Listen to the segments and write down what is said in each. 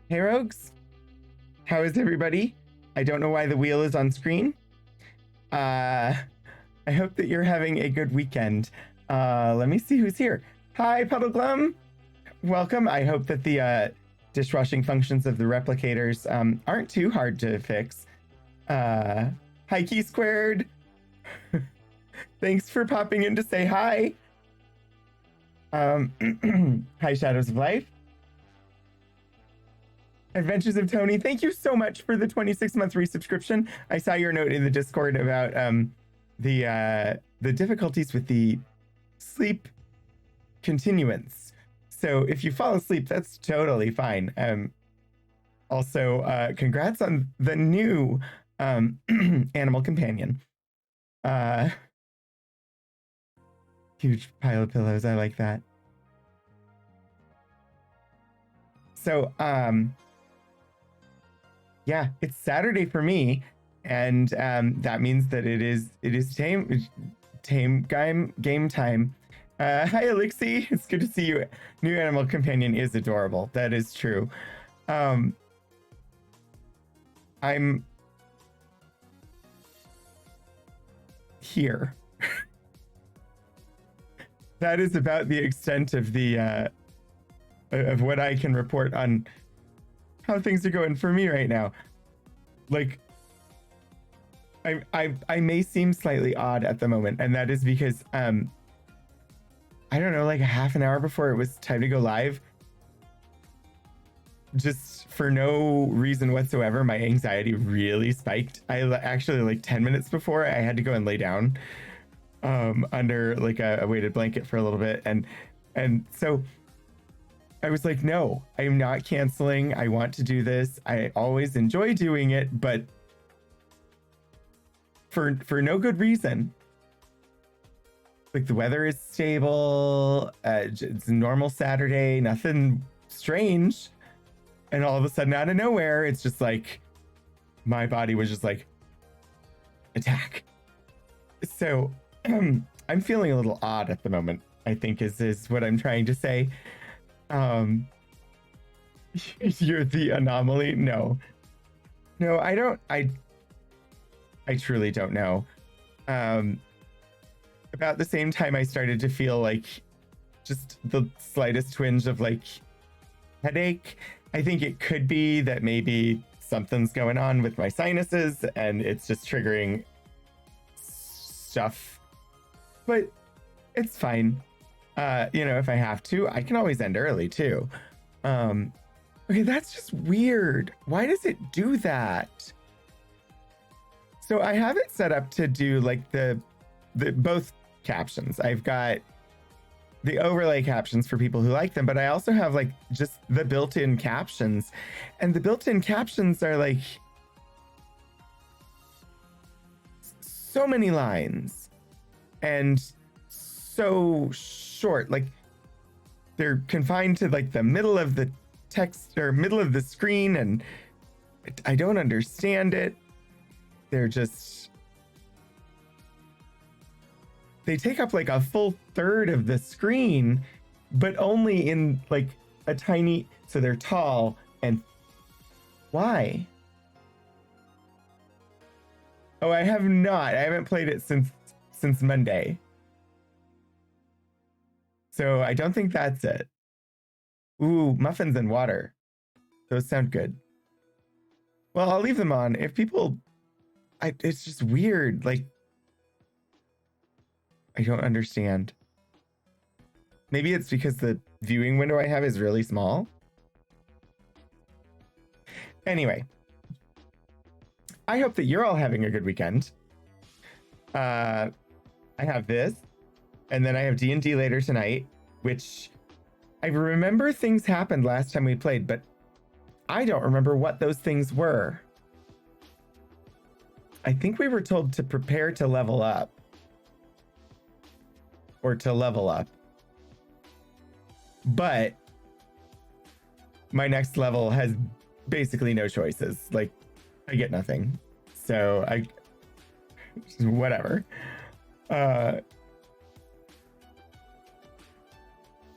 Hey Rogues, how is everybody? I don't know why the wheel is on screen. I hope that you're having a good weekend. Let me see who's here. Hi Puddleglum, welcome. I hope that the dishwashing functions of the replicators aren't too hard to fix. Hi Key Squared. Thanks for popping in to say hi. Hi Shadows of Life. Adventures of Tony, thank you so much for the 26-month resubscription. I saw your note in the Discord about the difficulties with the sleep continuance. So if you fall asleep, that's totally fine. Also, congrats on the new animal companion. Huge pile of pillows, I like that. So, yeah, it's Saturday for me, and that means that it is tame game time. Hi Elixir, it's good to see you. New animal companion is adorable. That is true. I'm here. That is about the extent of the of what I can report on how things are going for me right now. Like, I may seem slightly odd at the moment, and that is because I don't know, like a half an hour before it was time to go live, just for no reason whatsoever, my anxiety really spiked. I actually, like 10 minutes before, I had to go and lay down under like a weighted blanket for a little bit, and so I was like, no, I'm not canceling. I want to do this. I always enjoy doing it, but for no good reason. Like the weather is stable. It's a normal Saturday, nothing strange. And all of a sudden, out of nowhere, it's just like my body was just like, attack. So I'm feeling a little odd at the moment, I think is what I'm trying to say. You're the anomaly. No, I don't. I truly don't know. About the same time, I started to feel like just the slightest twinge of like headache. I think it could be that maybe something's going on with my sinuses and it's just triggering stuff, but it's fine. If I have to, I can always end early too. Okay, that's just weird. Why does it do that? So I have it set up to do like the both captions. I've got the overlay captions for people who like them, but I also have like just the built-in captions, and the built-in captions are like so many lines and so short. Like they're confined to like the middle of the text or middle of the screen, and I don't understand it. They're just, they take up like a full third of the screen, but only in like a tiny, so they're tall. And why? Oh, I haven't played it since Monday. So I don't think that's it. Ooh, muffins and water. Those sound good. Well, I'll leave them on. If people, it's just weird. Like, I don't understand. Maybe it's because the viewing window I have is really small. Anyway, I hope that you're all having a good weekend. I have this, and then I have D&D later tonight, which I remember things happened last time we played, but I don't remember what those things were. I think we were told to prepare to level up. or to level up. But my next level has basically no choices. Like, I get nothing. So whatever. How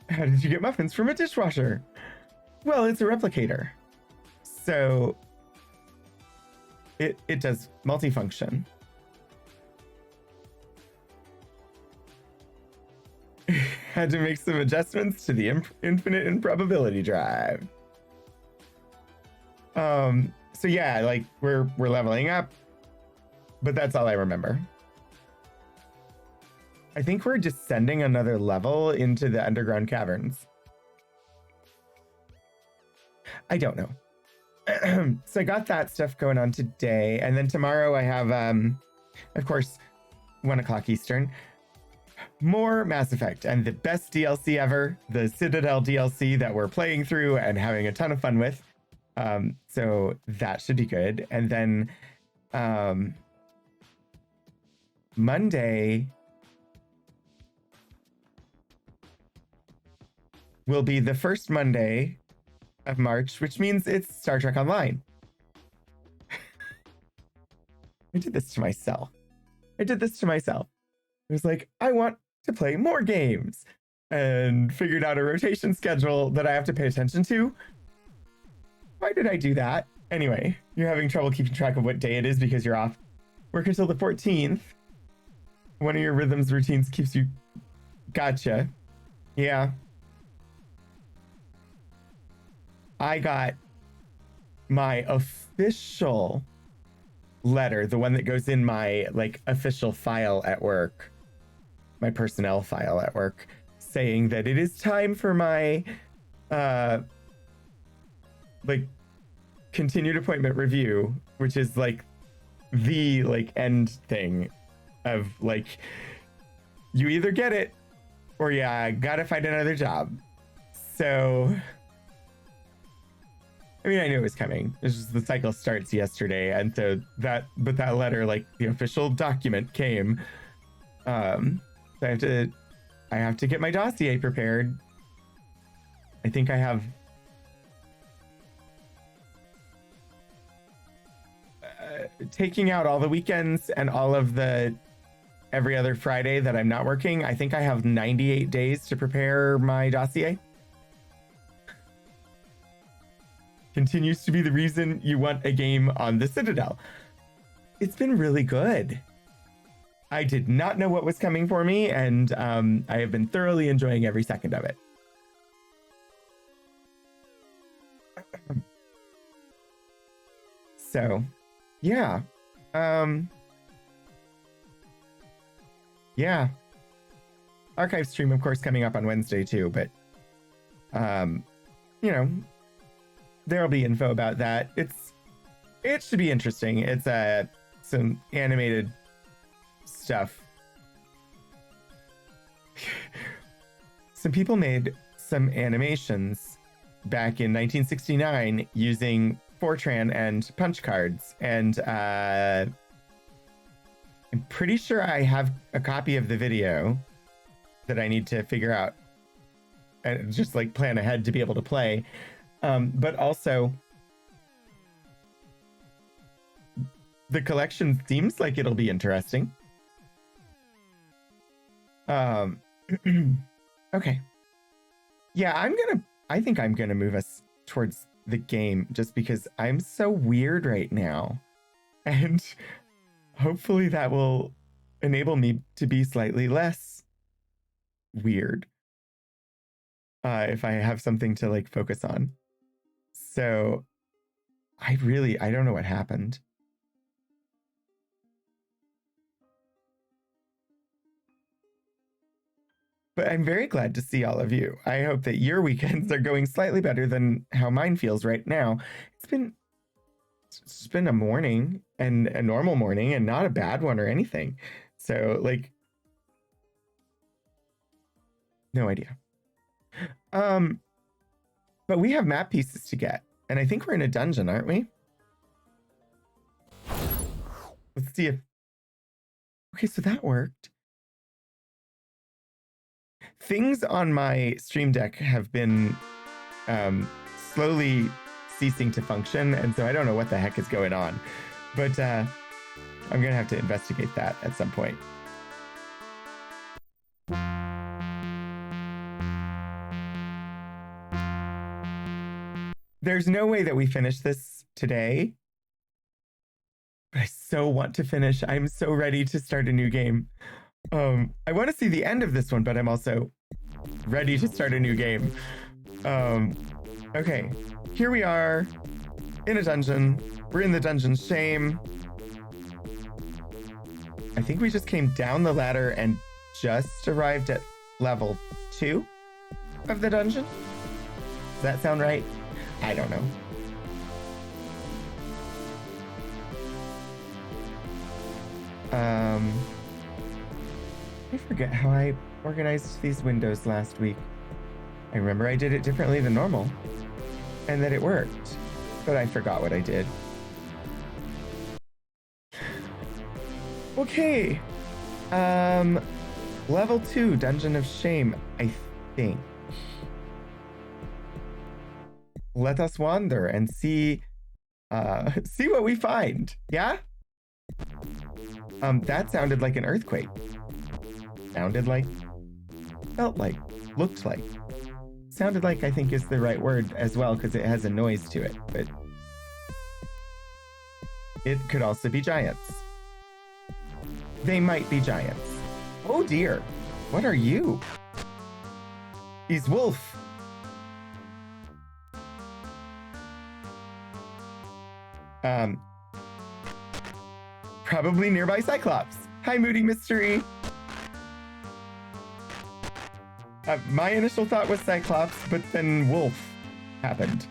did you get muffins from a dishwasher? Well, it's a replicator. So it does multifunction. Had to make some adjustments to the infinite improbability drive. So yeah, like we're leveling up, but that's all I remember. I think we're descending another level into the underground caverns. I don't know. So I got that stuff going on today, and then tomorrow I have, of course, 1 o'clock Eastern, more Mass Effect and the best DLC ever, the Citadel DLC that we're playing through and having a ton of fun with. So that should be good. And then Monday will be the first Monday of March, which means it's Star Trek Online. I did this to myself. I was like, I want to play more games, and figured out a rotation schedule that I have to pay attention to. Why did I do that? Anyway, you're having trouble keeping track of what day it is because you're off work until the 14th. One of your rhythms routines keeps you... Gotcha. Yeah. I got my official letter, the one that goes in my like official file at work, my personnel file at work, saying that it is time for my like continued appointment review, which is like the like end thing of like, you either get it or yeah, gotta find another job. So I mean, I knew it was coming. It's just the cycle starts yesterday, and so that letter, like the official document, came. So I have to get my dossier prepared. I think I have taking out all the weekends and all of the every other Friday that I'm not working. I think I have 98 days to prepare my dossier. Continues to be the reason you want a game on the Citadel. It's been really good. I did not know what was coming for me, and I have been thoroughly enjoying every second of it. So, yeah. Yeah. Archive stream, of course, coming up on Wednesday too, but you know, there'll be info about that. It should be interesting. It's some animated stuff. Some people made some animations back in 1969 using Fortran and punch cards, and I'm pretty sure I have a copy of the video that I need to figure out and just like plan ahead to be able to play. But also, the collection seems like it'll be interesting. Okay. Yeah, I think I'm gonna move us towards the game just because I'm so weird right now. And hopefully that will enable me to be slightly less weird. If I have something to like focus on. So I don't know what happened. But I'm very glad to see all of you. I hope that your weekends are going slightly better than how mine feels right now. It's been a morning, and a normal morning, and not a bad one or anything. So like, no idea. But we have map pieces to get, and I think we're in a dungeon, aren't we? Let's see if... Okay, so that worked. things on my Stream Deck have been slowly ceasing to function, and so I don't know what the heck is going on. But I'm gonna have to investigate that at some point. There's no way that we finish this today, but I so want to finish. I'm so ready to start a new game. I want to see the end of this one, but I'm also ready to start a new game. Okay, here we are in a dungeon. We're in the dungeon Shame. I think we just came down the ladder and just arrived at level 2 of the dungeon. Does that sound right? I don't know. I forget how I organized these windows last week. I remember I did it differently than normal, and that it worked, but I forgot what I did. Okay. Level 2, Dungeon of Shame, I think. Let us wander and see what we find. Yeah? That sounded like an earthquake. Sounded like, felt like, looked like. Sounded like, I think, is the right word as well, because it has a noise to it, but it could also be giants. They might be giants. Oh dear, what are you? He's wolf. Probably nearby Cyclops. Hi, Moody Mystery. My initial thought was Cyclops, but then wolf happened.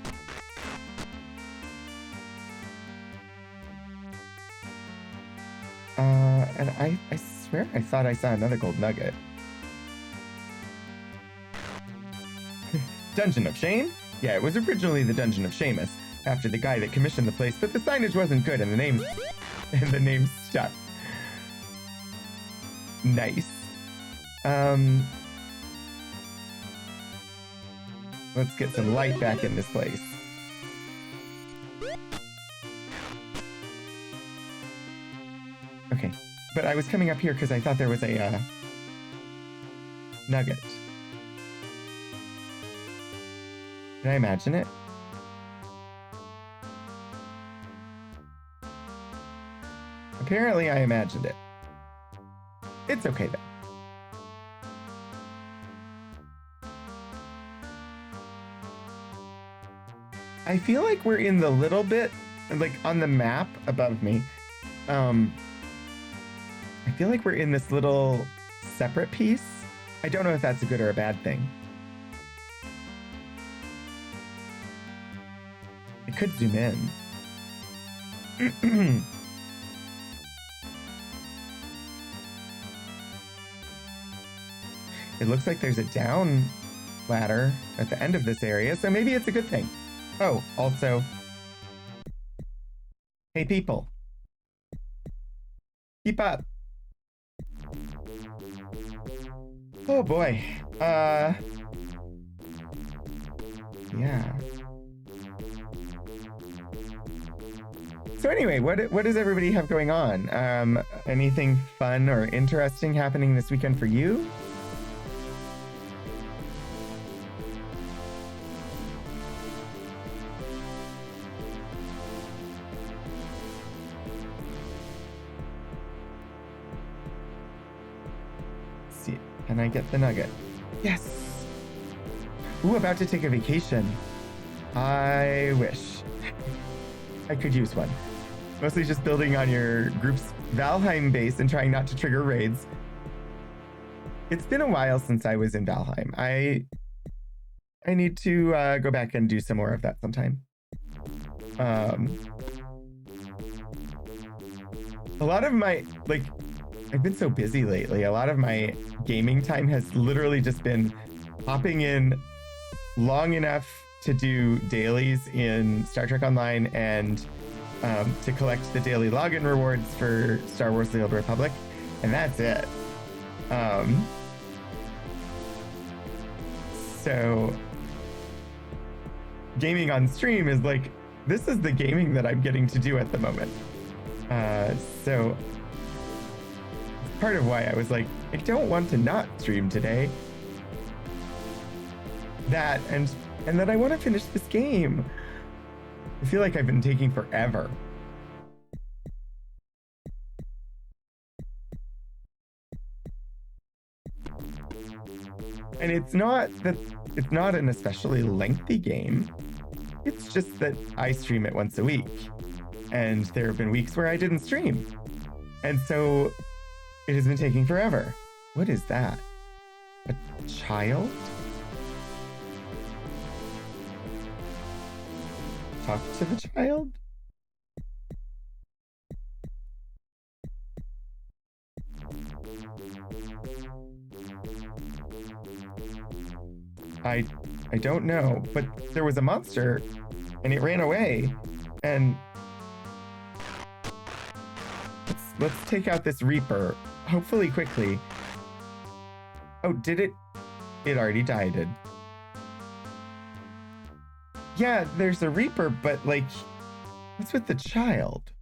And I swear I thought I saw another gold nugget. Dungeon of Shame? Yeah, it was originally the Dungeon of Seamus, after the guy that commissioned the place, but the signage wasn't good and the name stuck. Nice. Let's get some light back in this place. Okay, but I was coming up here because I thought there was a nugget. Did I imagine it? Apparently I imagined it. It's okay then. I feel like we're in the little bit, like on the map above me. I feel like we're in this little separate piece. I don't know if that's a good or a bad thing. I could zoom in. It looks like there's a down ladder at the end of this area, so maybe it's a good thing. Oh, also, hey people, keep up. Oh boy, yeah. So anyway, what does everybody have going on? Anything fun or interesting happening this weekend for you? Can I get the nugget? Yes! Ooh, about to take a vacation. I wish. I could use one. Mostly just building on your group's Valheim base and trying not to trigger raids. It's been a while since I was in Valheim. I need to go back and do some more of that sometime. A lot of my, like, I've been so busy lately. A lot of my gaming time has literally just been hopping in long enough to do dailies in Star Trek Online and to collect the daily login rewards for Star Wars: The Old Republic, and that's it. So gaming on stream is like, this is the gaming that I'm getting to do at the moment. So it's part of why I was like, I don't want to not stream today. That and that I want to finish this game. I feel like I've been taking forever. And it's not an especially lengthy game. It's just that I stream it once a week. And there have been weeks where I didn't stream. And so it has been taking forever. What is that? A child? Talk to the child? I don't know, but there was a monster and it ran away. And let's take out this Reaper, hopefully quickly. Oh, did it? It already died. Yeah, there's a Reaper, but like, what's with the child?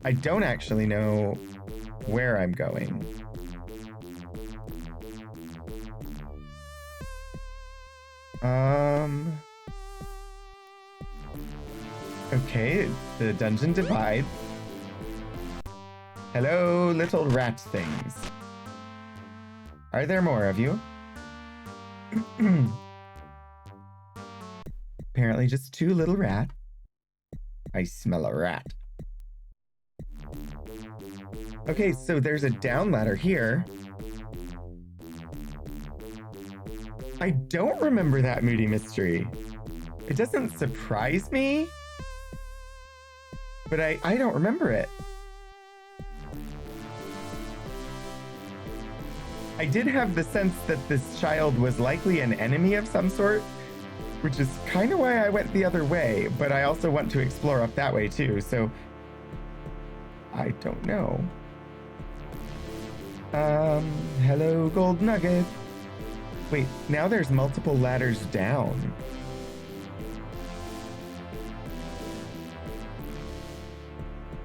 I don't actually know where I'm going. Okay, the dungeon divides. Hello, little rat things. Are there more of you? Apparently just two little rats. I smell a rat. Okay, so there's a down ladder here. I don't remember that Moody Mystery. It doesn't surprise me, but I don't remember it. I did have the sense that this child was likely an enemy of some sort, which is kind of why I went the other way, but I also want to explore up that way too, so I don't know. Hello, gold nugget. Wait, now there's multiple ladders down.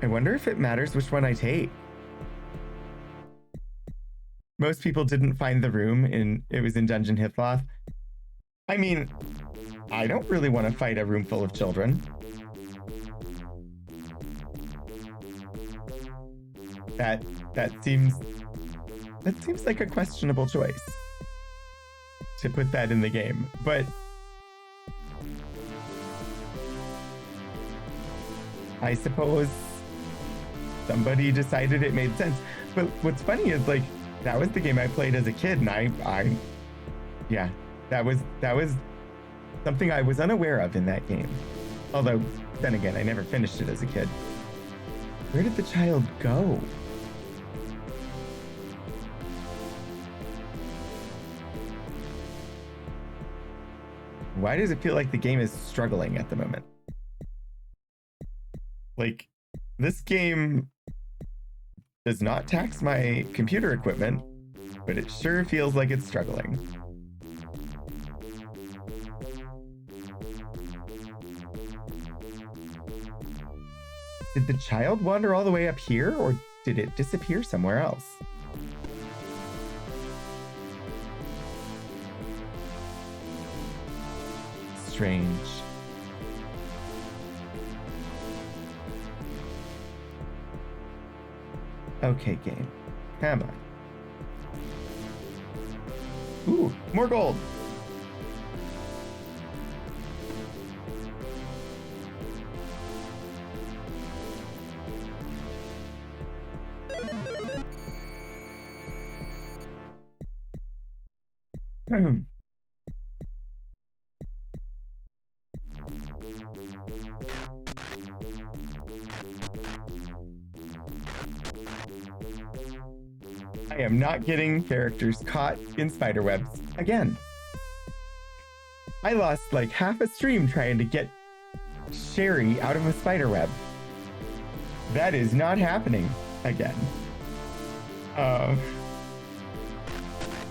I wonder if it matters which one I take. Most people didn't find the room it was in Dungeon Hithloth. I mean, I don't really want to fight a room full of children. That seems like a questionable choice to put that in the game, but I suppose somebody decided it made sense. But what's funny is, like, that was the game I played as a kid, and yeah, that was something I was unaware of in that game. Although, then again, I never finished it as a kid. Where did the child go? Why does it feel like the game is struggling at the moment? Like, this game does not tax my computer equipment, but it sure feels like it's struggling. Did the child wander all the way up here, or did it disappear somewhere else? Strange. Okay, game. Come on. Ooh, more gold. I am not getting characters caught in spiderwebs again. I lost like half a stream trying to get Sherry out of a spiderweb. That is not happening again. But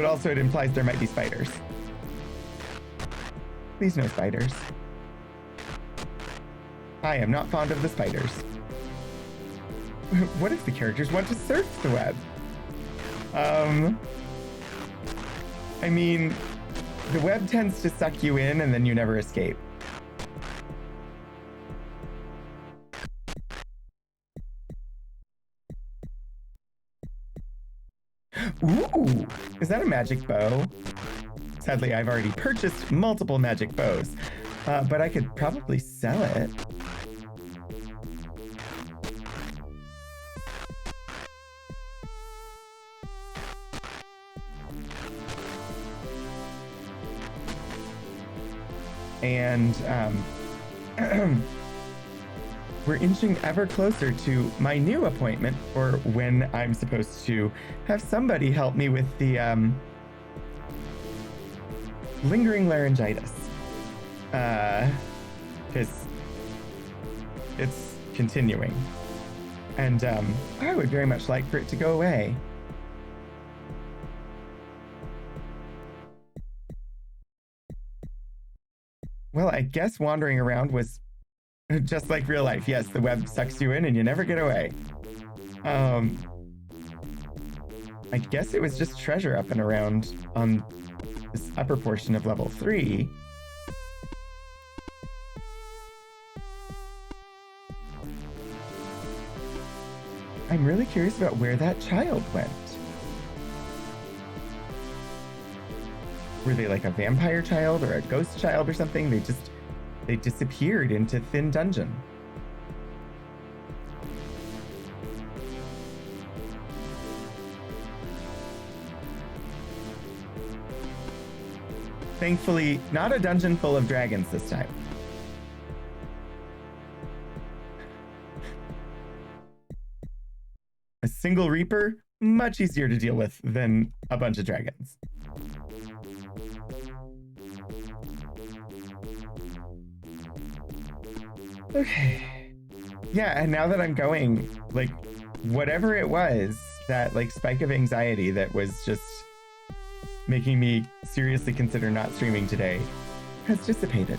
also it implies there might be spiders. Please no spiders. I am not fond of the spiders. What if the characters want to surf the web? I mean, the web tends to suck you in and then you never escape. Ooh, is that a magic bow? Sadly, I've already purchased multiple magic bows, but I could probably sell it. And we're inching ever closer to my new appointment for when I'm supposed to have somebody help me with the lingering laryngitis. Because it's continuing. And I would very much like for it to go away. Well, I guess wandering around was just like real life. Yes, the web sucks you in and you never get away. I guess it was just treasure up and around on this upper portion of level 3. I'm really curious about where that child went. Were they like a vampire child or a ghost child or something? They disappeared into Thin Dungeon. Thankfully, not a dungeon full of dragons this time. A single Reaper, much easier to deal with than a bunch of dragons. Okay. Yeah, and now that I'm going, like, whatever it was, that, like, spike of anxiety that was just making me seriously consider not streaming today has dissipated.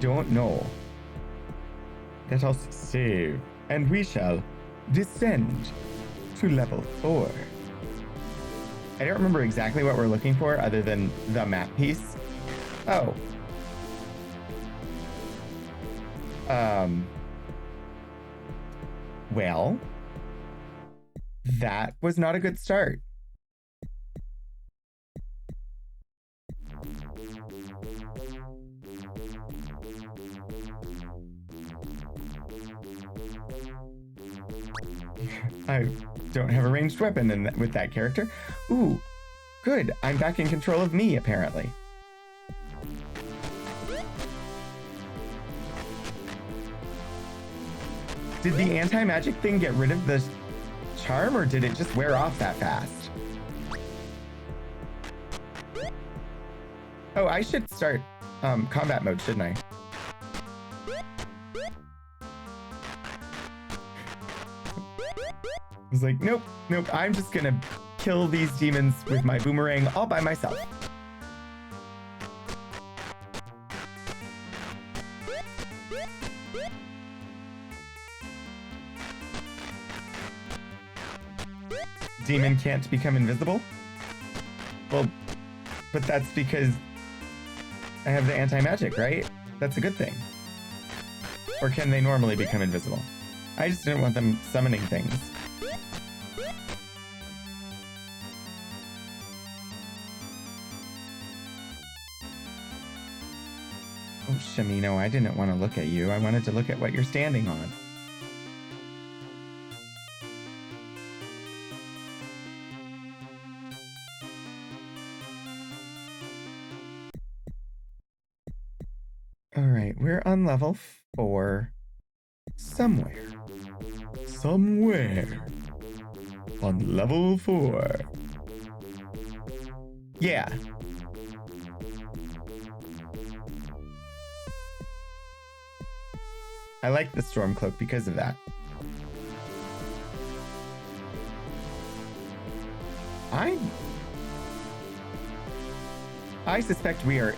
Don't know. Let us save, and we shall descend to level 4. I don't remember exactly what we're looking for other than the map piece. Oh. Well, that was not a good start. I don't have a ranged weapon with that character. Ooh, good. I'm back in control of me, apparently. Did the anti-magic thing get rid of the charm, or did it just wear off that fast? Oh, I should start combat mode, shouldn't I? I was like, nope, I'm just gonna kill these demons with my boomerang all by myself. Demon can't become invisible? Well, but that's because I have the anti-magic, right? That's a good thing. Or can they normally become invisible? I just didn't want them summoning things. Oh, Shamino, I didn't want to look at you. I wanted to look at what you're standing on. All right, we're on level 4. Somewhere on level 4. Yeah. I like the storm cloak because of that. I suspect we are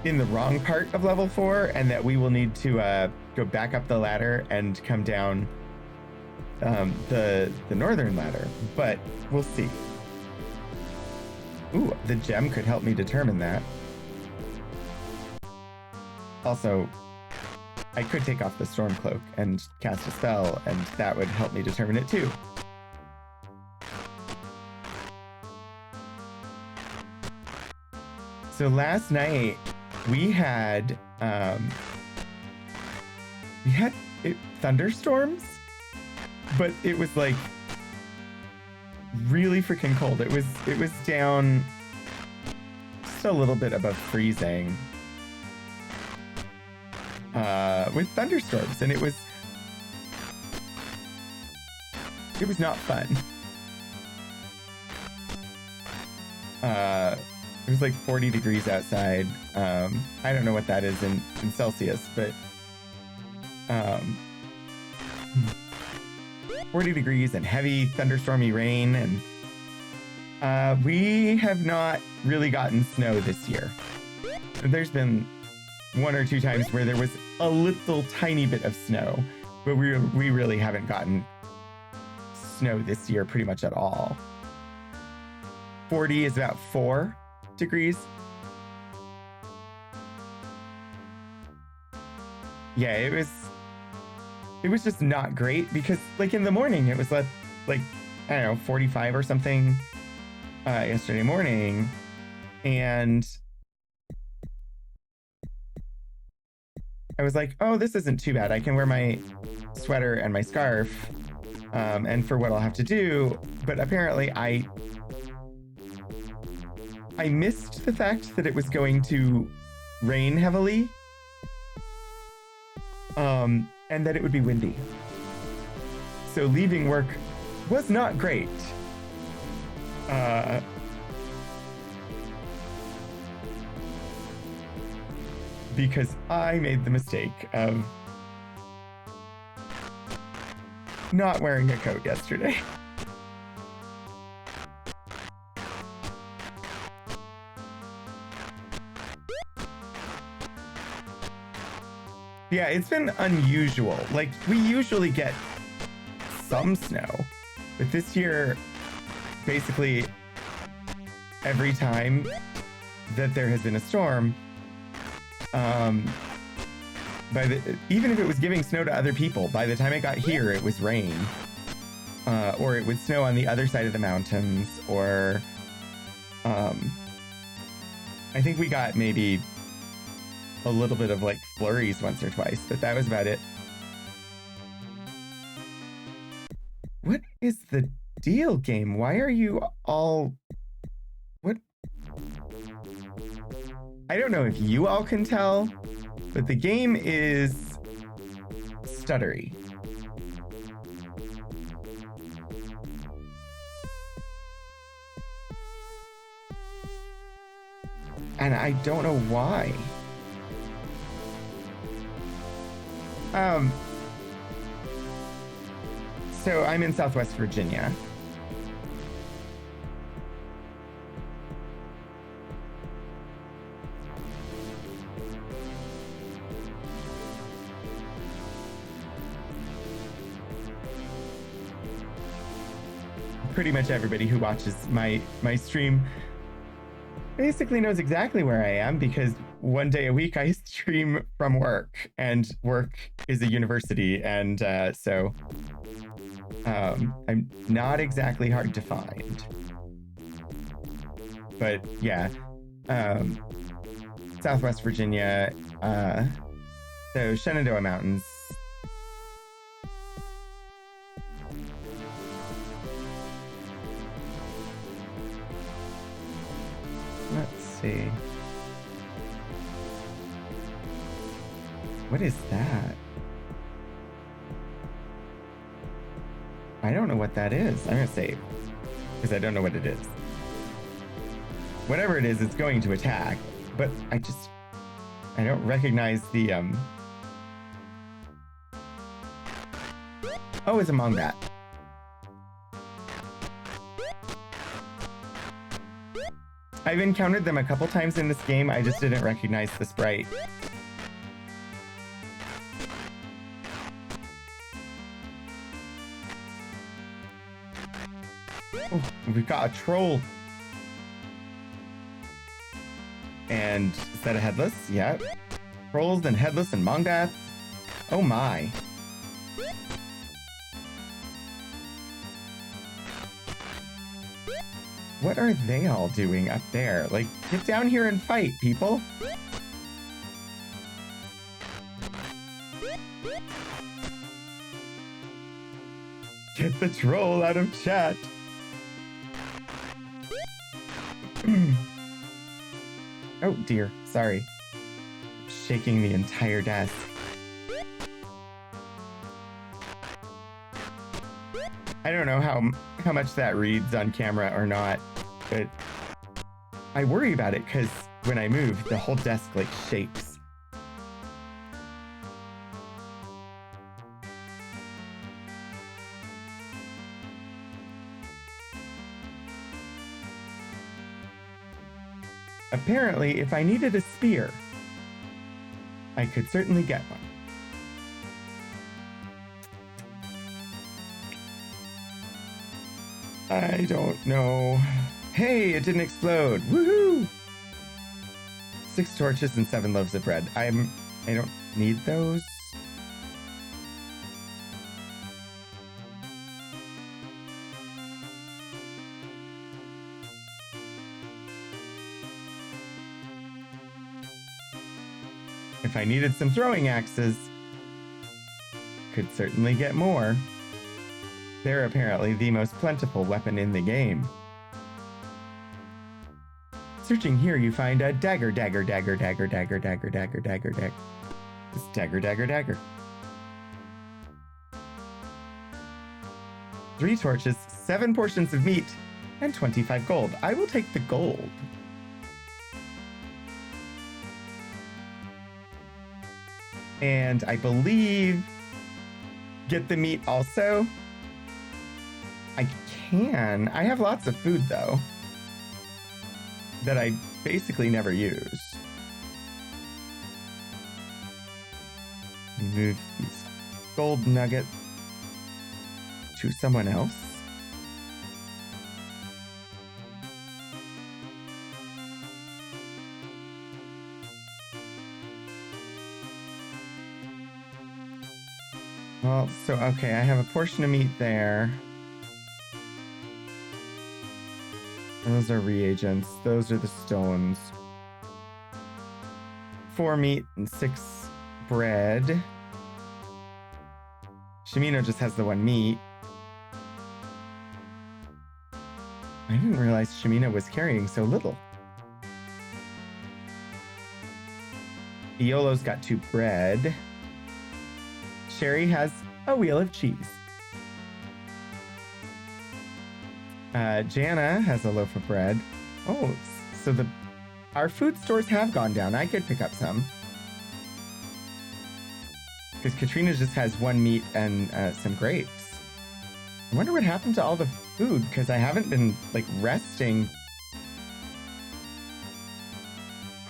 in the wrong part of level 4 and that we will need to go back up the ladder and come down the northern ladder, but we'll see. Ooh, the gem could help me determine that. Also, I could take off the storm cloak and cast a spell, and that would help me determine it too. So last night we had thunderstorms, but it was like really freaking cold. It was down just a little bit above freezing with thunderstorms, and it was not fun. It was like 40 degrees outside. I don't know what that is in Celsius, but 40 degrees and heavy thunderstormy rain, and we have not really gotten snow this year. There's been 1 or 2 times where there was a little tiny bit of snow, but we really haven't gotten snow this year pretty much at all. 40 is about 4 degrees. Yeah, it was just not great because like in the morning it was like I don't know, 45 or something yesterday morning, and I was like, oh, this isn't too bad. I can wear my sweater and my scarf and for what I'll have to do. But apparently I missed the fact that it was going to rain heavily, and that it would be windy. So leaving work was not great. Because I made the mistake of not wearing a coat yesterday. Yeah, it's been unusual. Like, we usually get some snow, but this year, basically, every time that there has been a storm, even if it was giving snow to other people, by the time it got here, it was rain. Or it would snow on the other side of the mountains, or I think we got maybe a little bit of like flurries once or twice, but that was about it. What is the deal, game? Why are you all... What? I don't know if you all can tell, but the game is stuttery. And I don't know why. So I'm in Southwest Virginia. Pretty much everybody who watches my stream basically knows exactly where I am, because one day a week I stream from work, and work is a university, and so I'm not exactly hard to find. But yeah, Southwest Virginia, so Shenandoah Mountains. Let's see. What is that? I don't know what that is. I'm gonna save, because I don't know what it is. Whatever it is, it's going to attack, but I don't recognize the Oh, it's among that. I've encountered them a couple times in this game. I just didn't recognize the sprite. Oh, we've got a troll. And is that a headless? Yeah. Trolls and headless and mongats. Oh my. What are they all doing up there? Like, get down here and fight, people. Get the troll out of chat. Oh dear, sorry. Shaking the entire desk. I don't know how much that reads on camera or not, but I worry about it because when I move, the whole desk like shakes. Apparently, if I needed a spear, I could certainly get one. I don't know. Hey, it didn't explode. Woohoo! 6 torches and 7 loaves of bread. I don't need those. If I needed some throwing axes, could certainly get more. They're apparently the most plentiful weapon in the game. Searching here, you find a dagger, dagger, dagger, dagger, dagger, dagger, dagger, dagger, dagger. It's dagger, dagger, dagger. 3 torches, 7 portions of meat, and 25 gold. I will take the gold. And I believe get the meat also. I can. I have lots of food though that I basically never use. We move these gold nuggets to someone else. Well, so, okay, I have a portion of meat there. Those are reagents. Those are the stones. 4 meat and 6 bread. Shimino just has the 1 meat. I didn't realize Shimino was carrying so little. Iolo's got 2 bread. Sherry has a wheel of cheese. Jana has a loaf of bread. Oh, so our food stores have gone down. I could pick up some. Because Katrina just has 1 meat and some grapes. I wonder what happened to all the food, because I haven't been, like, resting.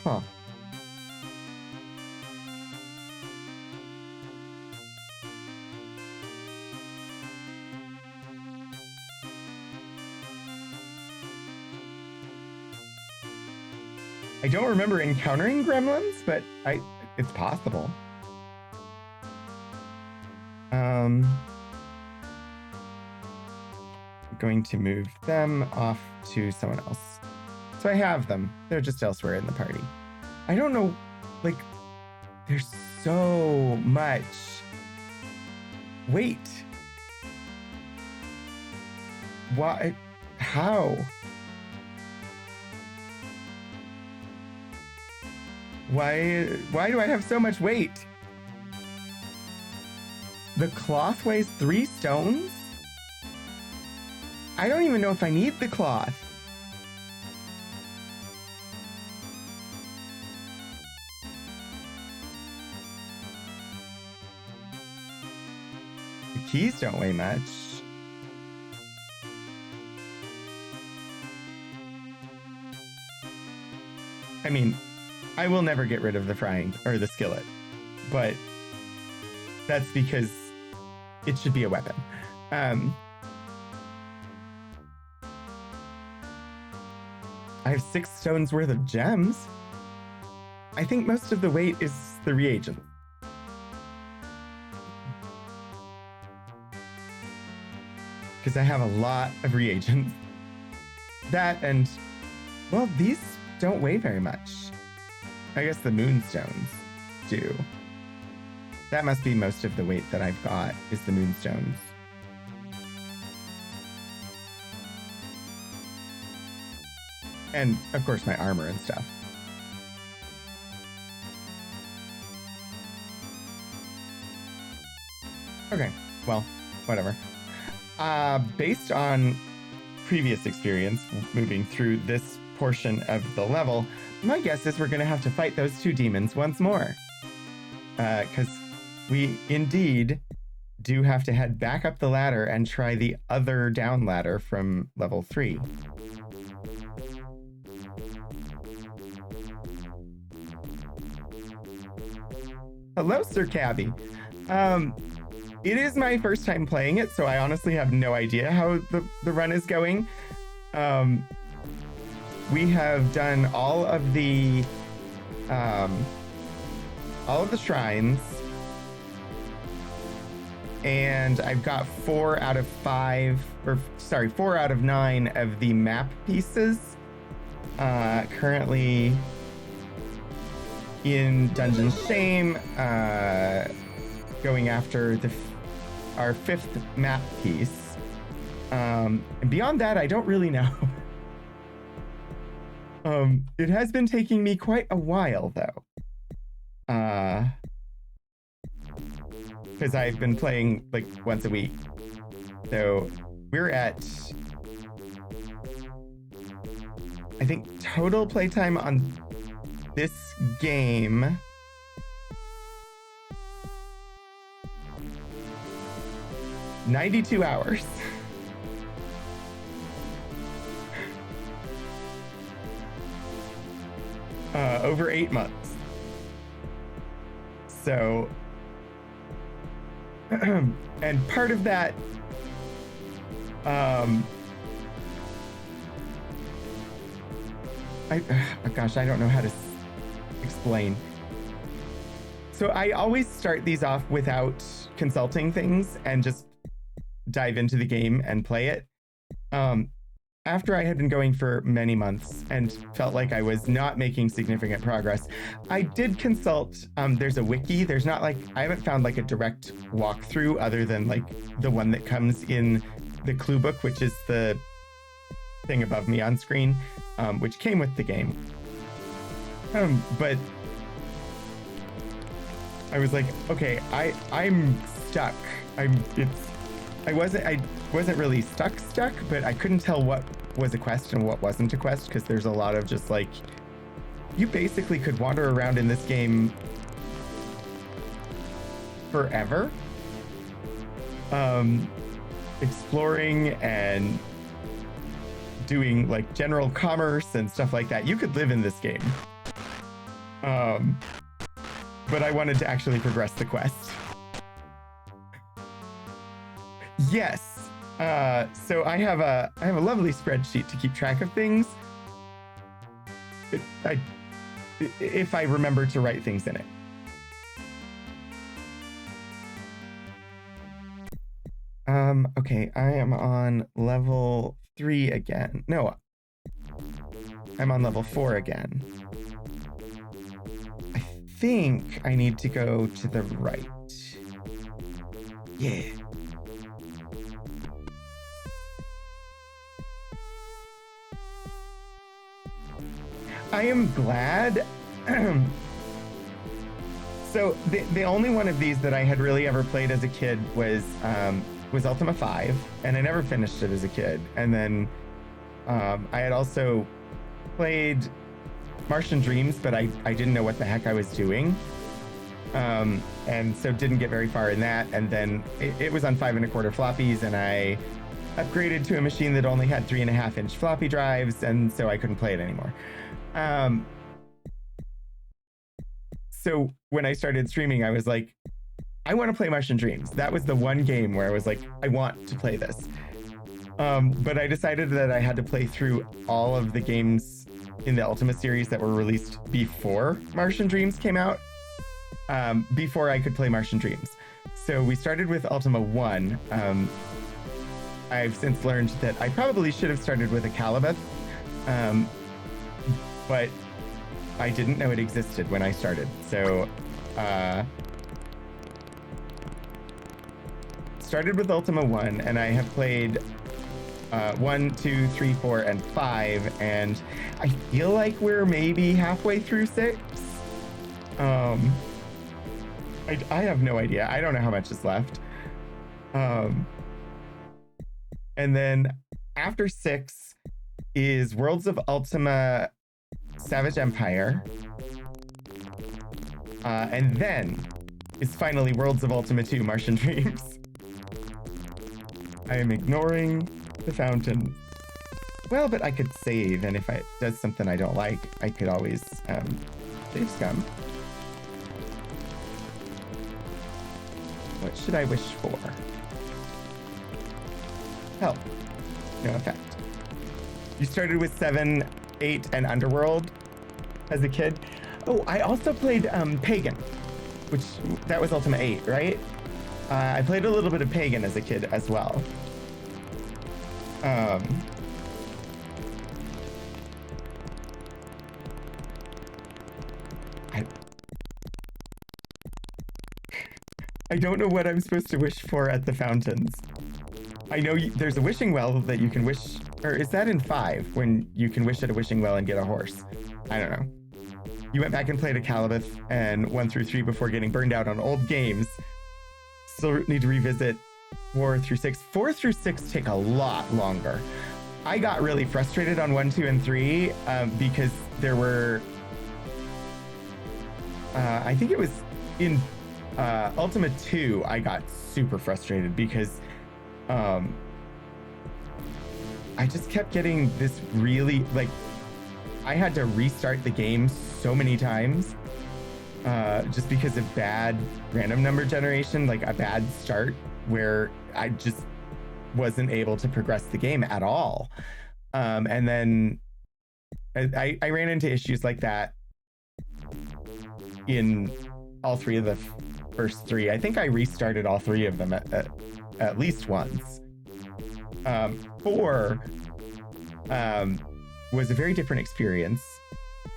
Huh. I don't remember encountering gremlins, but it's possible. I'm going to move them off to someone else. So I have them. They're just elsewhere in the party. I don't know, like, there's so much weight. Why? How? Why do I have so much weight? The cloth weighs 3 stones? I don't even know if I need the cloth. keys don't weigh much. I mean, I will never get rid of the frying or the skillet, but that's because it should be a weapon. I have 6 stones worth of gems. I think most of the weight is the reagent. Because I have a lot of reagents. That and, well, these don't weigh very much. I guess the moonstones do. That must be most of the weight that I've got, is the moonstones. And, of course, my armor and stuff. Okay, well, whatever. Based on previous experience moving through this portion of the level, my guess is we're going to have to fight those 2 demons once more. Because we indeed do have to head back up the ladder and try the other down ladder from level 3. Hello, Sir Cabby. It is my first time playing it, so I honestly have no idea how the run is going. We have done all of the shrines, and I've got 4 out of 9 of the map pieces. Currently in Dungeon Shame, going after our 5th map piece. And beyond that, I don't really know. It has been taking me quite a while, though. Because I've been playing, like, once a week. So, we're at, I think, total playtime on this game, 92 hours. Over 8 months. So, and part of that, gosh, I don't know how to explain. So I always start these off without consulting things and just dive into the game and play it. After I had been going for many months and felt like I was not making significant progress, I did consult. There's a wiki. There's not like, I haven't found like a direct walkthrough other than like the one that comes in the clue book, which is the thing above me on screen, which came with the game. But I was like, okay, I'm stuck. I wasn't really stuck, but I couldn't tell what was a quest and what wasn't a quest, because there's a lot of just like, you basically could wander around in this game forever, exploring and doing like general commerce and stuff like that. You could live in this game. But I wanted to actually progress the quest. Yes. So I have a lovely spreadsheet to keep track of things. If I remember to write things in it. Okay, I am on level 3 again. No, I'm on level 4 again. I think I need to go to the right. Yeah. I am glad. So the only one of these that I had really ever played as a kid was Ultima 5, and I never finished it as a kid. And then I had also played Martian Dreams, but I didn't know what the heck I was doing. And so didn't get very far in that. And then it was on 5 1/4 floppies, and I upgraded to a machine that only had 3.5-inch floppy drives, and so I couldn't play it anymore. So when I started streaming, I was like, I want to play Martian Dreams. That was the one game where I was like, I want to play this. But I decided that I had to play through all of the games in the Ultima series that were released before Martian Dreams came out, before I could play Martian Dreams. So we started with Ultima 1. I've since learned that I probably should have started with a Calibeth, but I didn't know it existed when I started. So started with Ultima 1, and I have played 1, 2, 3, 4, and 5, and I feel like we're maybe halfway through 6. I have no idea. I don't know how much is left. And then after 6 is Worlds of Ultima Savage Empire. And then is finally Worlds of Ultima 2 Martian Dreams. I am ignoring the fountain. Well, but I could save, and if it does something I don't like, I could always save scum. What should I wish for? Help. No effect. You started with 7, 8, and Underworld as a kid. Oh, I also played Pagan, which that was Ultima 8, right? I played a little bit of Pagan as a kid as well. I don't know what I'm supposed to wish for at the fountains. I know there's a wishing well that you can wish, or is that in 5 when you can wish at a wishing well and get a horse? I don't know. You went back and played a Calibeth and 1 through 3 before getting burned out on old games. Still need to revisit 4 through 6. 4 through 6 take a lot longer. I got really frustrated on 1, 2, and 3 because there were, I think it was in Ultima 2, I got super frustrated because I just kept getting this really, like, I had to restart the game so many times just because of bad random number generation, like a bad start where I just wasn't able to progress the game at all. And then I ran into issues like that in all 3 of the first 3. I think I restarted all 3 of them at least once. 4 was a very different experience.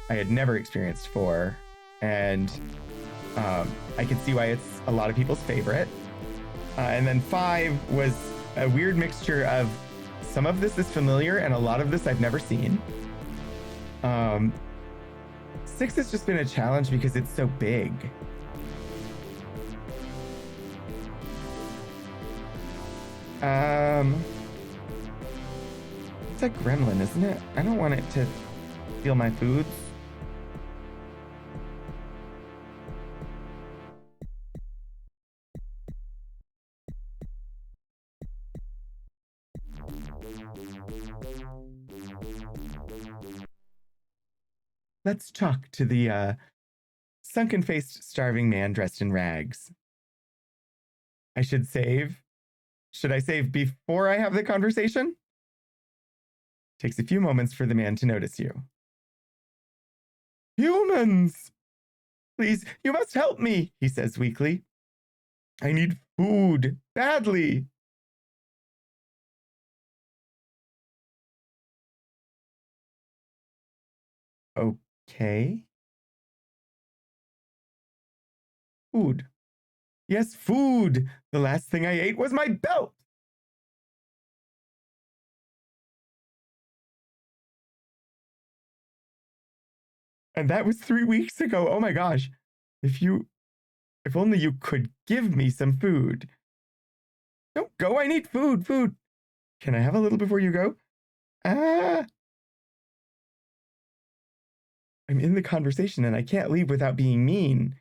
I had never experienced 4, and I can see why it's a lot of people's favorite. And then 5 was a weird mixture of some of this is familiar and a lot of this I've never seen. 6 has just been a challenge because it's so big. It's a gremlin, isn't it? I don't want it to steal my foods. Let's talk to the sunken-faced, starving man dressed in rags. I should save. Should I save before I have the conversation? Takes a few moments for the man to notice you. Humans! Please, you must help me, he says weakly. I need food, badly. Okay. Food. Yes, food. The last thing I ate was my belt. And that was 3 weeks ago. Oh my gosh. If only you could give me some food. Don't go. I need food. Food. Can I have a little before you go? Ah. I'm in the conversation and I can't leave without being mean.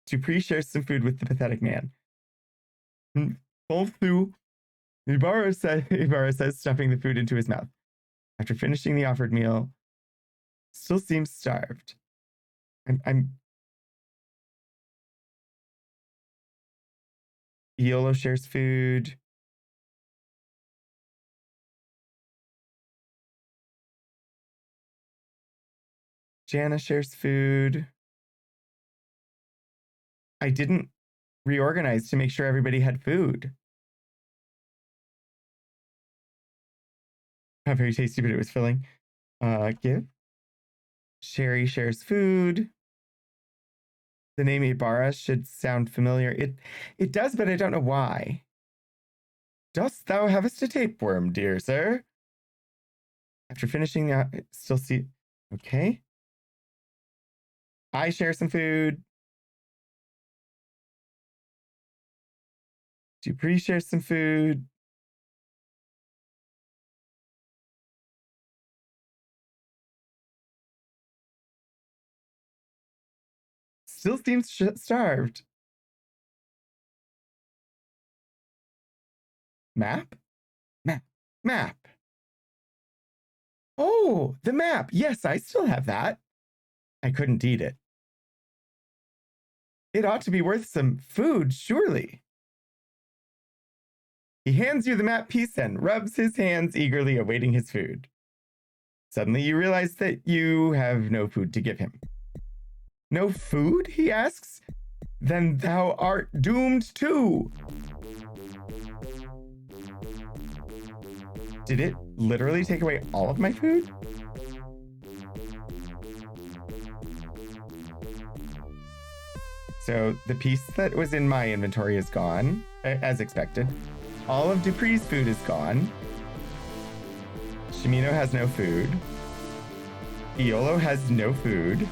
Dupree shares some food with the pathetic man. Both through, Ibarra says, stuffing the food into his mouth. After finishing the offered meal, still seems starved. Iolo shares food. Jana shares food. I didn't reorganize to make sure everybody had food. Not very tasty, but it was filling. Give. Sherry shares food. The name Ibarra should sound familiar. It does, but I don't know why. Dost thou havest a tapeworm, dear sir? After finishing the still see. Okay. I share some food. Dupree shares some food. Still seems starved. Map? Map. Oh, the map. Yes, I still have that. I couldn't eat it. It ought to be worth some food, surely. He hands you the map piece and rubs his hands eagerly awaiting his food. Suddenly you realize that you have no food to give him. No food? He asks. Then thou art doomed too. Did it literally take away all of my food? So the piece that was in my inventory is gone, as expected. All of Dupree's food is gone. Shimino has no food. Iolo has no food.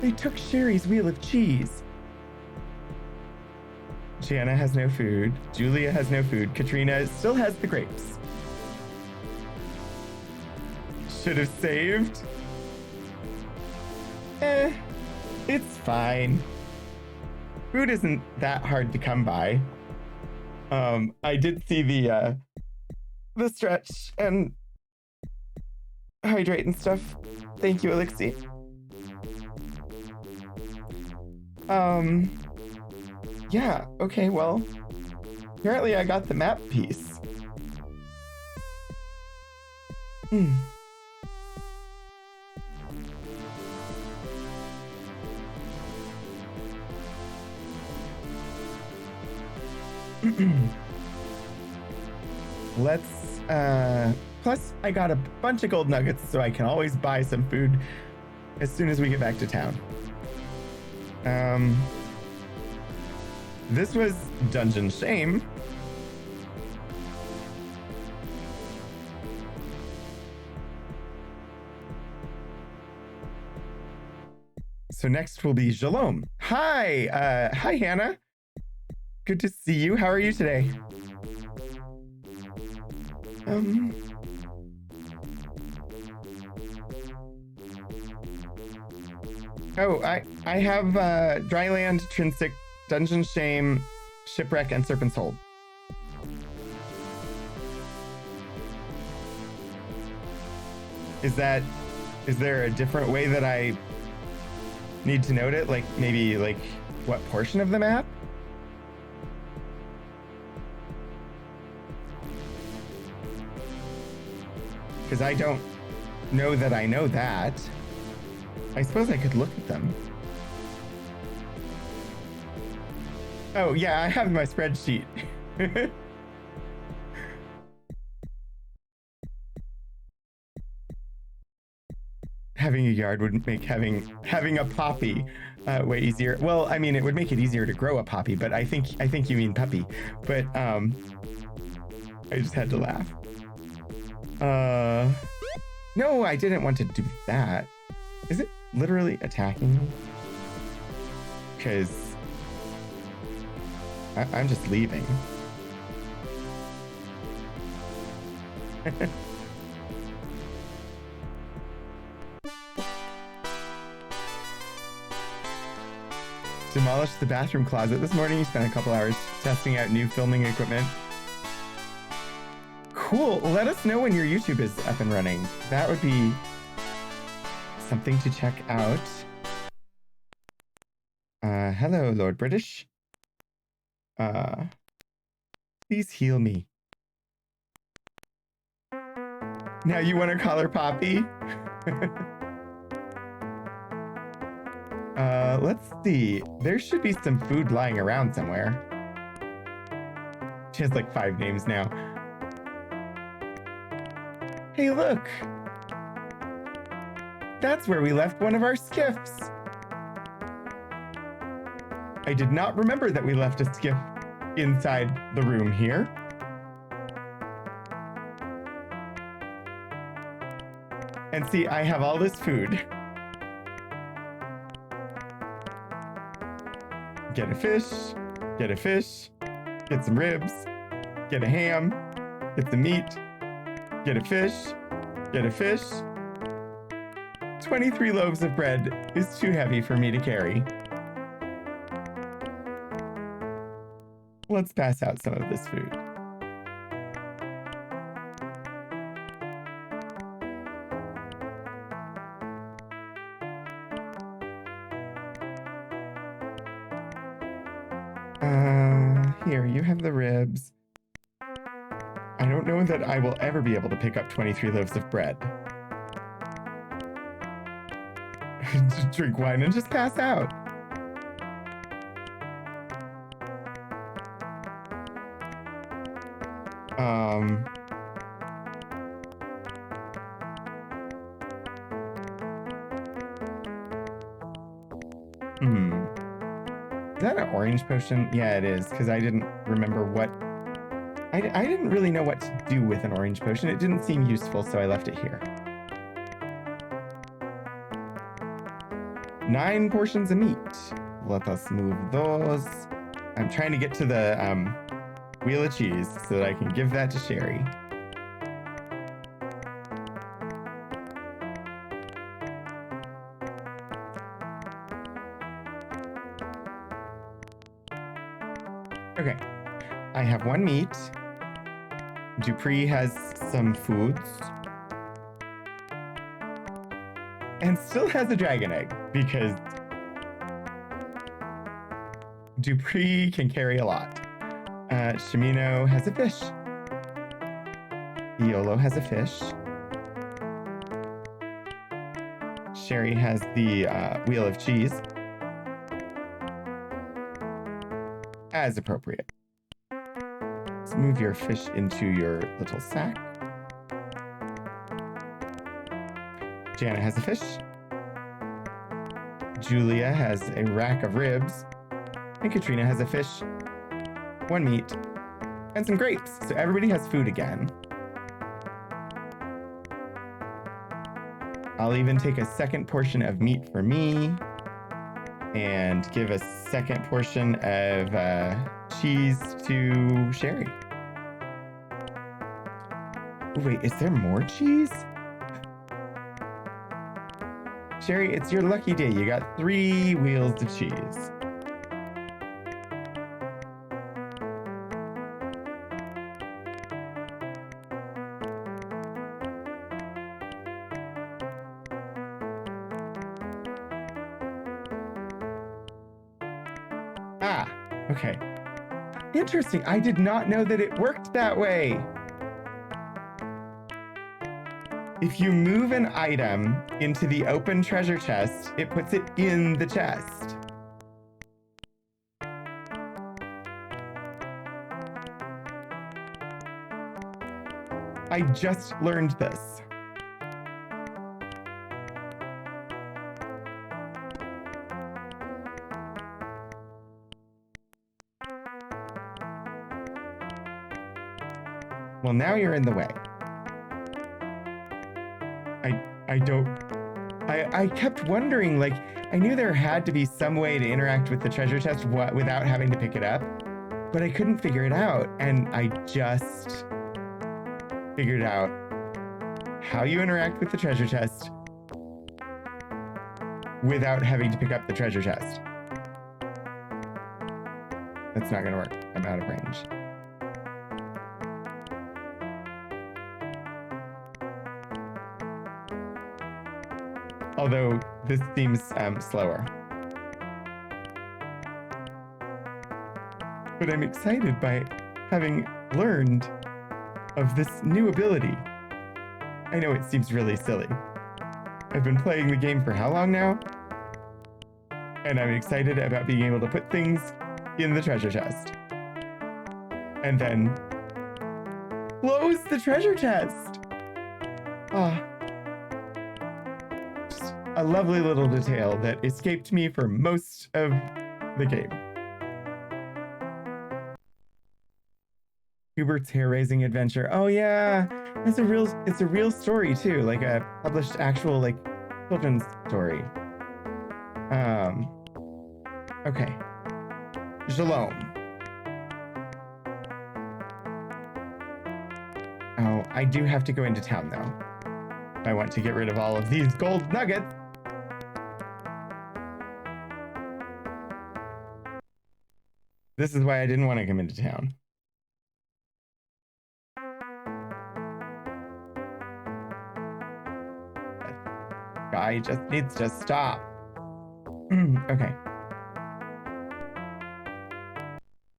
They took Sherry's wheel of cheese. Jana has no food. Julia has no food. Katrina still has the grapes. Should have saved. It's fine. Food isn't that hard to come by. I did see the stretch and hydrate and stuff. Thank you, Elixir. Yeah, okay, well, apparently I got the map piece. Let's, plus I got a bunch of gold nuggets, so I can always buy some food as soon as we get back to town. This was Dungeon Shame. So next will be Shalom. Hi, hi Hannah. Good to see you. How are you today? Oh, I have Dryland, Trinsic, Dungeon Shame, Shipwreck, and Serpent's Hold. Is there a different way that I need to note it? Like maybe like what portion of the map? Because I don't know that I know that. I suppose I could look at them. Oh, yeah, I have my spreadsheet. Having a yard would make having a poppy way easier. Well, I mean, it would make it easier to grow a poppy, but I think you mean puppy. But I just had to laugh. No, I didn't want to do that. Is it literally attacking me? Because I'm just leaving. demolished the bathroom closet this morning. You spent a couple hours testing out new filming equipment. Cool. Let us know when your YouTube is up and running. That would be something to check out. Hello, Lord British. Please heal me. Now you want to call her Poppy? Let's see. There should be some food lying around somewhere. She has like 5 names now. Hey, look! That's where we left one of our skiffs. I did not remember that we left a skiff inside the room here. And see, I have all this food. Get a fish, get some ribs, get a ham, get some meat, get a fish. 23 loaves of bread is too heavy for me to carry. Let's pass out some of this food. Here, you have the ribs. I don't know that I will ever be able to pick up 23 loaves of bread. Drink wine and just pass out. Is that an orange potion? Yeah, it is, because I didn't remember what... I didn't really know what to do with an orange potion. It didn't seem useful, so I left it here. 9 portions of meat. Let us move those. I'm trying to get to the wheel of cheese so that I can give that to Sherry. Okay, I have 1 meat. Dupree has some foods. And still has a dragon egg, because Dupree can carry a lot. Shimino has a fish. Iolo has a fish. Sherry has the wheel of cheese. As appropriate. Let's move your fish into your little sack. Jana has a fish. Julia has a rack of ribs. And Katrina has a fish, 1 meat, and some grapes. So everybody has food again. I'll even take a 2nd portion of meat for me. And give a 2nd portion of cheese to Sherry. Ooh, wait, is there more cheese? Sherry, it's your lucky day. You got 3 wheels of cheese. Ah, okay. Interesting. I did not know that it worked that way. If you move an item into the open treasure chest, it puts it in the chest. I just learned this. Well, now you're in the way. I kept wondering, like, I knew there had to be some way to interact with the treasure chest without having to pick it up, but I couldn't figure it out. And I just figured out how you interact with the treasure chest without having to pick up the treasure chest. That's not gonna work. I'm out of range. Although this seems slower. But I'm excited by having learned of this new ability. I know it seems really silly. I've been playing the game for how long now? And I'm excited about being able to put things in the treasure chest. And then close the treasure chest. Ah. Just a lovely little detail that escaped me for most of the game. Hubert's hair-raising adventure. Oh yeah, it's a real story too, like a published actual like children's story. Okay. Shalom. Oh, I do have to go into town though. I want to get rid of all of these gold nuggets. This is why I didn't want to come into town. Guy just needs to stop. Okay.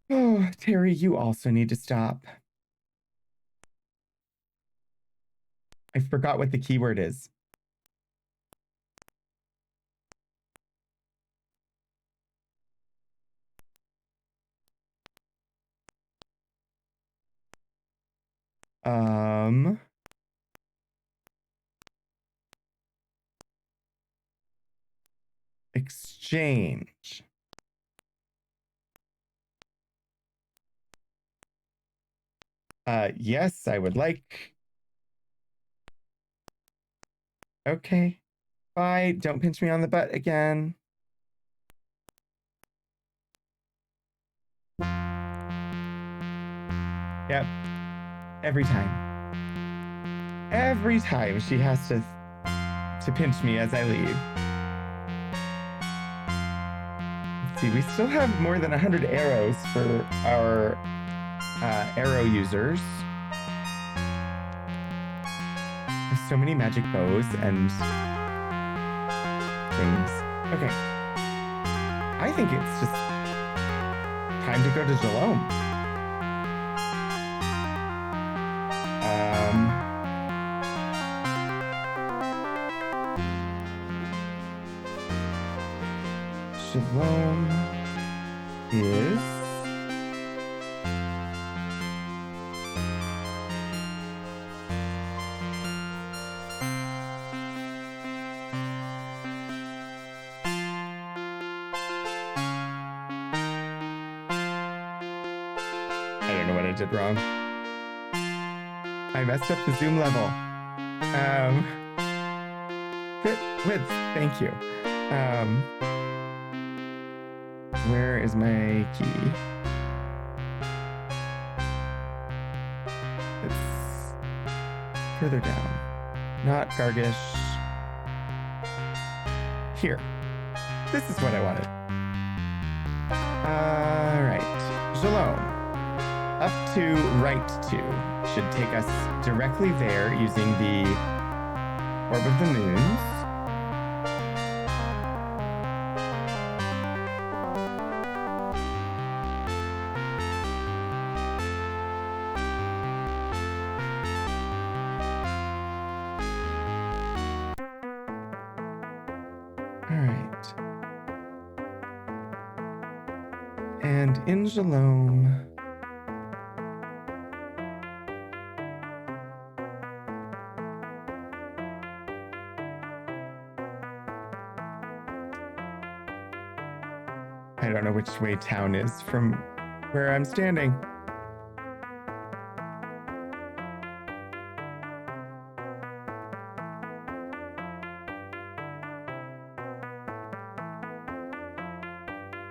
Oh, Terry, you also need to stop. I forgot what the keyword is. Exchange. Yes, I would like. Okay. Bye. Don't pinch me on the butt again. Yep. Every time. Every time she has to pinch me as I leave. Let's see, we still have more than 100 arrows for our arrow users. There's so many magic bows and things. Okay. I think it's just time to go to Jalome. Jalome is I don't know what I did wrong. I messed up the zoom level. Fit width, thank you. Where is my key? It's further down. Not Gargish. Here. This is what I wanted. Alright. Jalome. Up to right 2 should take us directly there using the Orb of the Moons. Alright. And in Jalome. I don't know which way town is from where I'm standing.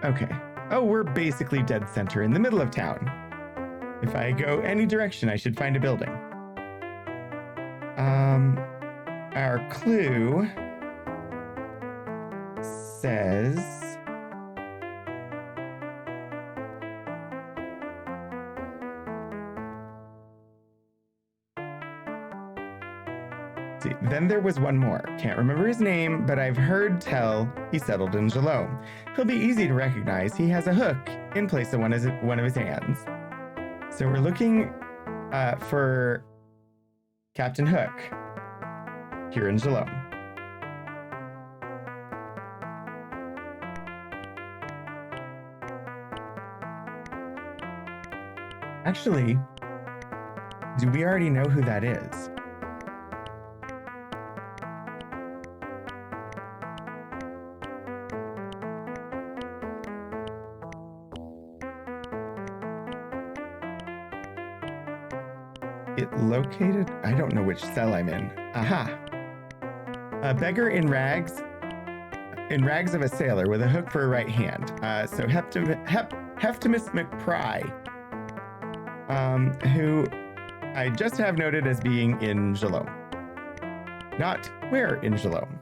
Okay. Oh, we're basically dead center in the middle of town. If I go any direction, I should find a building. Our clue says see. Then there was one more. Can't remember his name, but I've heard tell he settled in Jalome. He'll be easy to recognize. He has a hook in place of one of his hands. So we're looking for Captain Hook here in Jalome. Actually, do we already know who that is? It located? I don't know which cell I'm in. Aha! A beggar in rags of a sailor with a hook for a right hand. So Heptimus McPry, who I just have noted as being in Jalome. Not where in Jalome.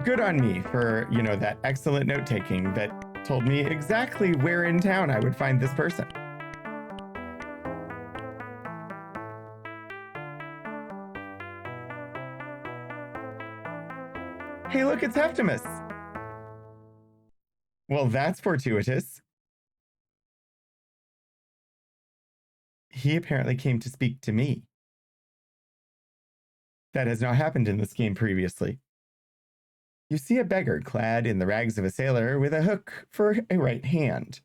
Good on me for, that excellent note-taking that told me exactly where in town I would find this person. Hey, look, it's Heptimus. Well, that's fortuitous. He apparently came to speak to me. That has not happened in this game previously. You see a beggar clad in the rags of a sailor with a hook for a right hand.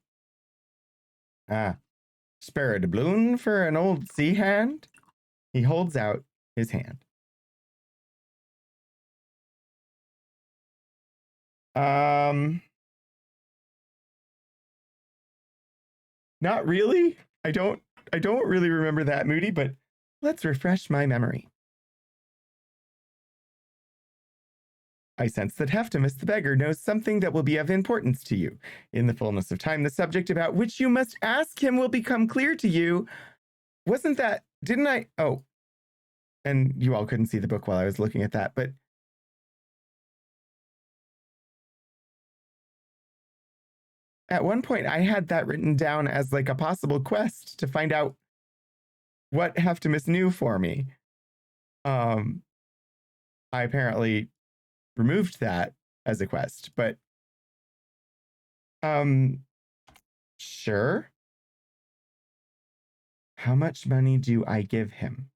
Ah, spare a doubloon for an old sea hand? He holds out his hand. Not really. I don't really remember that, Moody, but let's refresh my memory. I sense that Heptimus the beggar knows something that will be of importance to you. In the fullness of time, the subject about which you must ask him will become clear to you. Wasn't that, didn't I? Oh, and you all couldn't see the book while I was looking at that, but at one point I had that written down as like a possible quest to find out what Heptimus knew for me. I apparently removed that as a quest, but sure. How much money do I give him?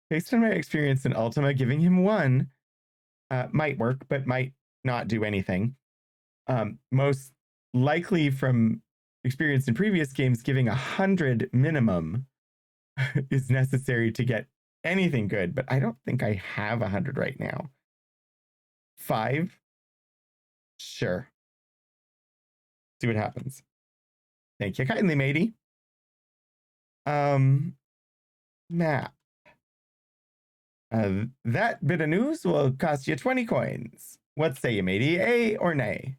Based on my experience in Ultima, giving him one might work, but might not do anything. Most likely from experience in previous games, giving 100 minimum is necessary to get anything good, but I don't think I have 100 right now. 5? Sure. See what happens. Thank you kindly, matey. Map. That bit of news will cost you 20 coins. What say you, matey? A or nay?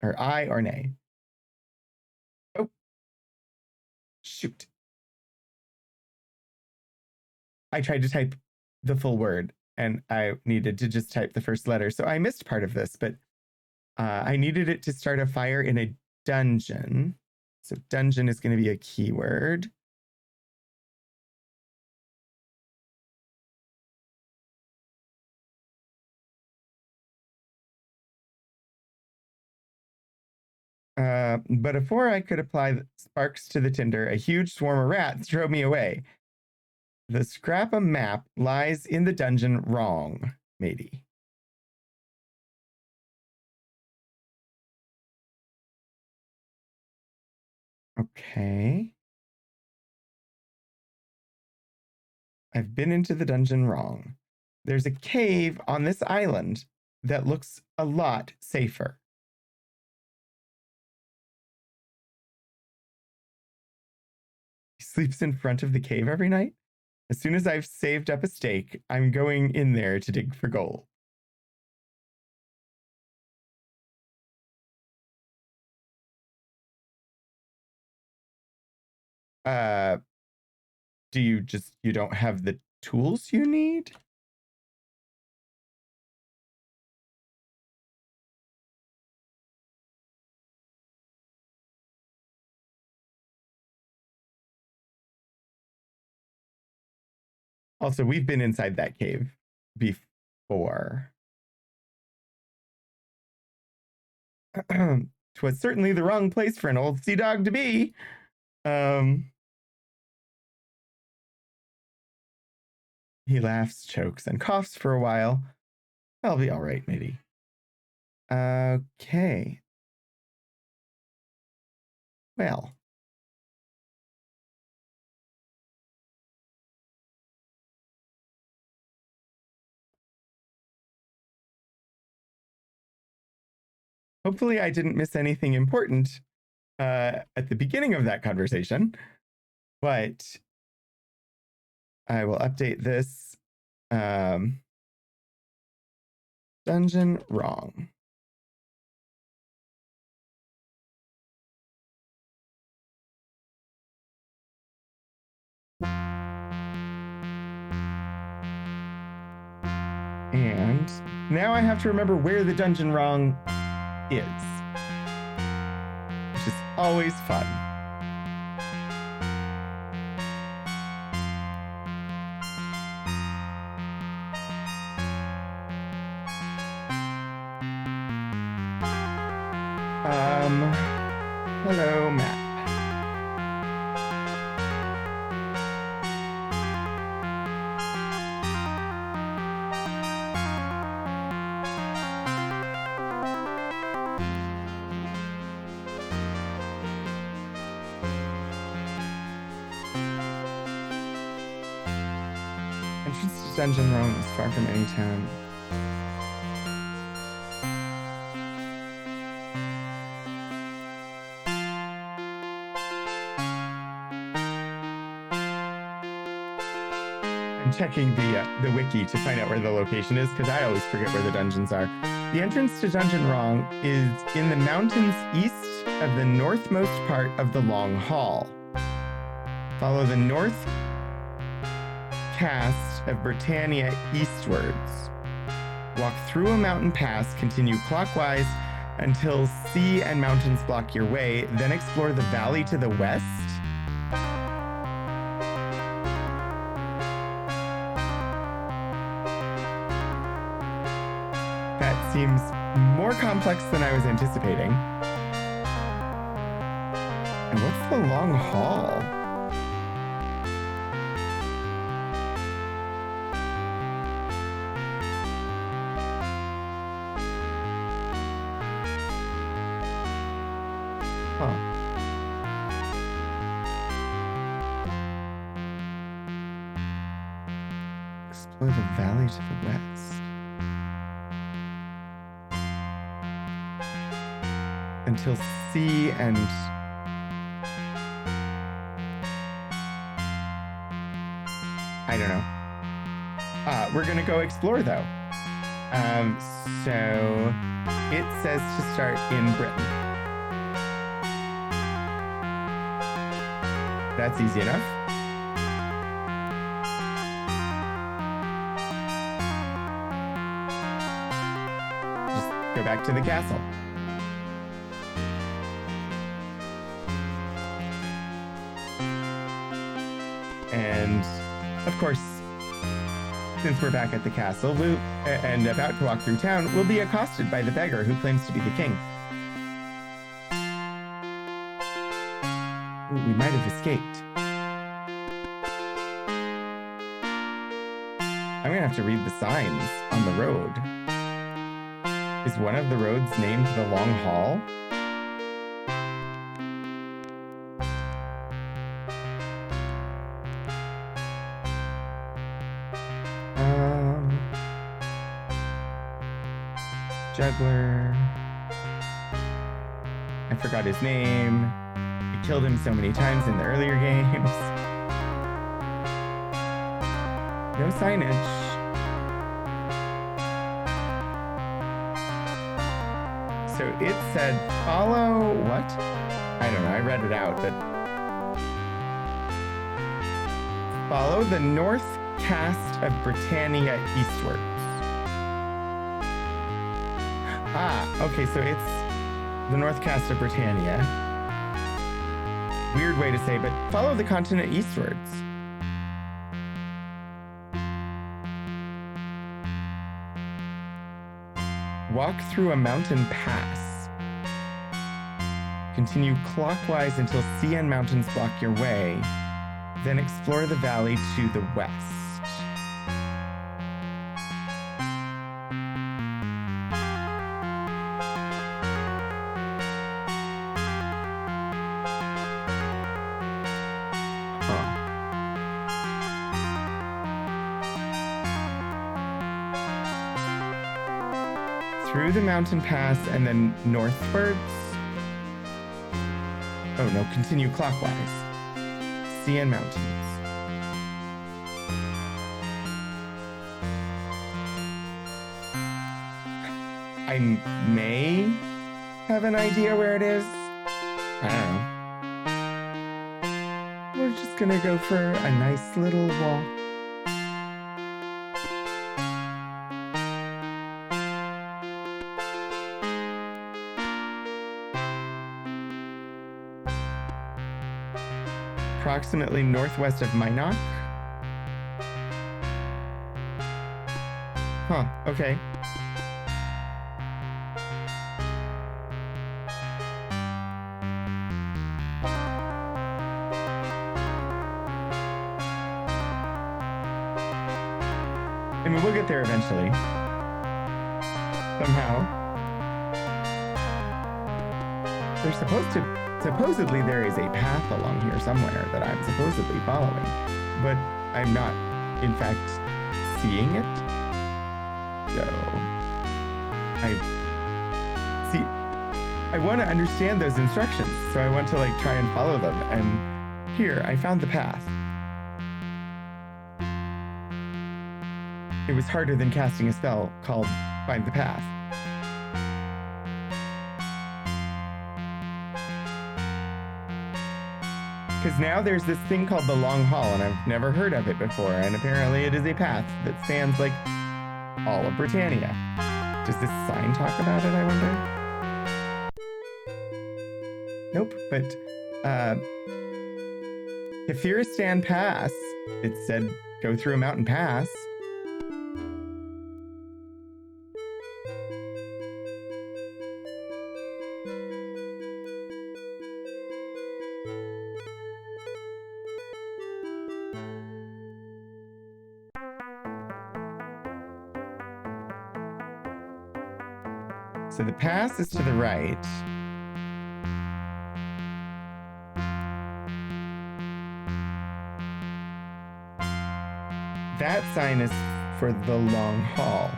Or I or nay? Oh. Shoot. I tried to type the full word and I needed to just type the first letter. So I missed part of this, but I needed it to start a fire in a dungeon. So dungeon is going to be a keyword. But before I could apply sparks to the tinder, a huge swarm of rats drove me away. The scrap of map lies in the dungeon wrong, matey. Okay. I've been into the dungeon wrong. There's a cave on this island that looks a lot safer. He sleeps in front of the cave every night. As soon as I've saved up a stake, I'm going in there to dig for gold. Do you don't have the tools you need? Also, we've been inside that cave before. 'Twas certainly the wrong place for an old sea dog to be. He laughs, chokes, and coughs for a while. I'll be all right, matey. Okay. Well. Hopefully I didn't miss anything important at the beginning of that conversation, but I will update this. Dungeon wrong. And now I have to remember where the dungeon wrong is, which is always fun. Hello, map. Entrance to dungeon wrong is far from any town. Checking the wiki to find out where the location is, because I always forget where the dungeons are. The entrance to Dungeon Wrong is in the mountains east of the northmost part of the Long Hall. Follow the north cast of Britannia eastwards. Walk through a mountain pass, continue clockwise until sea and mountains block your way, then explore the valley to the west. Seems more complex than I was anticipating. And what's the Long Hall? Huh. Explore the valley to the west. Until sea and I don't know. We're gonna go explore though. So it says to start in Britain. That's easy enough. Just go back to the castle. And of course, since we're back at the castle and about to walk through town, we'll be accosted by the beggar who claims to be the king. Ooh, we might have escaped. I'm gonna have to read the signs on the road. Is one of the roads named the Long Hall? Juggler. I forgot his name. I killed him so many times in the earlier games. No signage. So it said follow what? I don't know, I read it out, but follow the north cast of Britannia eastwards. Okay, so it's the north cast of Britannia. Weird way to say, but follow the continent eastwards. Walk through a mountain pass. Continue clockwise until sea and mountains block your way. Then explore the valley to the west. Through the mountain pass and then northwards. Oh no, continue clockwise. Sea and mountains. I may have an idea where it is. I don't know. We're just gonna go for a nice little walk. Approximately northwest of Minot. Huh, okay. I mean, we'll get there eventually. Somehow. There's supposedly there is a path along here somewhere that I'm supposedly following, but I'm not, in fact, seeing it. So, I want to understand those instructions, so I want to like try and follow them. And here, I found the path. It was harder than casting a spell called Find the Path. Because now there's this thing called the Long Hall, and I've never heard of it before, and apparently it is a path that spans, like, all of Britannia. Does this sign talk about it, I wonder? Nope, but, Kathiristan Pass, it said go through a mountain pass. So the pass is to the right. That sign is for the Long Hall.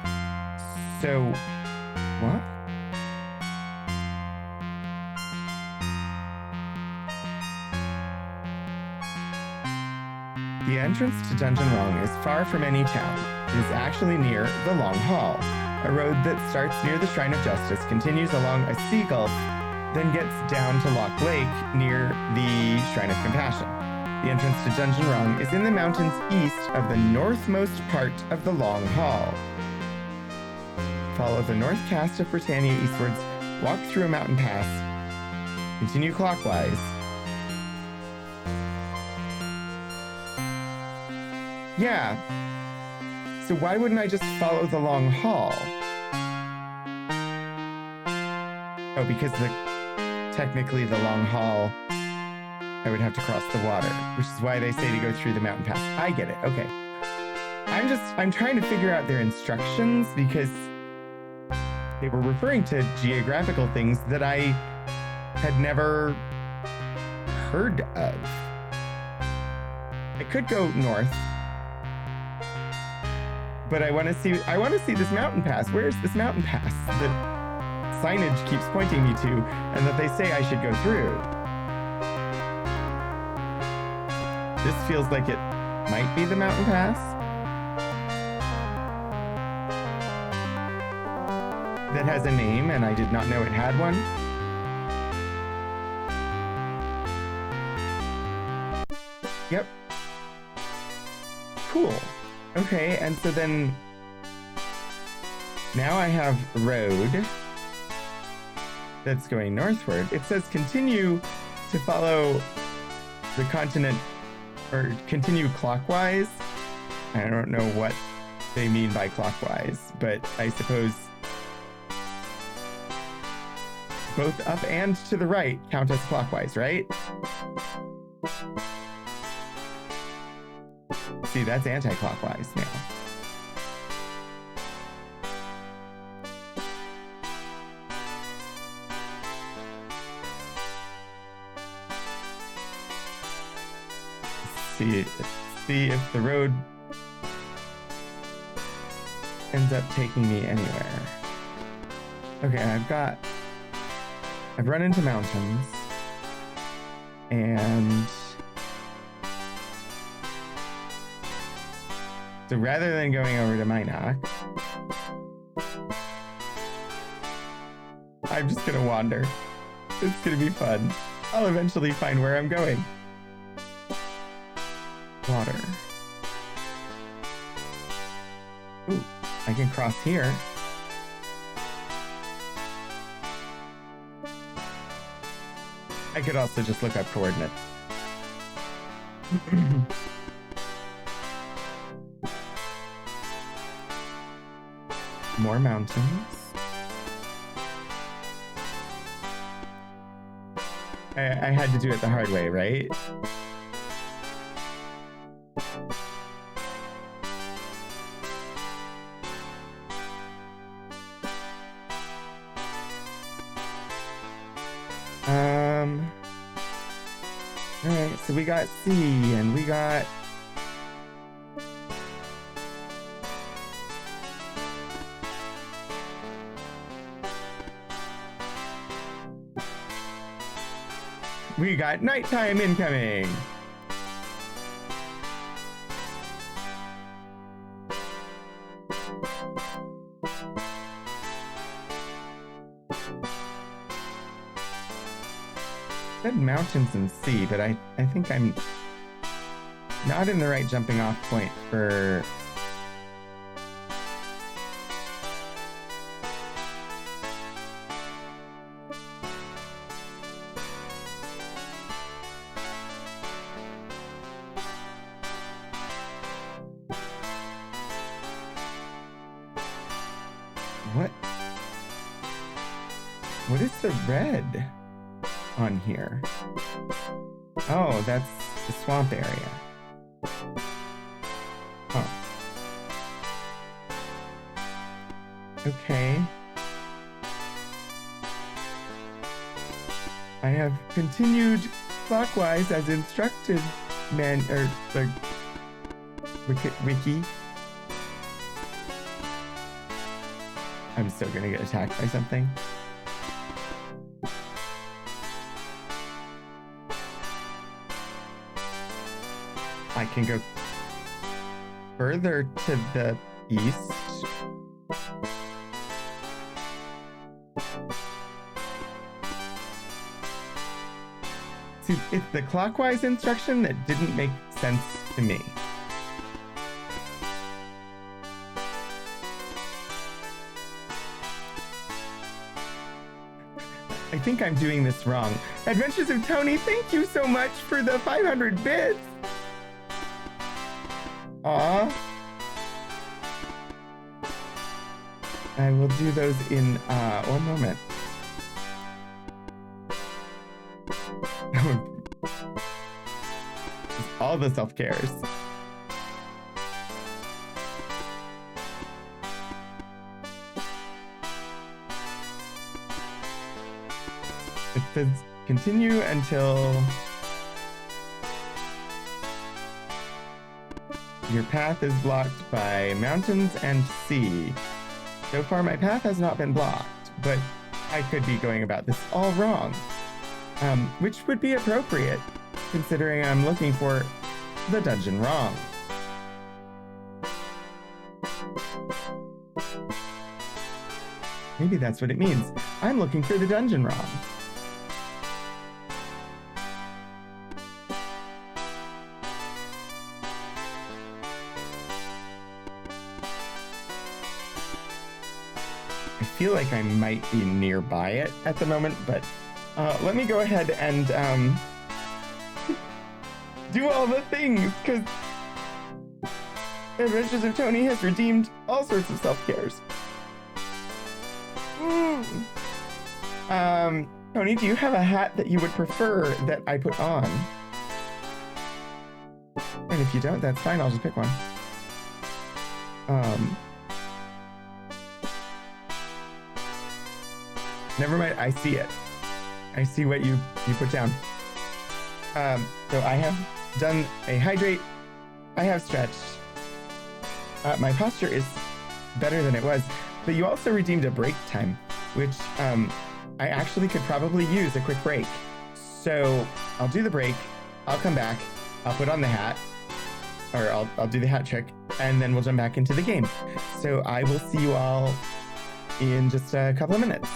So, what? The entrance to Dungeon Rung is far from any town. It is actually near the Long Hall. A road that starts near the Shrine of Justice, continues along a sea gulf, then gets down to Loch Lake near the Shrine of Compassion. The entrance to Dungeon Rung is in the mountains east of the northmost part of the Long Hall. Follow the north cast of Britannia eastwards, walk through a mountain pass, continue clockwise. Yeah. So why wouldn't I just follow the Long Hall? Oh, because technically the Long Hall, I would have to cross the water, which is why they say to go through the mountain pass. I get it, okay. I'm trying to figure out their instructions because they were referring to geographical things that I had never heard of. I could go north, but I want to see this mountain pass. Where's this mountain pass that signage keeps pointing me to and that they say I should go through? This feels like it might be the mountain pass that has a name and I did not know it had one. Yep. Cool. Okay, and so then now I have a road that's going northward. It says continue to follow the continent, or continue clockwise. I don't know what they mean by clockwise, but I suppose both up and to the right count as clockwise, right? See, that's anti-clockwise now. See if the road ends up taking me anywhere. Okay, I've run into mountains, and so rather than going over to Minot, I'm just gonna wander. It's gonna be fun. I'll eventually find where I'm going. Water. Ooh, I can cross here. I could also just look up coordinates. More mountains. I had to do it the hard way, right? Alright, so we got C, and we got... We got nighttime incoming! Said mountains and sea, but I think I'm not in the right jumping off point for... What is the red on here? Oh, that's the swamp area. Huh. Okay. I have continued clockwise as instructed, the wiki. I'm still gonna get attacked by something. I can go further to the east. See, it's the clockwise instruction that didn't make sense to me. I think I'm doing this wrong. Adventures of Tony, thank you so much for the 500 bits! Aw. I will do those in, 1 moment. All the self-cares. It says continue until your path is blocked by mountains and sea. So far, my path has not been blocked, but I could be going about this all wrong. Which would be appropriate, considering I'm looking for the dungeon wrong. Maybe that's what it means. I'm looking for the dungeon wrong. I feel like I might be nearby it at the moment, but let me go ahead and do all the things, because Adventures of Tony has redeemed all sorts of self-cares. Tony, do you have a hat that you would prefer that I put on? And if you don't, that's fine. I'll just pick one. Never mind. I see it. I see what you put down. So I have done a hydrate. I have stretched. My posture is better than it was, but you also redeemed a break time, which I actually could probably use a quick break. So I'll do the break. I'll come back. I'll put on the hat, or I'll do the hat trick, and then we'll jump back into the game. So I will see you all in just a couple of minutes.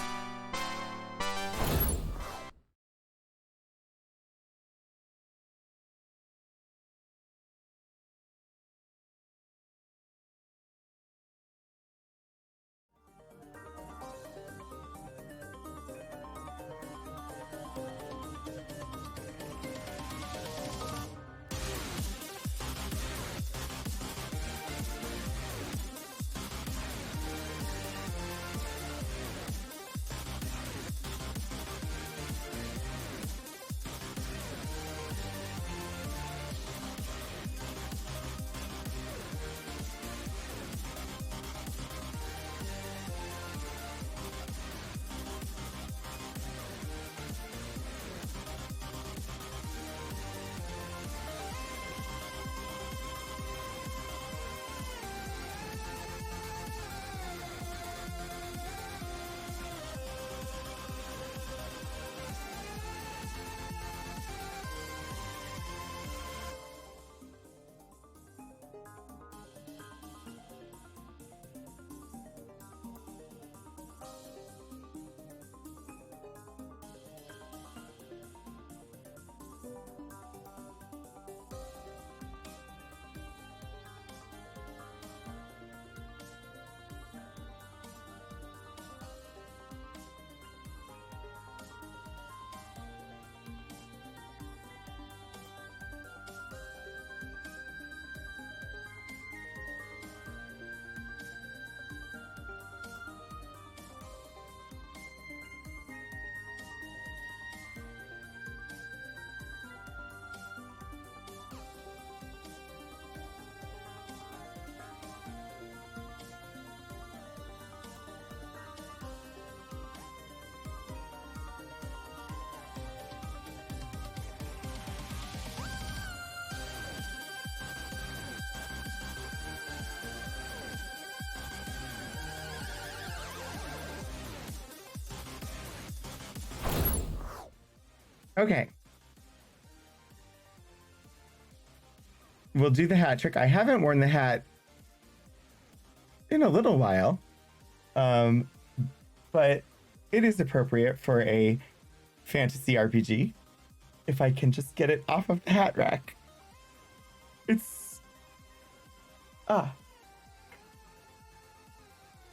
Okay. We'll do the hat trick. I haven't worn the hat in a little while, but it is appropriate for a fantasy RPG. If I can just get it off of the hat rack. It's...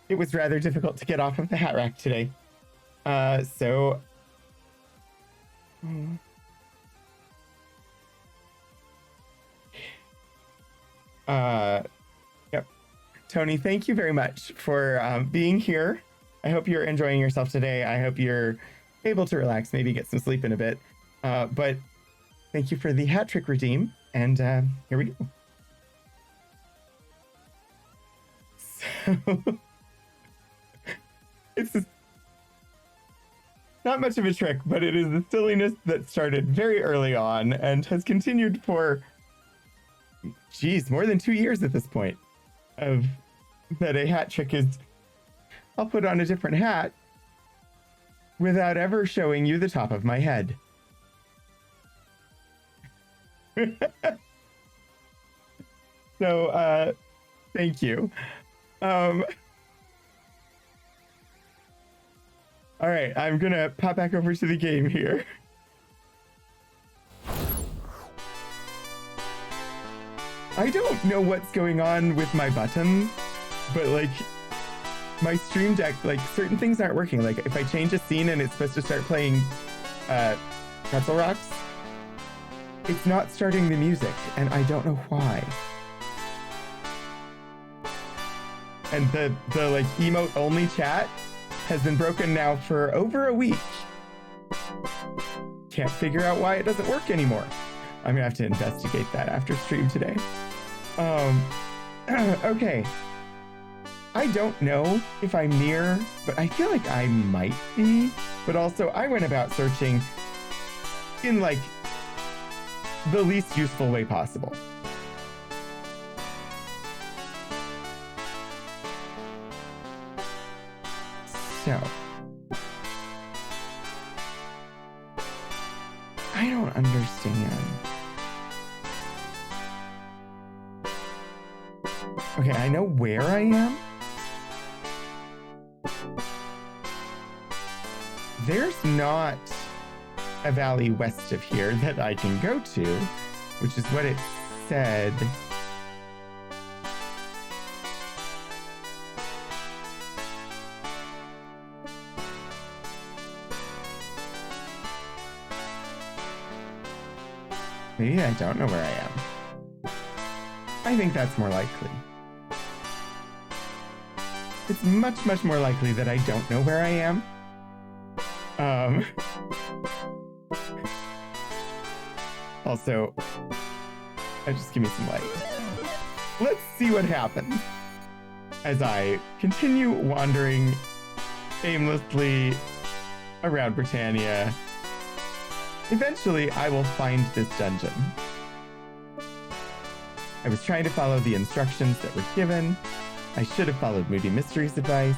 It was rather difficult to get off of the hat rack today. Yep. Tony, thank you very much for being here. I hope you're enjoying yourself today. I hope you're able to relax, maybe get some sleep in a bit. But thank you for the hat trick redeem. And here we go. So, it's not much of a trick, but it is the silliness that started very early on and has continued for, more than 2 years at this point. Of that a hat trick is, I'll put on a different hat without ever showing you the top of my head. So, thank you. All right, I'm gonna pop back over to the game here. I don't know what's going on with my buttons, but like my Stream Deck, like certain things aren't working. Like if I change a scene and it's supposed to start playing Pretzel Rocks, it's not starting the music, and I don't know why. And the like emote only chat has been broken now for over a week. Can't figure out why it doesn't work anymore. I'm gonna have to investigate that after stream today. Okay. I don't know if I'm near, but I feel like I might be. But also, I went about searching in like the least useful way possible. So, I don't understand. Okay, I know where I am. There's not a valley west of here that I can go to, which is what it said. Maybe I don't know where I am. I think that's more likely. It's much, much more likely that I don't know where I am. Also, just give me some light. Let's see what happens as I continue wandering aimlessly around Britannia. Eventually, I will find this dungeon. I was trying to follow the instructions that were given. I should have followed Moody Mystery's advice.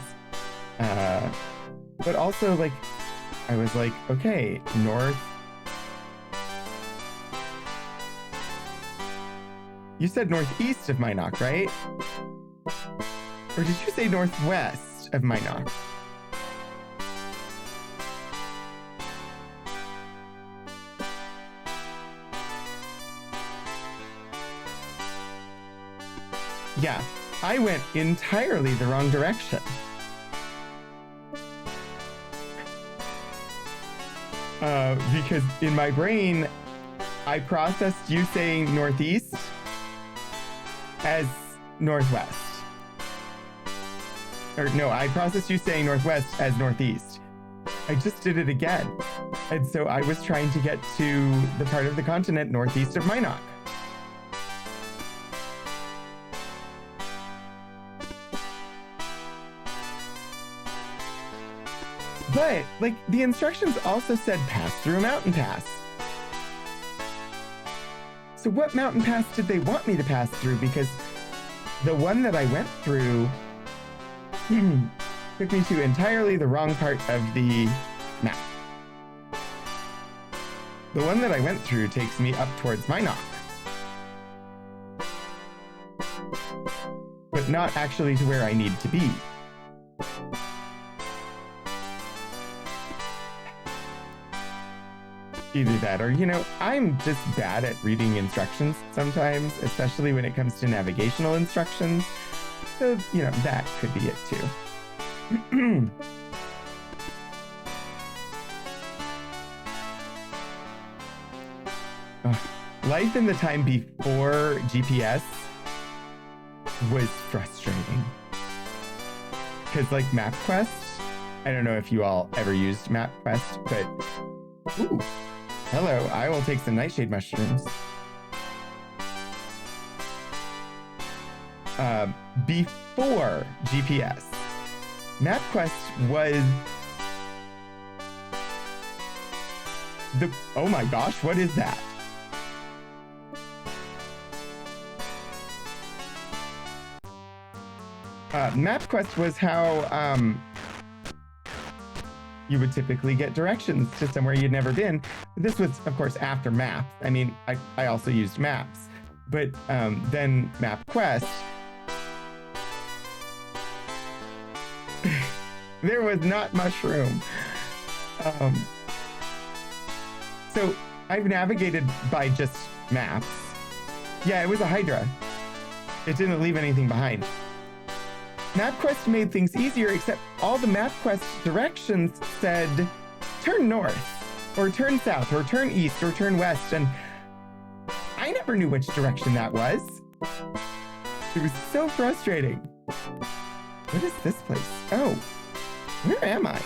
But also, like, I was like, okay, north. You said northeast of Minot, right? Or did you say northwest of Minot? Yeah, I went entirely the wrong direction. Because in my brain, I processed you saying northeast as northwest. Or no, I processed you saying northwest as northeast. I just did it again. And so I was trying to get to the part of the continent northeast of Minot. But, like, the instructions also said pass through a mountain pass. So what mountain pass did they want me to pass through? Because the one that I went through took me to entirely the wrong part of the map. The one that I went through takes me up towards Minot. But not actually to where I need to be. Either that or, you know, I'm just bad at reading instructions sometimes, especially when it comes to navigational instructions. So, you know, that could be it too. Life in the time before GPS was frustrating. Because, like, MapQuest, I don't know if you all ever used MapQuest, but... Ooh. Hello, I will take some nightshade mushrooms. Before GPS, MapQuest was the... Oh my gosh, what is that? MapQuest was how you would typically get directions to somewhere you'd never been. This was, of course, after maps. I mean, I also used maps, but then MapQuest, there was not mushroom. So I've navigated by just maps. Yeah, it was a Hydra. It didn't leave anything behind. MapQuest made things easier, except all the MapQuest directions said turn north, or turn south, or turn east, or turn west, and I never knew which direction that was. It was so frustrating. What is this place? Oh, Where am I?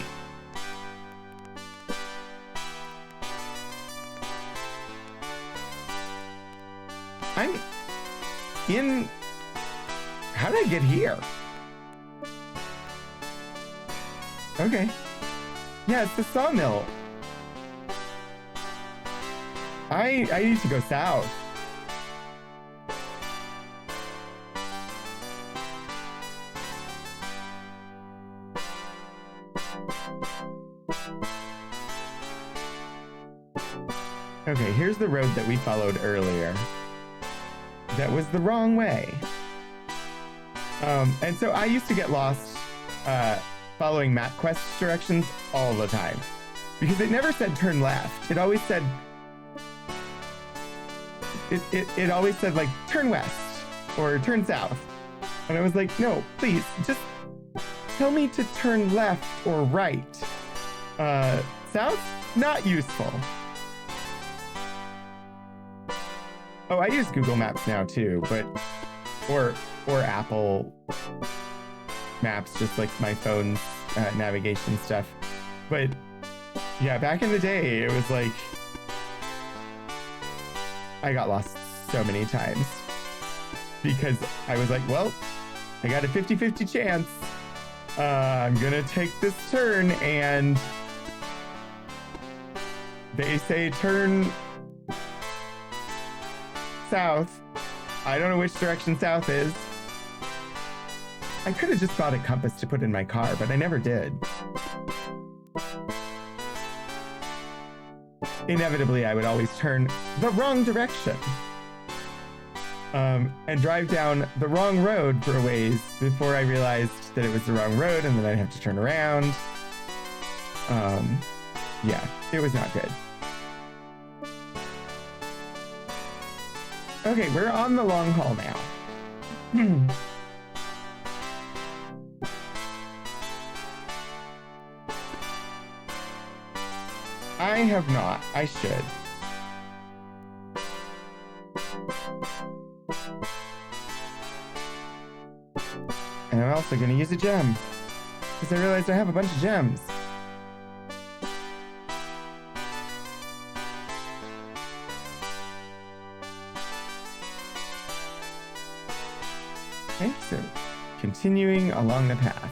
I'm in... How did I get here? Okay. Yeah, it's the sawmill. I need to go south. Okay, here's the road that we followed earlier. That was the wrong way. And so I used to get lost following MapQuest directions all the time. Because it never said turn left. It always said... It always said, like, turn west or turn south. And I was like, no, please, just tell me to turn left or right. South? Not useful. Oh, I use Google Maps now too, but or Apple Maps, just like my phone's navigation stuff. But yeah, back in the day, it was like I got lost so many times because I was like, well, I got a 50-50 chance. I'm gonna take this turn, and they say turn south. I don't know which direction south is. I could have just bought a compass to put in my car, but I never did. Inevitably, I would always turn the wrong direction. And drive down the wrong road for a ways before I realized that it was the wrong road, and then I'd have to turn around. Yeah, it was not good. Okay, we're on the long haul now. I have not. I should. And I'm also going to use a gem, because I realized I have a bunch of gems. Okay, so continuing along the path.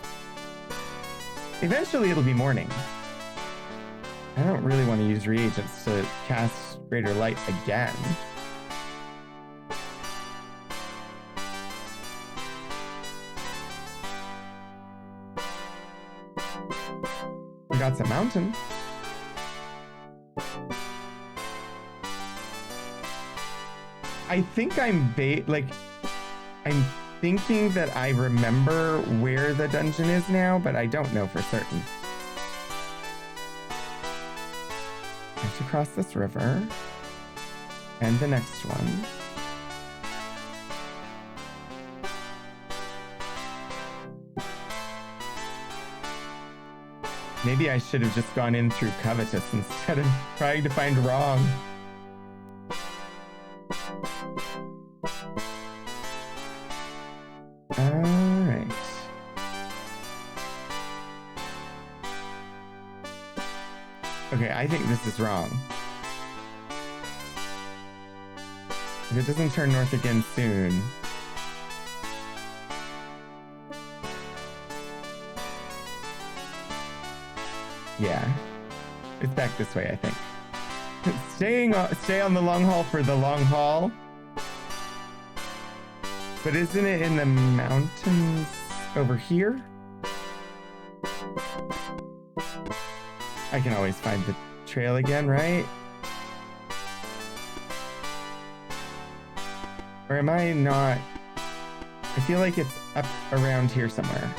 Eventually it'll be morning. I don't really want to use reagents to cast greater light again. We got some mountain. I think I'm I'm thinking that I remember where the dungeon is now, but I don't know for certain. I have to cross this river and the next one. Maybe I should have just gone in through Covetous instead of trying to find wrong. Alright. Okay, I think this is wrong. If it doesn't turn north again soon. Yeah, it's back this way, I think. Stay on the long haul for the long haul. But isn't it in the mountains over here? I can always find the trail again, right? Or am I not? I feel like it's up around here somewhere.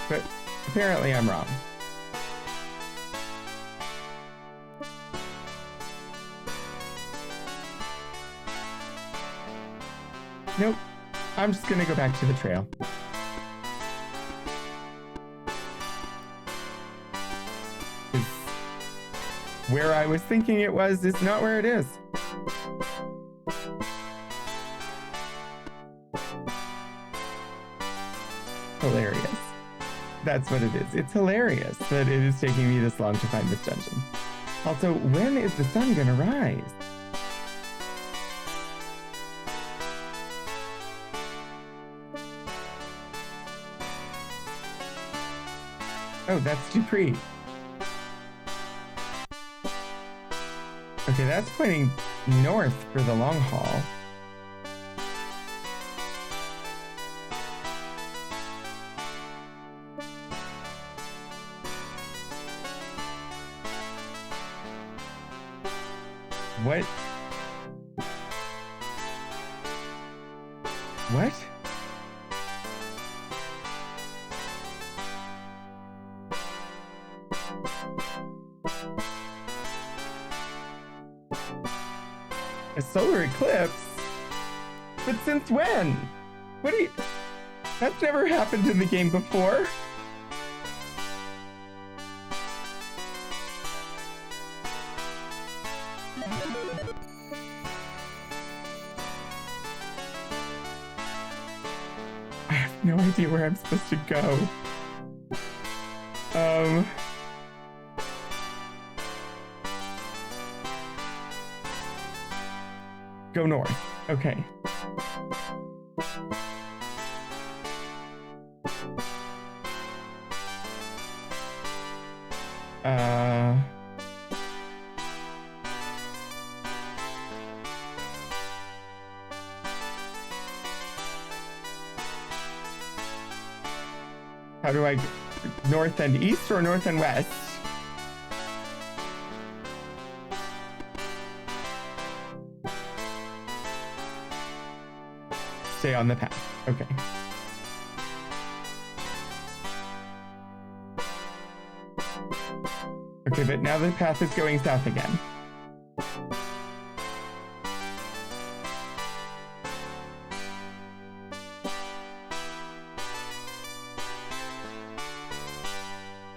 But apparently I'm wrong. Nope. I'm just gonna go back to the trail. Where I was thinking it was is not where it is. Hilarious. That's what it is. It's hilarious that it is taking me this long to find this dungeon. Also, when is the sun gonna rise? Oh, that's Dupree. Okay, that's pointing north for the long haul. What? What? A solar eclipse? But since when? What do you... That's never happened in the game before. I have no idea where I'm supposed to go. Go north. Okay. How do I... North and east or north and west? Stay on the path. Okay. Okay, but now the path is going south again.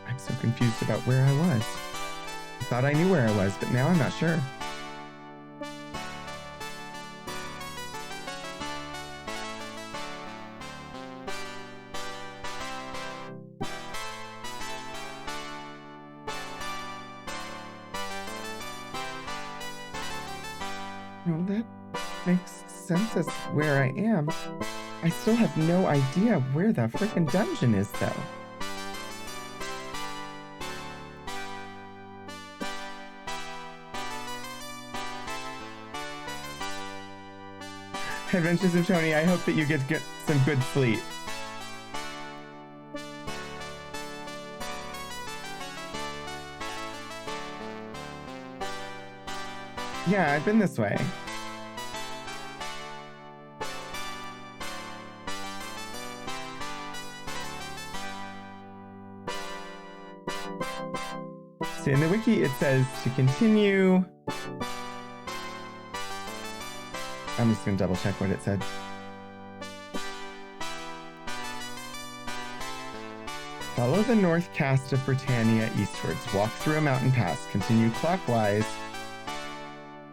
I'm so confused about where I was. I thought I knew where I was, but now I'm not sure. No, that makes sense as where I am. I still have no idea where the frickin' dungeon is, though. Adventures of Tony, I hope that you get some good sleep. Yeah, I've been this way. So in the wiki, it says to continue. I'm just going to double check what it said. Follow the north cast of Britannia eastwards. Walk through a mountain pass. Continue clockwise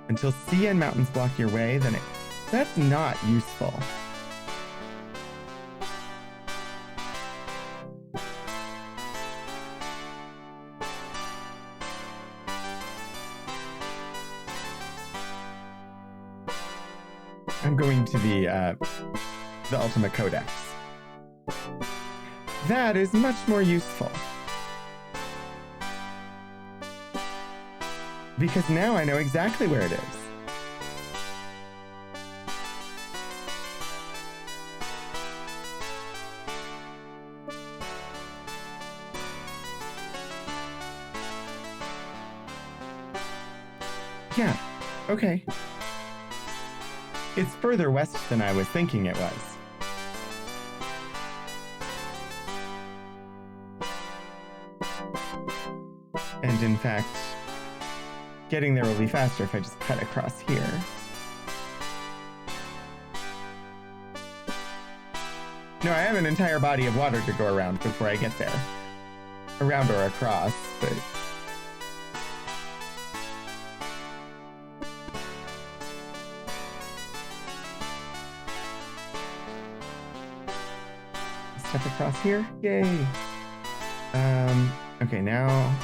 until sea and mountains block your way. That's not useful. I'm going to the Ultima Codex. That is much more useful. Because now I know exactly where it is. Yeah, okay. It's further west than I was thinking it was. And in fact, getting there will be faster if I just cut across here. No, I have an entire body of water to go around before I get there. Around or across, but... Step across here? Yay! Okay, now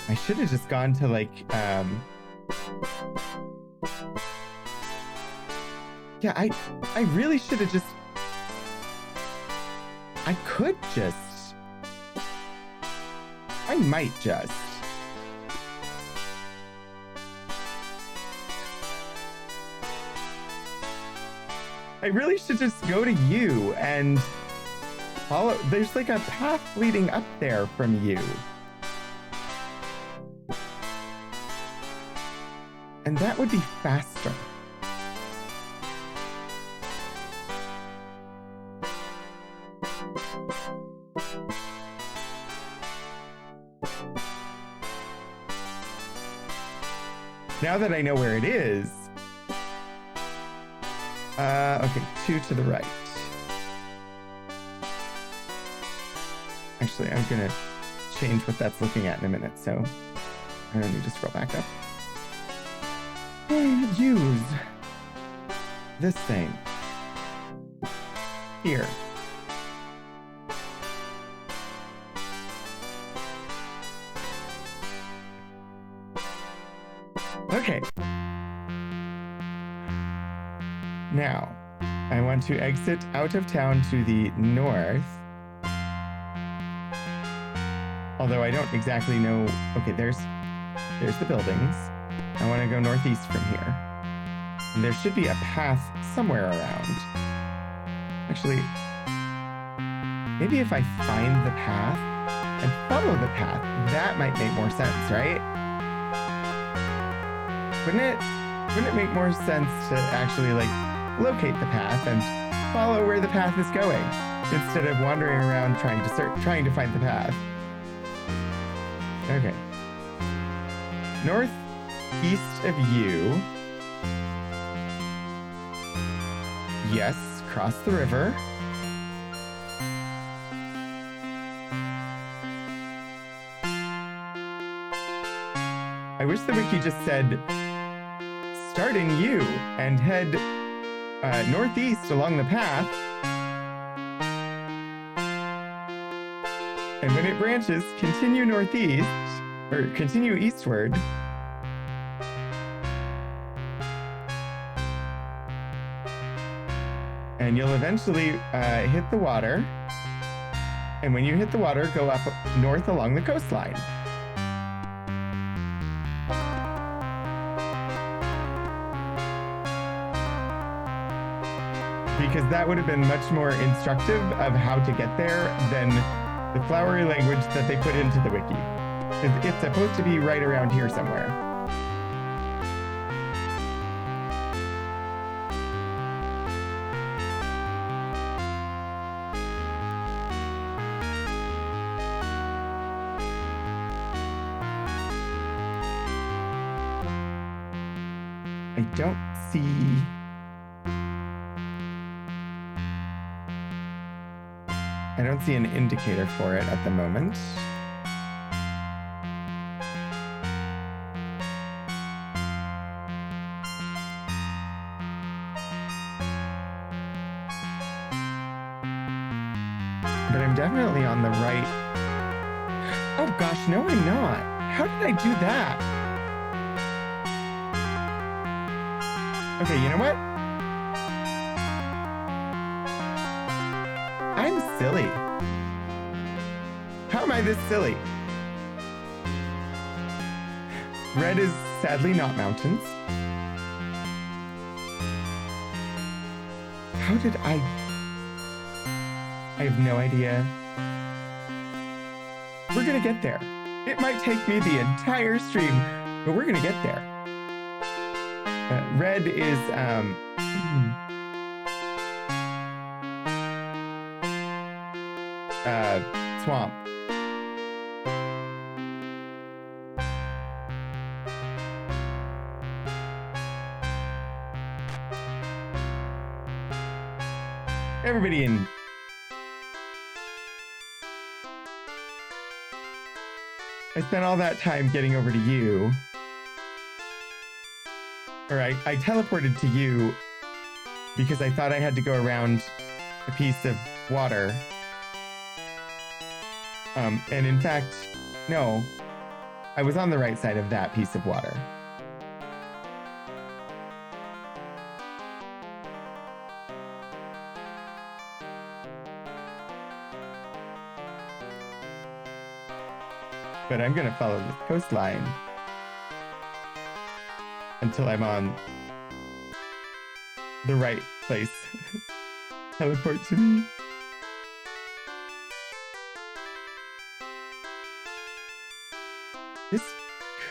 I should have just gone to like, yeah, I really should have just, I could just, I might just. I really should just go to you and follow. There's like a path leading up there from you. And that would be faster. Now that I know where it is, okay, 2 to the right. Actually, I'm gonna change what that's looking at in a minute, so I don't need to scroll back up. Use this thing here. Okay. Now, I want to exit out of town to the north. Although I don't exactly know. Okay, there's the buildings. I want to go northeast from here. And there should be a path somewhere around. Actually, maybe if I find the path and follow the path, that might make more sense, right? Wouldn't it make more sense to actually like locate the path and follow where the path is going instead of wandering around trying to find the path? Okay. Northeast of you. Yes, cross the river. I wish the wiki just said starting you and head northeast along the path. And when it branches, continue northeast, or continue eastward. And you'll eventually hit the water. And when you hit the water, go up north along the coastline. Because that would have been much more instructive of how to get there than the flowery language that they put into the wiki. It's supposed to be right around here somewhere. I don't see... I don't see an indicator for it at the moment. But I'm definitely on the right. Oh gosh, no I'm not. How did I do that? Okay, you know what? I'm silly. How am I this silly? Red is sadly not mountains. How did I have no idea. We're gonna get there. It might take me the entire stream, but we're gonna get there. Red is, swamp. Everybody in. I spent all that time getting over to you. Or I teleported to you because I thought I had to go around a piece of water. And in fact, no, I was on the right side of that piece of water. But I'm gonna follow this coastline until I'm on the right place. Teleport to me. This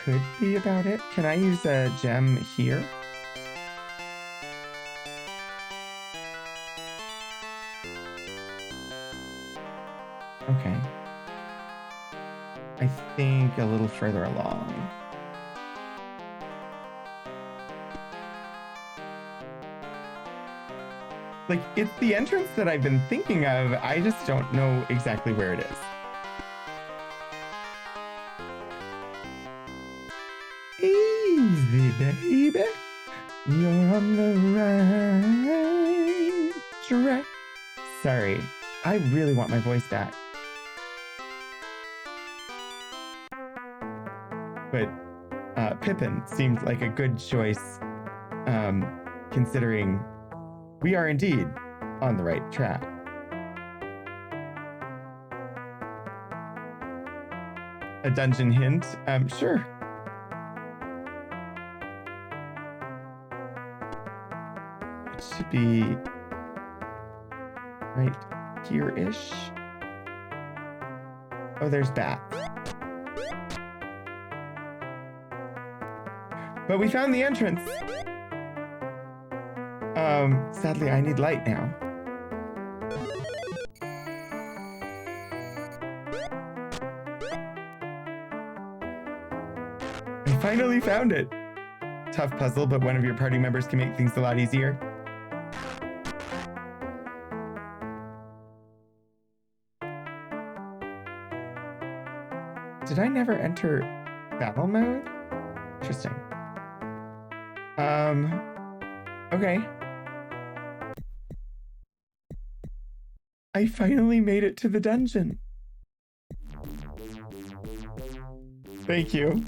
could be about it. Can I use a gem here? Okay. I think a little further along. Like, it's the entrance that I've been thinking of. I just don't know exactly where it is. Easy, baby. You're on the right track. Sorry, I really want my voice back. But Pippin seemed like a good choice, considering we are indeed on the right track. A dungeon hint? Sure. It should be right here-ish. Oh, there's bats. But we found the entrance. Sadly, I need light now. I finally found it. Tough puzzle, but one of your party members can make things a lot easier. Did I never enter battle mode? Interesting. Okay. I finally made it to the dungeon. Thank you.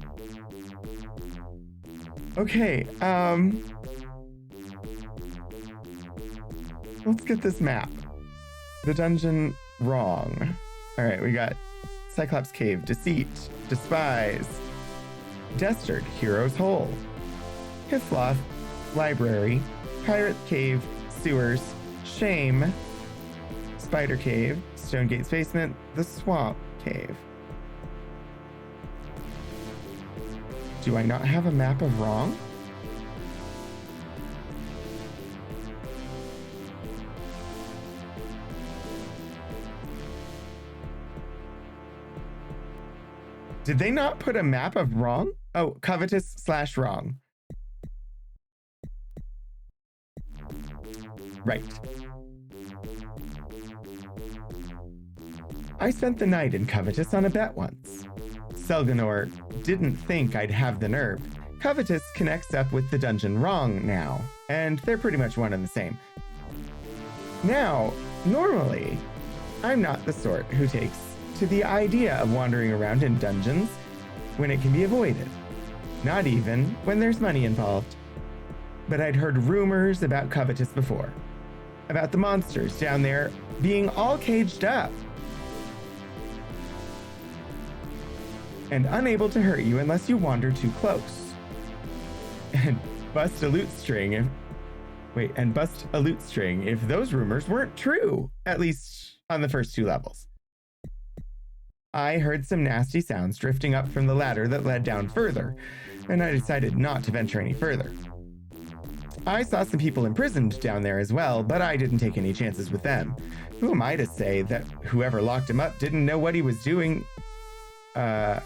Okay, let's get this map. The dungeon wrong. All right, we got Cyclops Cave, Deceit, Despise, Destard, Hero's Hole, Hithloth, Library, Pirate Cave, Sewers, Shame, Spider Cave, Stonegate's Basement, the Swamp Cave. Do I not have a map of wrong? Did they not put a map of wrong? Oh, covetous/wrong. Right. I spent the night in Covetous on a bet once. Selganor didn't think I'd have the nerve. Covetous connects up with the dungeon wrong now, and they're pretty much one and the same. Now, normally, I'm not the sort who takes to the idea of wandering around in dungeons when it can be avoided. Not even when there's money involved. But I'd heard rumors about Covetous before. About the monsters down there being all caged up and unable to hurt you unless you wander too close. And bust a loot string if those rumors weren't true, at least on the first 2 levels. I heard some nasty sounds drifting up from the ladder that led down further, and I decided not to venture any further. I saw some people imprisoned down there as well, but I didn't take any chances with them. Who am I to say that whoever locked him up didn't know what he was doing better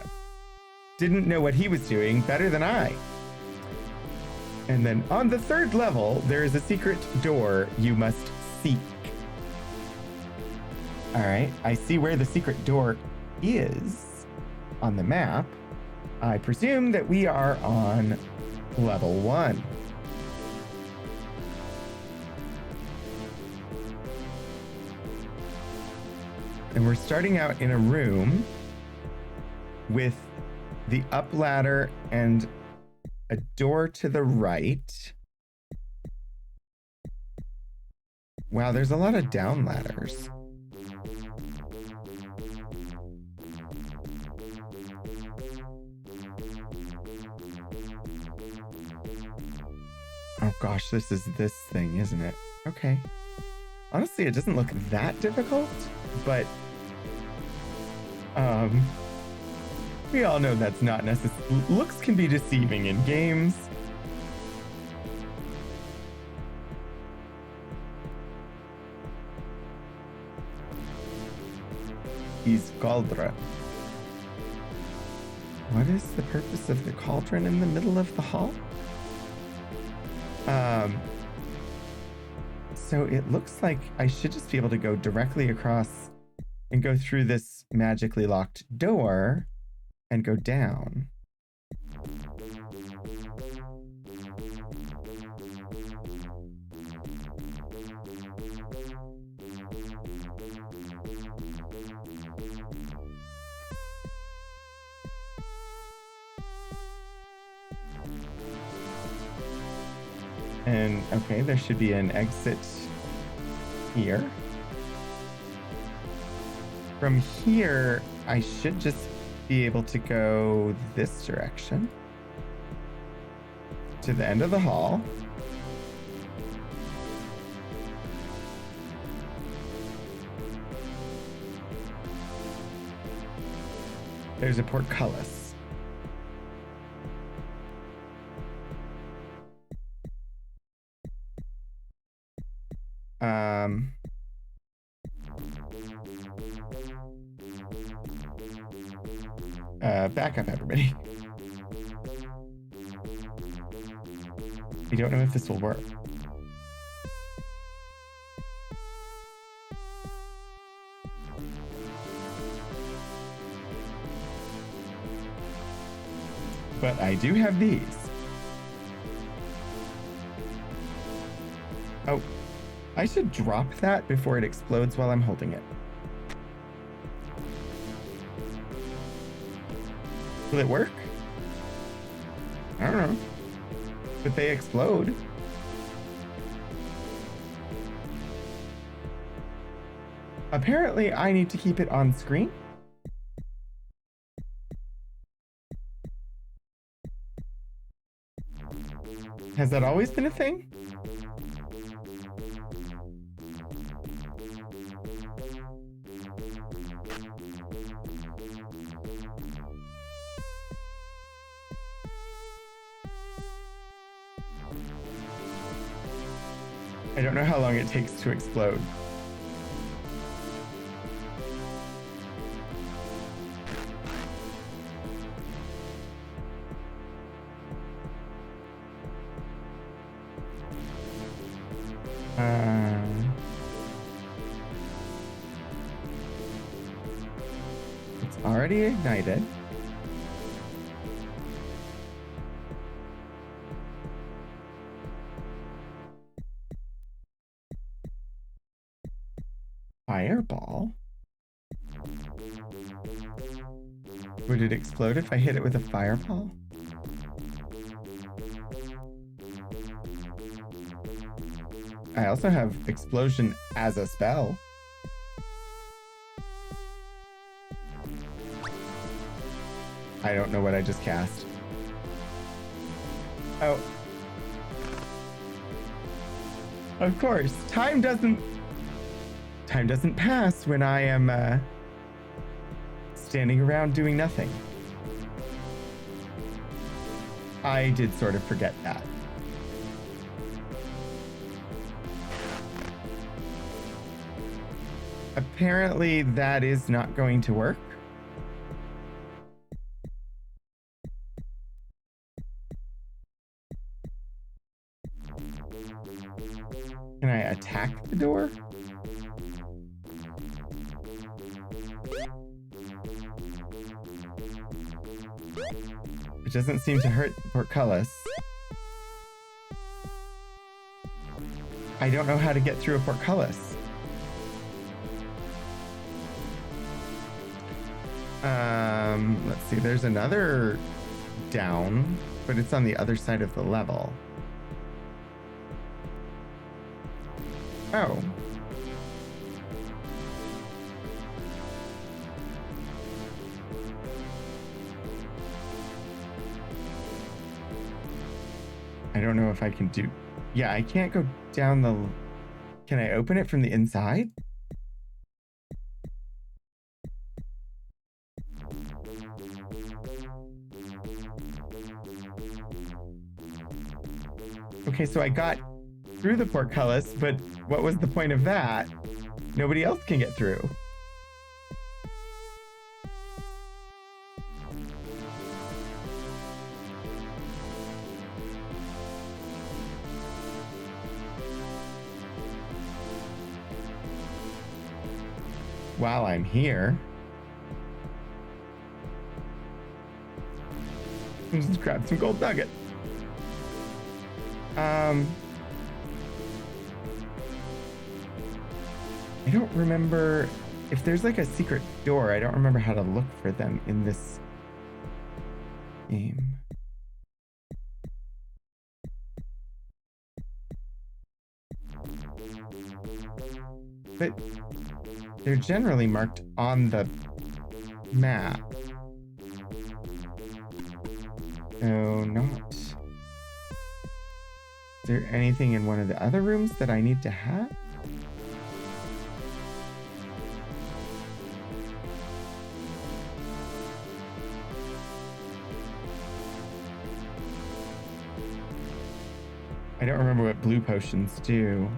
than I? And then on the 3rd level, there is a secret door you must seek. All right, I see where the secret door is on the map. I presume that we are on level 1. And we're starting out in a room with the up ladder and a door to the right. Wow, there's a lot of down ladders. Oh gosh, this is this thing, isn't it? Okay. Honestly, it doesn't look that difficult, but we all know that's not necessary. Looks can be deceiving in games. He's cauldron. What is the purpose of the cauldron in the middle of the hall? So it looks like I should just be able to go directly across and go through this magically locked door and go down. And okay, there should be an exit here. From here, I should just be able to go this direction to the end of the hall. There's a portcullis. Back up, everybody. We don't know if this will work. But I do have these. Oh, I should drop that before it explodes while I'm holding it. Will it work? I don't know. But they explode. Apparently, I need to keep it on screen. Has that always been a thing? I don't know how long it takes to explode. It's already ignited. Fireball? Would it explode if I hit it with a fireball? I also have explosion as a spell. I don't know what I just cast. Oh. Of course, time doesn't pass when I am standing around doing nothing. I did sort of forget that. Apparently that is not going to work. Can I attack the door? It doesn't seem to hurt the portcullis. I don't know how to get through a portcullis. Let's see. There's another down, but it's on the other side of the level. Oh. I don't know if I can do... Yeah, I can't go down the... Can I open it from the inside? Okay, so I got through the portcullis, but what was the point of that? Nobody else can get through. While I'm here, just grab some gold nugget. I don't remember if there's like a secret door. I don't remember how to look for them in this game. But they're generally marked on the map. So not. Is there anything in one of the other rooms that I need to have? I don't remember what blue potions do.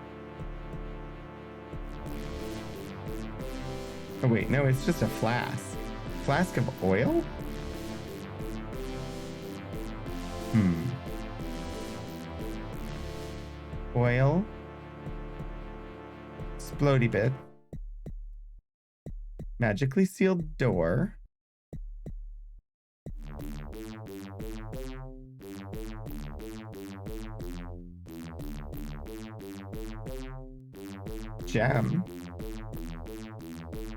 Oh wait, no, it's just a flask. Flask of oil? Oil. Explodey bit. Magically sealed door. Gem.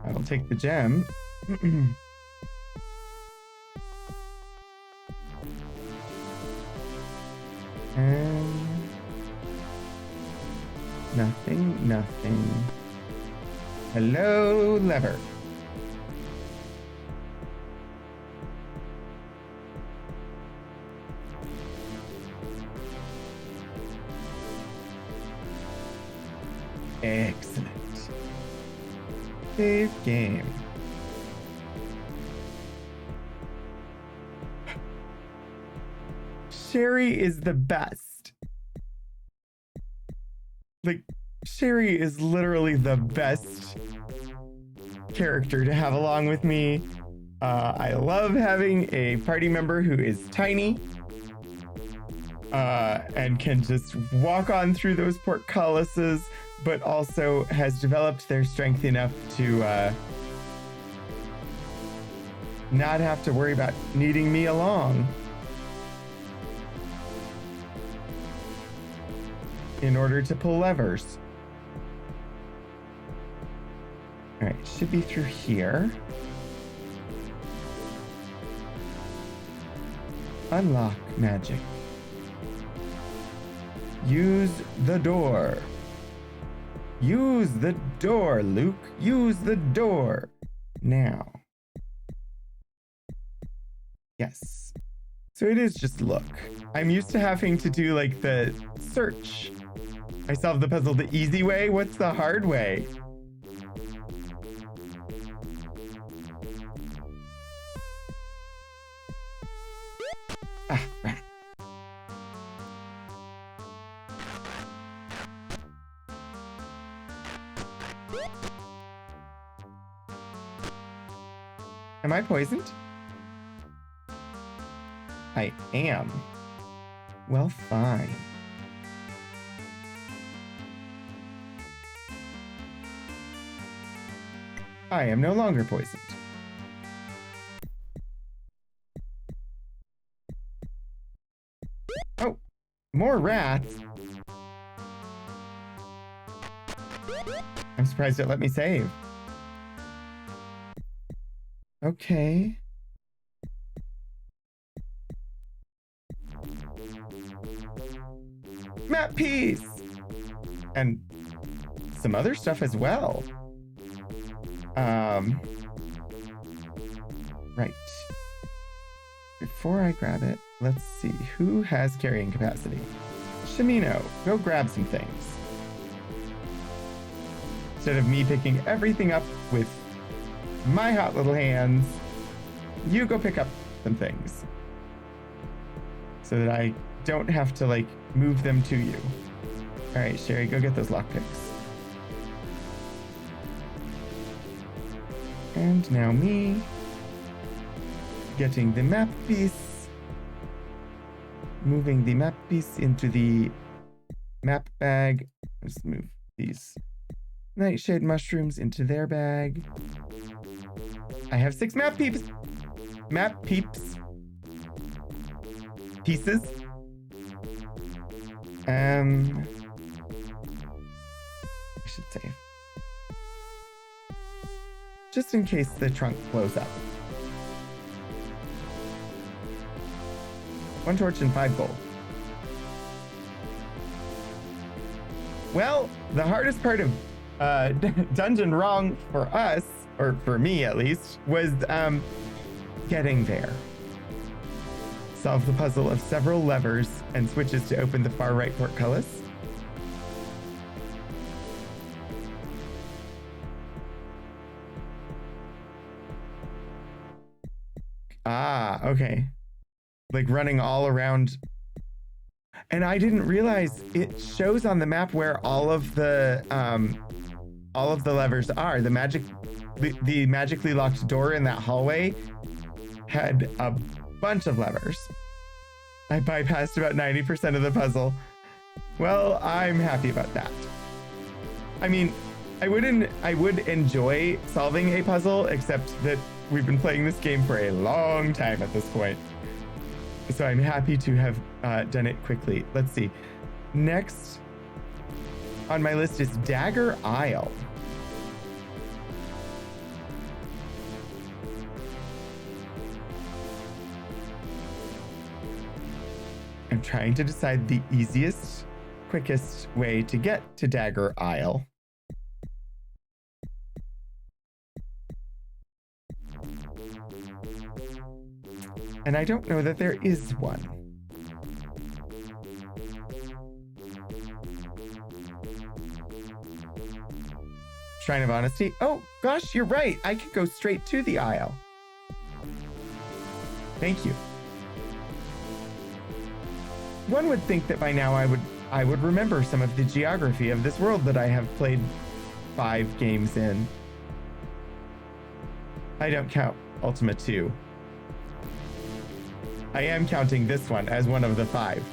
I'll take the gem. And nothing. Hello, lever. Excellent. Save game. Sherry is the best. Like, Sherry is literally the best character to have along with me. I love having a party member who is tiny and can just walk on through those portcullises, but also has developed their strength enough to not have to worry about needing me along in order to pull levers. All right, should be through here. Unlock magic. Use the door. Use the door, Luke. Use the door. Now. Yes. So it is just look. I'm used to having to do like the search. I solved the puzzle the easy way. What's the hard way? Ah, rat. Am I poisoned? I am. Well, fine. I am no longer poisoned. Oh, more rats. I'm surprised it let me save. Okay. Map piece! And some other stuff as well. Right. Before I grab it, let's see. Who has carrying capacity? Shamino, go grab some things. Instead of me picking everything up with my hot little hands, you go pick up some things. So that I don't have to, like, move them to you. All right, Sherry, go get those lockpicks. And now me getting the map piece, moving the map piece into the map bag. Let's move these nightshade mushrooms into their bag. I have 6 map peeps. Map peeps. Pieces. I should say. Just in case the trunk blows up. 1 torch and 5 gold. Well, the hardest part of Dungeon Wrong for us, or for me at least, was getting there. Solve the puzzle of several levers and switches to open the far right portcullis. Ah, okay. Like running all around. And I didn't realize it shows on the map where all of the levers are. The magically locked door in that hallway had a bunch of levers. I bypassed about 90% of the puzzle. Well, I'm happy about that. I mean, I would enjoy solving a puzzle, except that we've been playing this game for a long time at this point. So I'm happy to have done it quickly. Let's see. Next on my list is Dagger Isle. I'm trying to decide the easiest, quickest way to get to Dagger Isle. And I don't know that there is one. Shrine of Honesty. Oh, gosh, you're right. I could go straight to the Isle. Thank you. One would think that by now I would remember some of the geography of this world that I have played 5 games in. I don't count Ultima 2. I am counting this one as one of the 5.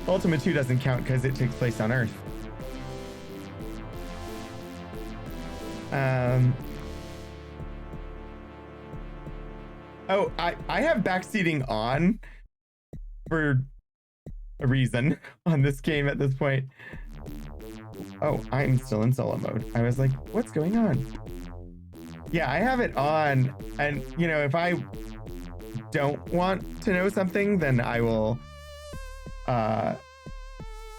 Ultima 2 doesn't count because it takes place on Earth. Oh, I have backseating on for a reason on this game at this point. Oh, I'm still in solo mode. I was like, what's going on? Yeah, I have it on, and you know, if I don't want to know something, then I will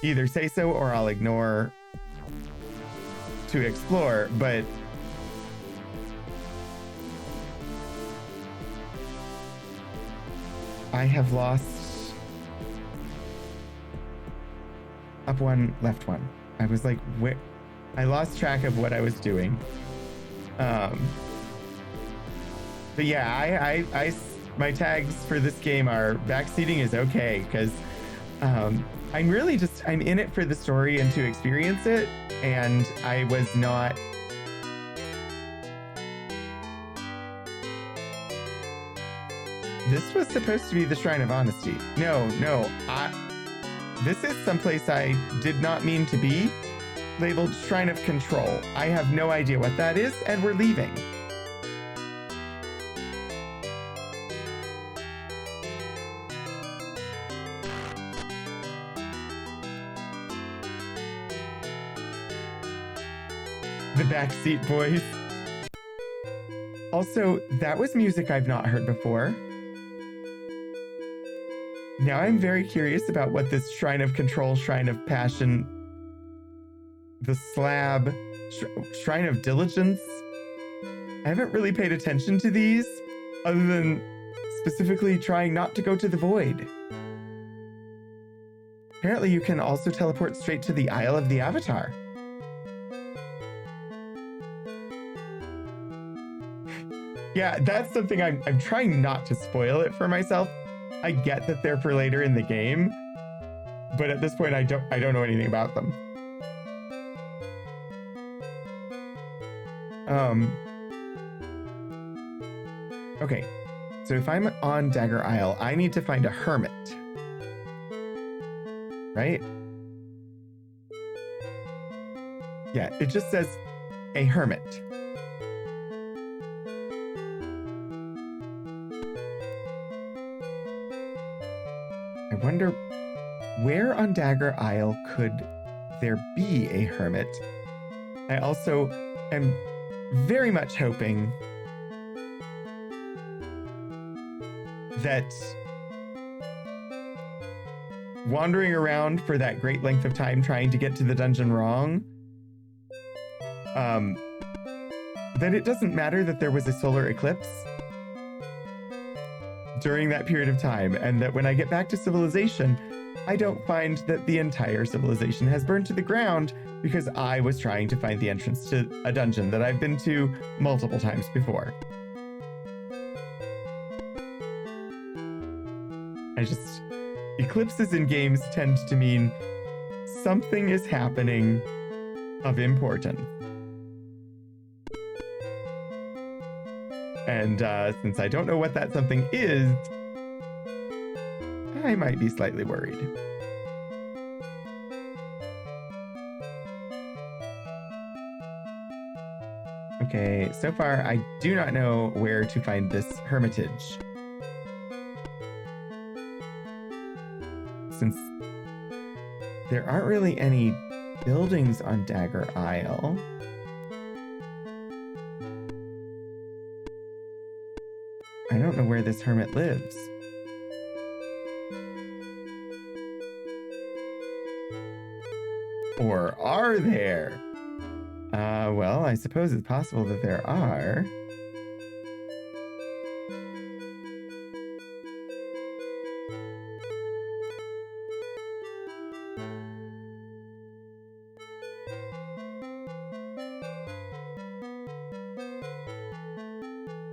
either say so or I'll ignore to explore, but I have lost up 1, left 1. I was like, where? I lost track of what I was doing. But yeah, my tags for this game are backseating is okay, because I'm in it for the story and to experience it, and I was not. This was supposed to be the Shrine of Honesty. No, this is someplace I did not mean to be, labeled Shrine of Control. I have no idea what that is, and we're leaving. The backseat boys. Also, that was music I've not heard before. Now I'm very curious about what this Shrine of Control, Shrine of Passion, the Slab, Shrine of Diligence. I haven't really paid attention to these, other than specifically trying not to go to the void. Apparently you can also teleport straight to the Isle of the Avatar. Yeah, that's something I'm trying not to spoil it for myself. I get that they're for later in the game, but at this point I don't know anything about them. Okay, so if I'm on Dagger Isle, I need to find a hermit. Right? Yeah, it just says a hermit. I wonder where on Dagger Isle could there be a hermit? I also am very much hoping that wandering around for that great length of time trying to get to the dungeon wrong, that it doesn't matter that there was a solar eclipse during that period of time, and that when I get back to civilization, I don't find that the entire civilization has burned to the ground because I was trying to find the entrance to a dungeon that I've been to multiple times before. Eclipses in games tend to mean something is happening of importance. And since I don't know what that something is, I might be slightly worried. Okay, so far I do not know where to find this hermitage. Since there aren't really any buildings on Dagger Isle. I don't know where this hermit lives. Or are there? Well, I suppose it's possible that there are.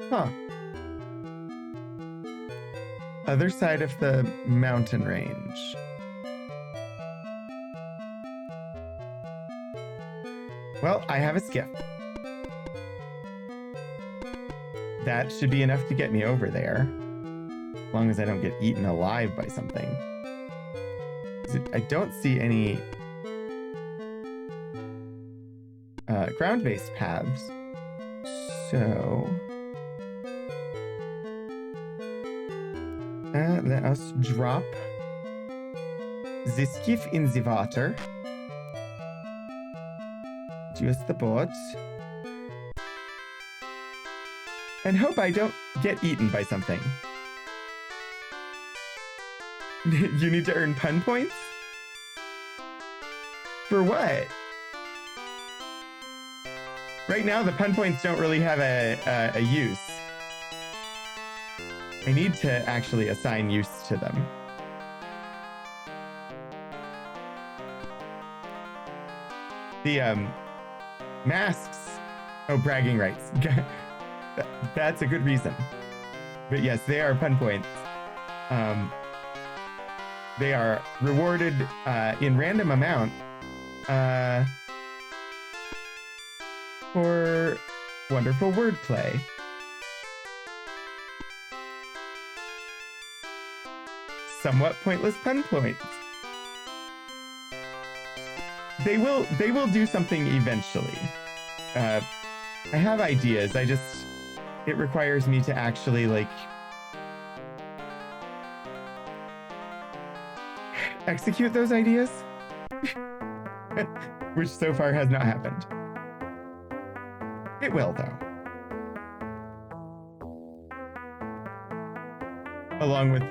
Huh. Other side of the mountain range. Well, I have a skiff. That should be enough to get me over there. As long as I don't get eaten alive by something. I don't see any ground-based paths. So let us drop the skiff in the water. Use the boat. And hope I don't get eaten by something. You need to earn pun points? For what? Right now, the pun points don't really have a use. I need to actually assign use to them. The, masks. Oh, bragging rights. That's a good reason. But yes, they are pun points. They are rewarded in random amount for wonderful wordplay. Somewhat pointless pun points. They will do something eventually. I have ideas. It requires me to actually, like, execute those ideas. Which so far has not happened. It will, though. along with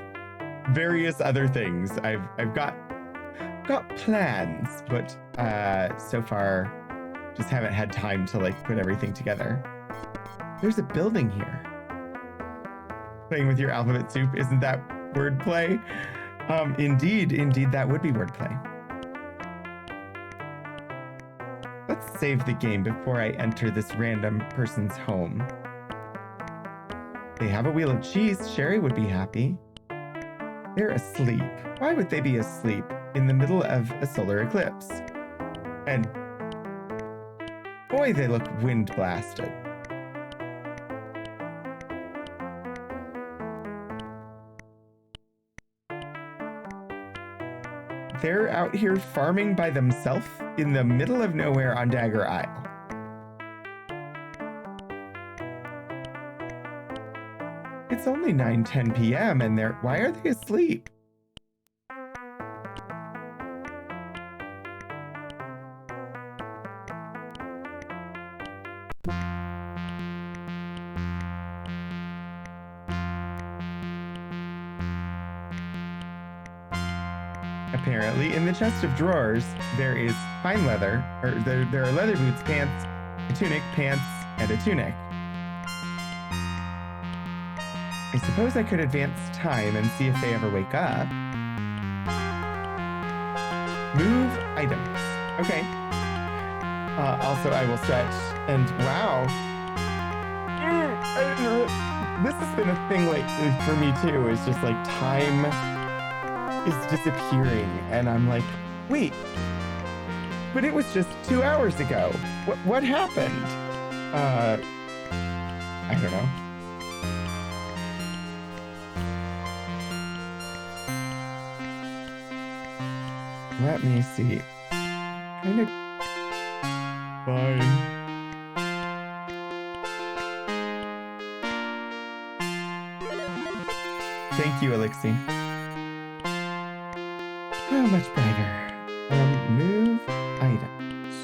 various other things. I've got plans, but so far just haven't had time to like put everything together. There's a building here. Playing with your alphabet soup, isn't that wordplay? Indeed, that would be wordplay. Let's save the game before I enter this random person's home. They have a wheel of cheese. Sherry would be happy. They're asleep. Why would they be asleep in the middle of a solar eclipse? And boy, they look wind blasted. They're out here farming by themselves in the middle of nowhere on Dagger Isle. It's only 9:10 p.m. and why are they asleep? Apparently, in the chest of drawers, there is fine leather, or there are leather boots, pants, a tunic, pants, and a tunic. I suppose I could advance time and see if they ever wake up. Move items. Okay. Also, I will stretch, and wow. This has been a thing lately for me too, is just like time is disappearing, and I'm like, wait, but it was just 2 hours ago. What happened? I don't know. Let me see. Kind of fine. Thank you, Elixir. Oh, much brighter. Move items.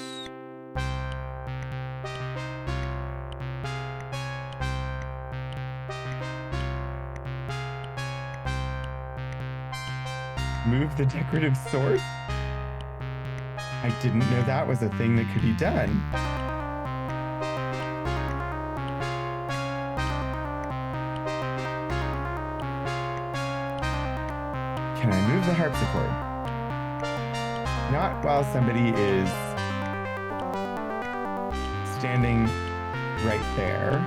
Move the decorative sword? I didn't know that was a thing that could be done. Can I move the harpsichord? Not while somebody is standing right there.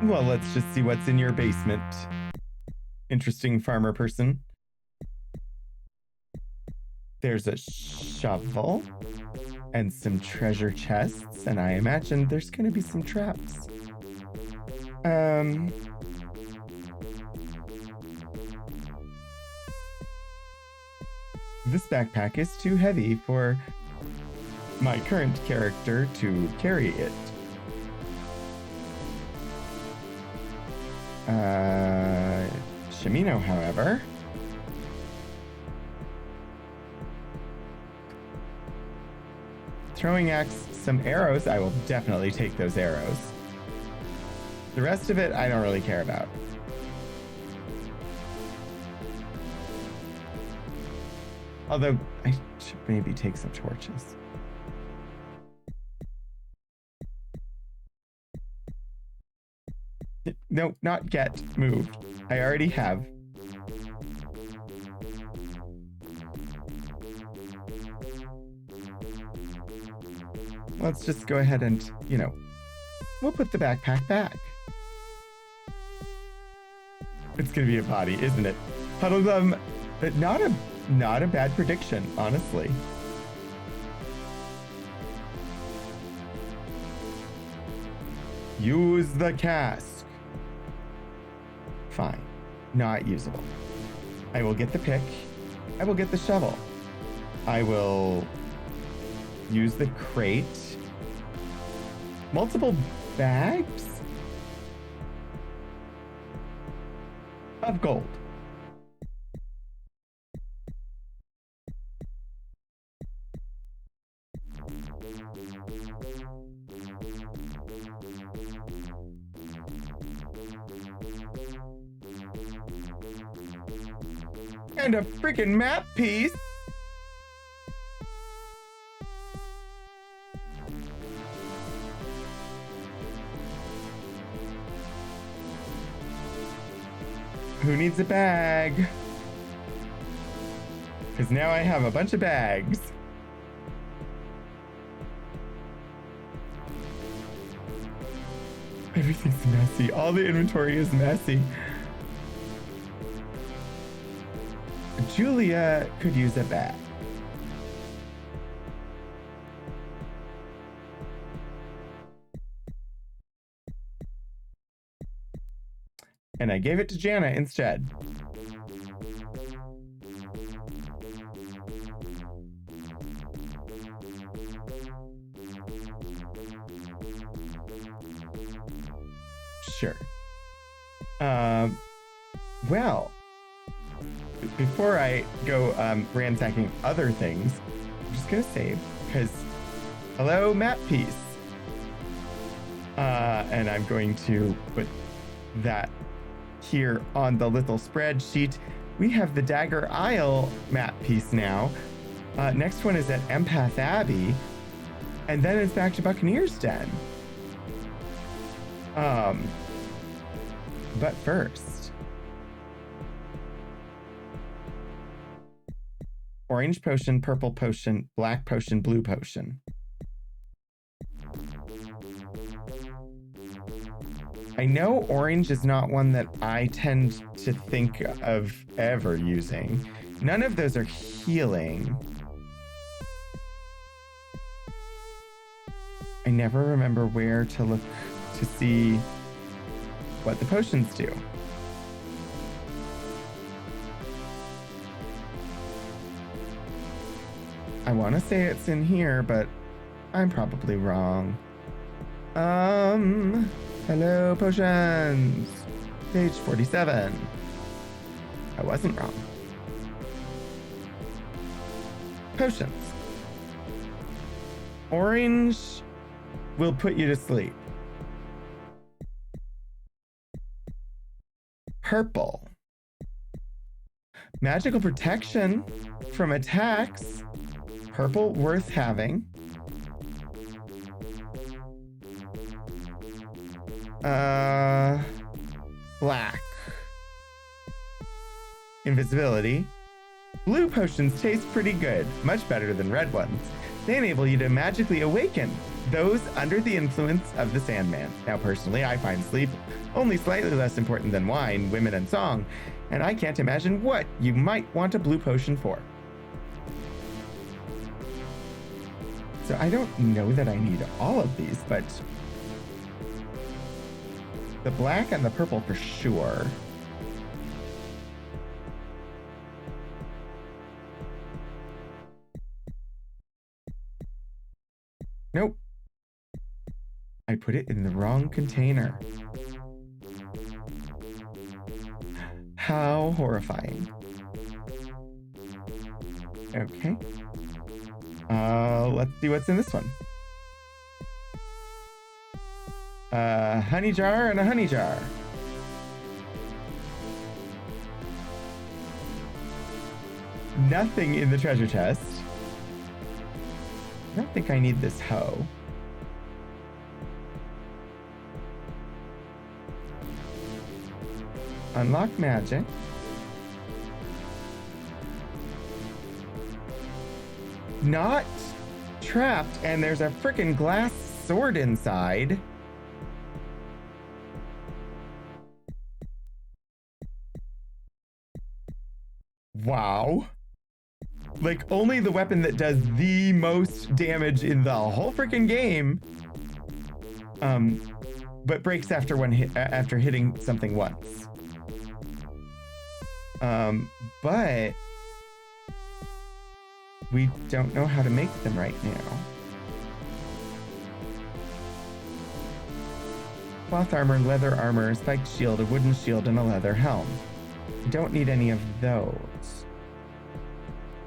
Well, let's just see what's in your basement. Interesting farmer person. There's a shovel and some treasure chests, and I imagine there's gonna be some traps. This backpack is too heavy for my current character to carry it. Shimino, however, throwing axe, some arrows. I will definitely take those arrows. The rest of it, I don't really care about. Although, I should maybe take some torches. No, not get. Move. I already have. Let's just go ahead and, we'll put the backpack back. It's gonna be a body, isn't it? Puddle Glove, but not a bad prediction, honestly. Use the cask. Fine. Not usable. I will get the pick. I will get the shovel. I will use the crate. Multiple bags? of gold. And a freaking map piece. Who needs a bag? Because now I have a bunch of bags. Everything's messy. All the inventory is messy. Julia could use a bag. And I gave it to Jana instead. Sure. Well, before I go ransacking other things, I'm just gonna save, because hello, map piece. And I'm going to put that here on the little spreadsheet. We have the Dagger Isle map piece now. Next one is at Empath Abbey, and then it's back to Buccaneer's Den. But first, orange potion, purple potion, black potion, blue potion. I know orange is not one that I tend to think of ever using. None of those are healing. I never remember where to look to see what the potions do. I want to say it's in here, but I'm probably wrong. Hello, potions. Page 47. I wasn't wrong. Potions. Orange will put you to sleep. Purple. Magical protection from attacks. Purple worth having. Black. Invisibility. Blue potions taste pretty good, much better than red ones. They enable you to magically awaken those under the influence of the Sandman. Now, personally, I find sleep only slightly less important than wine, women, and song, and I can't imagine what you might want a blue potion for. So I don't know that I need all of these, but the black and the purple for sure. Nope. I put it in the wrong container. How horrifying. Okay. Let's see what's in this one. A honey jar and a honey jar. Nothing in the treasure chest. I don't think I need this hoe. Unlock magic. Not trapped, and there's a freaking glass sword inside. Wow. Like, only the weapon that does the most damage in the whole freaking game, but breaks after after hitting something once. But we don't know how to make them right now. Cloth armor, leather armor, spiked shield, a wooden shield, and a leather helm. I don't need any of those.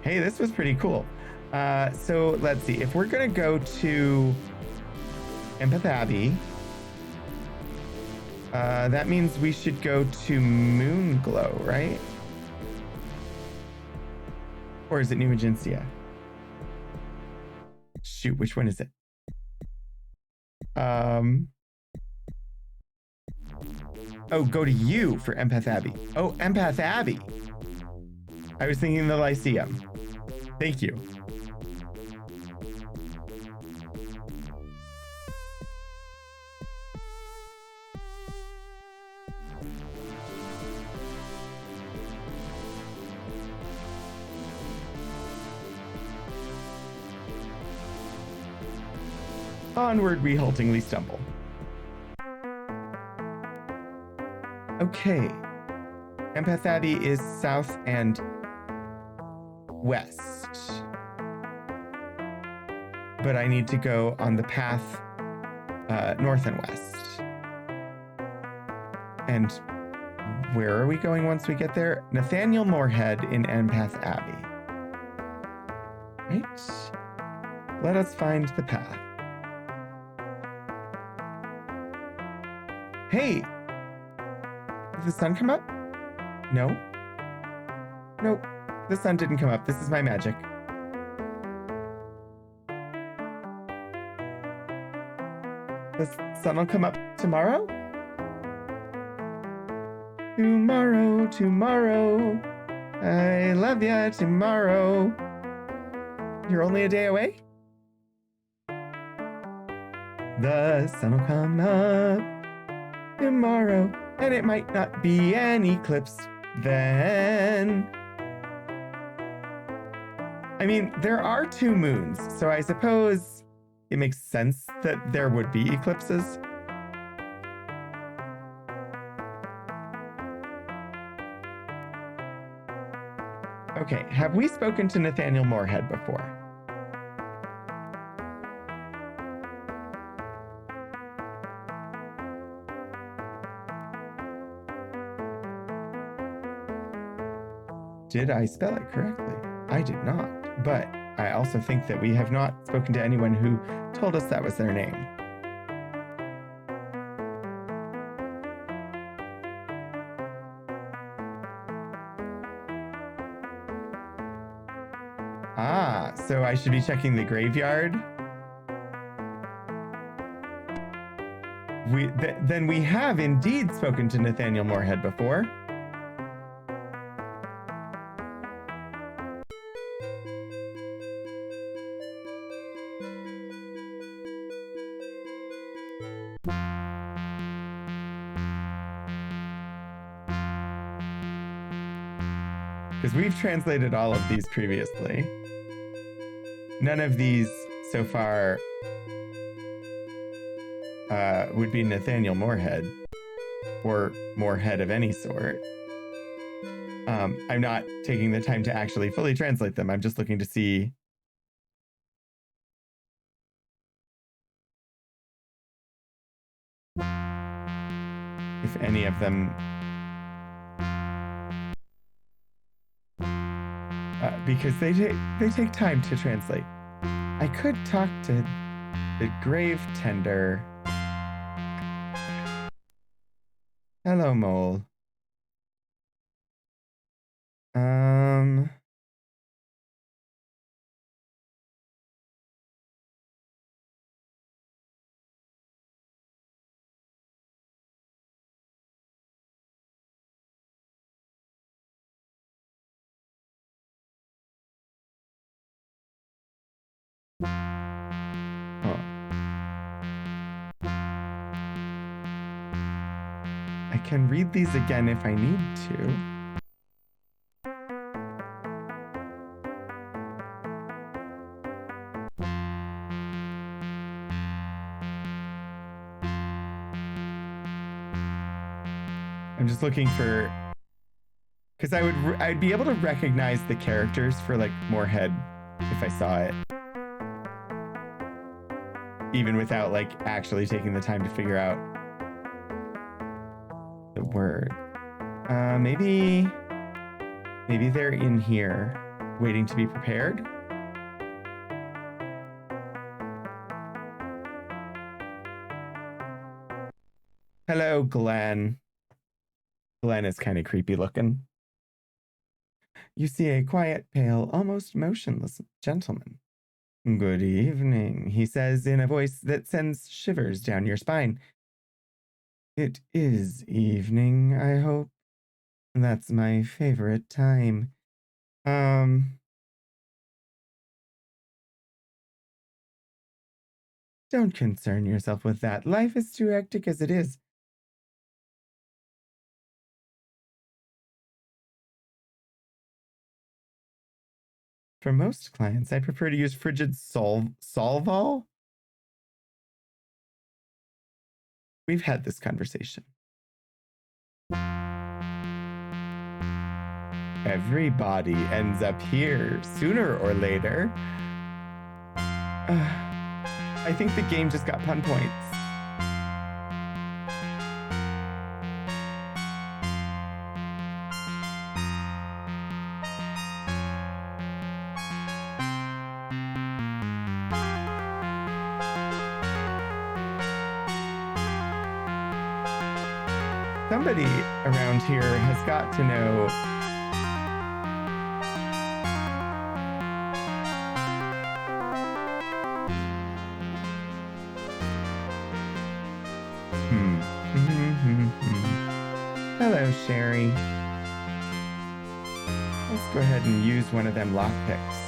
Hey, this was pretty cool. So let's see. If we're gonna go to Empath Abbey, that means we should go to Moonglow, right? Or is it New Agencia? Shoot, which one is it? Oh, go to you for Empath Abbey. Oh, Empath Abbey. I was thinking the Lyceum. Thank you. Onward we haltingly stumble. Okay. Empath Abbey is south and west. But I need to go on the path north and west. And where are we going once we get there? Nathaniel Moorhead in Empath Abbey. Right? Let us find the path. Hey! Did the sun come up? No. Nope. The sun didn't come up. This is my magic. The sun will come up tomorrow? Tomorrow, tomorrow. I love ya tomorrow. You're only a day away? The sun will come up tomorrow, and it might not be an eclipse then. I mean, there are 2 moons, so I suppose it makes sense that there would be eclipses. Okay, have we spoken to Nathaniel Moorhead before? Did I spell it correctly? I did not, but I also think that we have not spoken to anyone who told us that was their name. Ah, so I should be checking the graveyard? Then we have indeed spoken to Nathaniel Moorhead before. Because we've translated all of these previously. None of these so far would be Nathaniel Moorhead or Moorhead of any sort. I'm not taking the time to actually fully translate them. I'm just looking to see if any of them because they take time to translate. I could talk to the grave tender. Hello, mole. I can read these again if I need to. I'm just looking for, because I'd be able to recognize the characters for like Moorhead if I saw it, even without like actually taking the time to figure out the word. Maybe they're in here, waiting to be prepared. Hello, Glenn. Glenn is kind of creepy looking. You see a quiet, pale, almost motionless gentleman. Good evening, he says in a voice that sends shivers down your spine. It is evening, I hope. That's my favorite time. Don't concern yourself with that. Life is too hectic as it is. For most clients, I prefer to use frigid Solvol. We've had this conversation. Everybody ends up here sooner or later. I think the game just got pun points. Somebody around here has got to know. Hello, Sherry. Let's go ahead and use one of them lockpicks.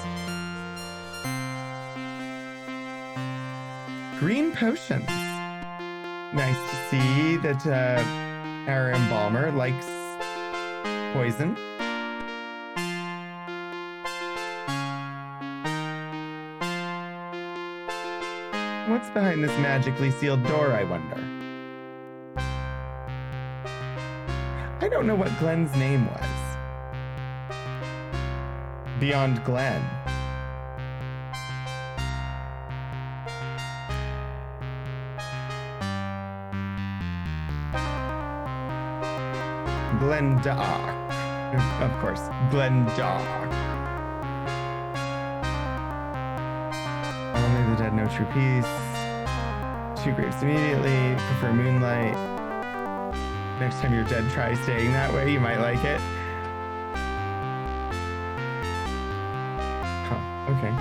Green potions. Nice to see that our embalmer likes poison. What's behind this magically sealed door, I wonder? I don't know what Glenn's name was. Beyond Glenn. Glendock. Of course, Glendock. Only the dead know true peace. 2 grapes immediately. Prefer moonlight. Next time you're dead, try staying that way. You might like it. Huh, okay.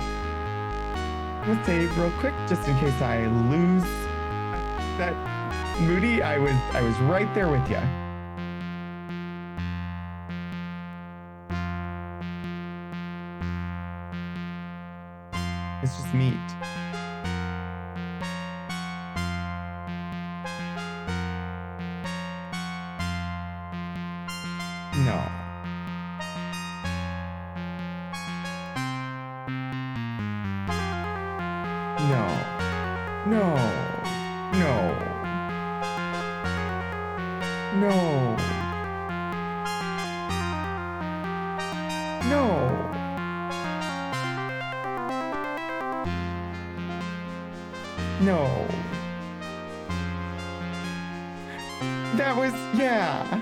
Let's save real quick, just in case I lose that. Moody, I was right there with you. It's just meat. No. No. No. No. No. No. No. That was, yeah.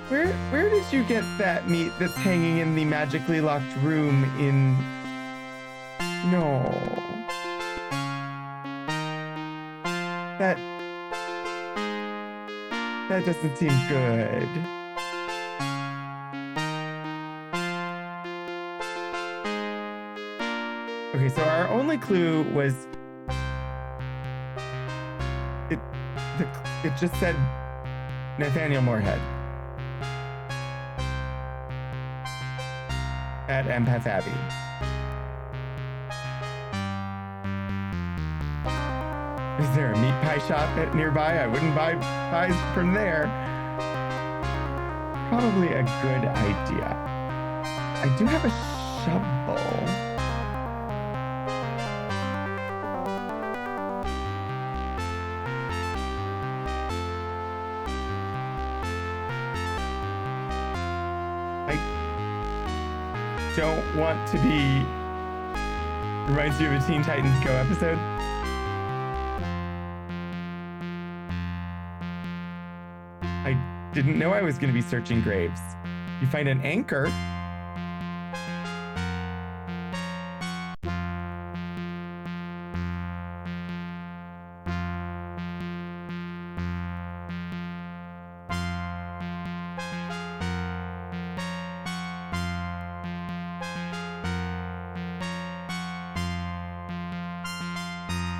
Where did you get that meat that's hanging in the magically locked room in... No. That doesn't seem good. Okay, so our only clue was... It just said Nathaniel Moorhead. At Empath Abbey. Is there a meat pie shop nearby? I wouldn't buy pies from there. Probably a good idea. I do have a shovel. Don't want to be... Reminds you of a Teen Titans Go episode. I didn't know I was going to be searching graves. You find an anchor.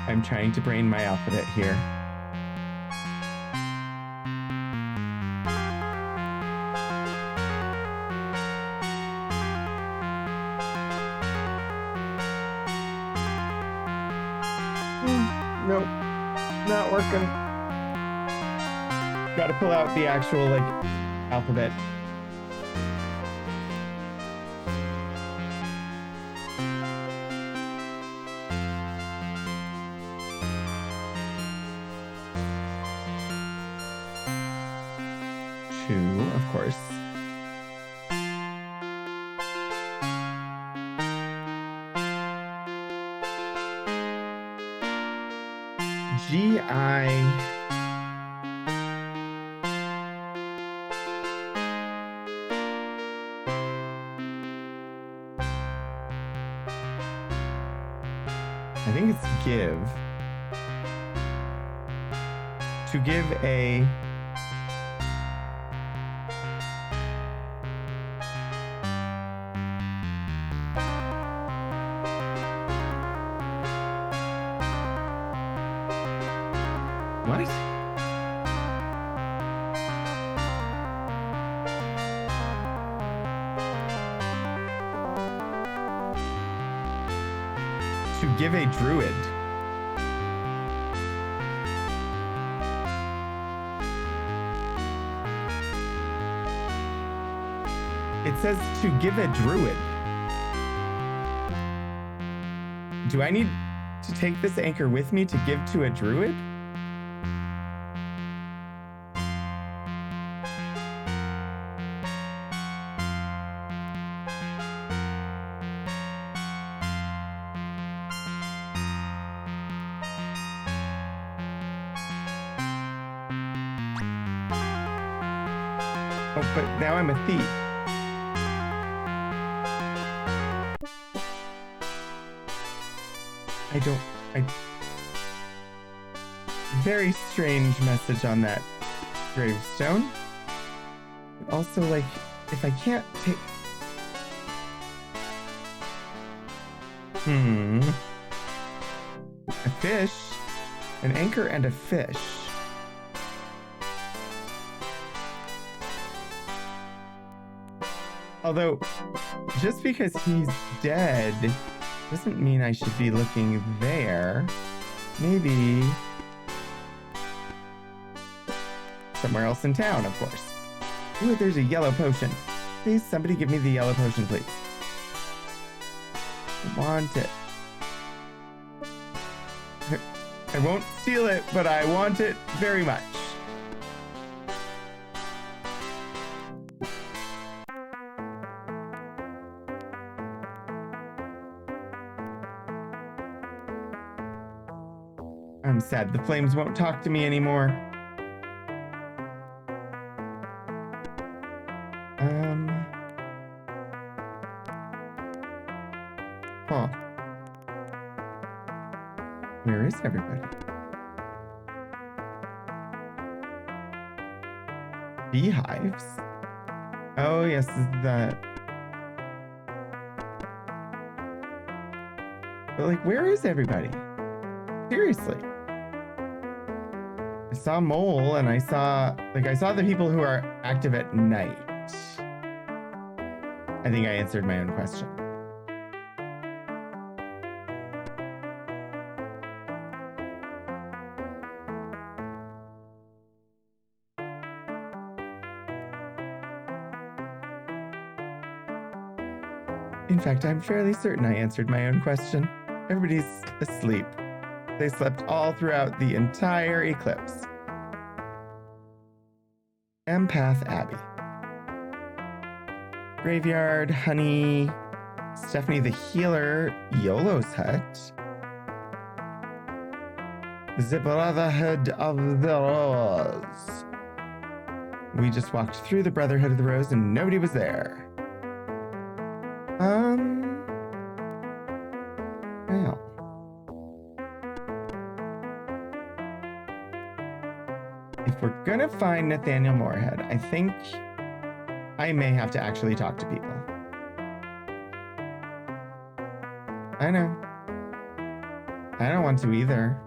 I'm trying to brain my alphabet here. Nope, not working. Gotta pull out the actual, like, alphabet. Two, of course. G-I... I think it's give. To give a... What? To give a druid. It says to give a druid. Do I need to take this anchor with me to give to a druid? Oh, but now I'm a thief. Very strange message on that gravestone. Also, like, if I can't take... A fish, an anchor and a fish. Although, just because he's dead doesn't mean I should be looking there. Maybe somewhere else in town, of course. Ooh, there's a yellow potion. Please, somebody give me the yellow potion, please. I want it. I won't steal it, but I want it very much. I'm sad the flames won't talk to me anymore. Huh. Where is everybody? Beehives? Oh, yes, that. But, like, where is everybody? Seriously. I saw Mole and I saw the people who are active at night. I think I answered my own question. In fact, I'm fairly certain I answered my own question. Everybody's asleep. They slept all throughout the entire eclipse. Empath Abbey. Graveyard, Honey, Stephanie the Healer, Yolo's Hut. The Brotherhood of the Rose. We just walked through the Brotherhood of the Rose and nobody was there. Well. If we're gonna find Nathaniel Moorhead, I think I may have to actually talk to people. I know. I don't want to either.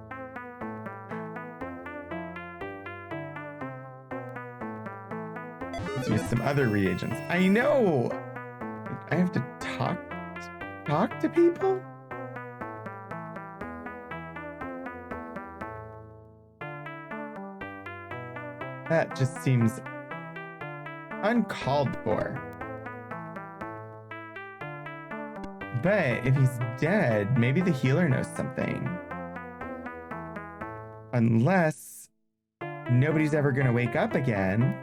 Let's use some other reagents. I know! I have to talk to people? That just seems uncalled for. But if he's dead, maybe the healer knows something. Unless nobody's ever gonna wake up again.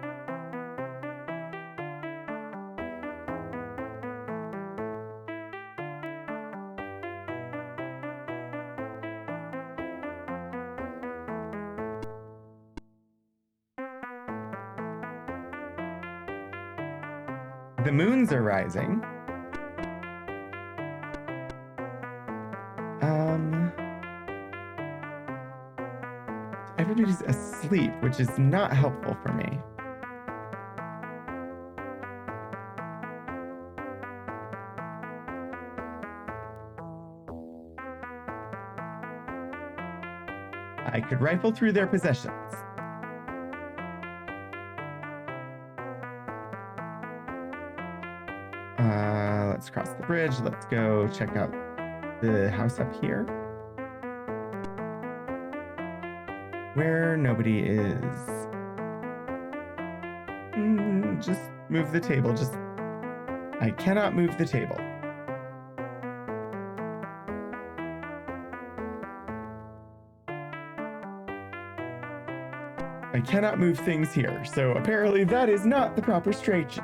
The moons are rising. Everybody's asleep, which is not helpful for me. I could rifle through their possessions. Let's cross the bridge. Let's go check out the house up here, where nobody is. Just move the table. I cannot move the table. I cannot move things here, so apparently that is not the proper strategy.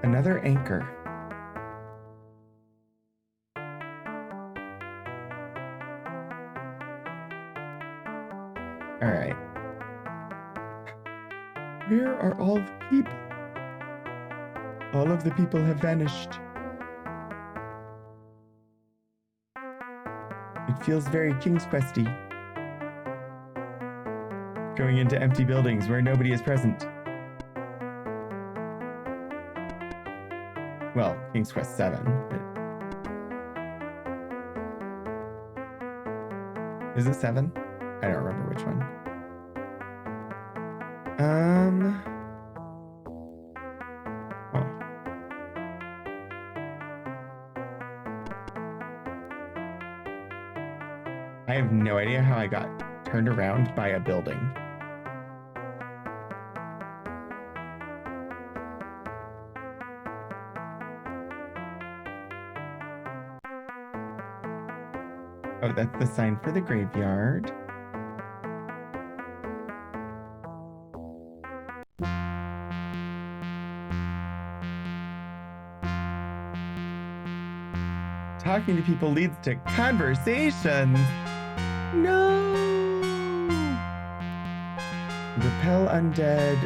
Another anchor. All right. Where are all the people? All of the people have vanished. It feels very King's Questy. Going into empty buildings where nobody is present. Well, King's Quest 7. But... Is it 7? I don't remember which one. Oh. I have no idea how I got turned around by a building. Oh, that's the sign for the graveyard. Talking to people leads to conversations. No! Repel undead.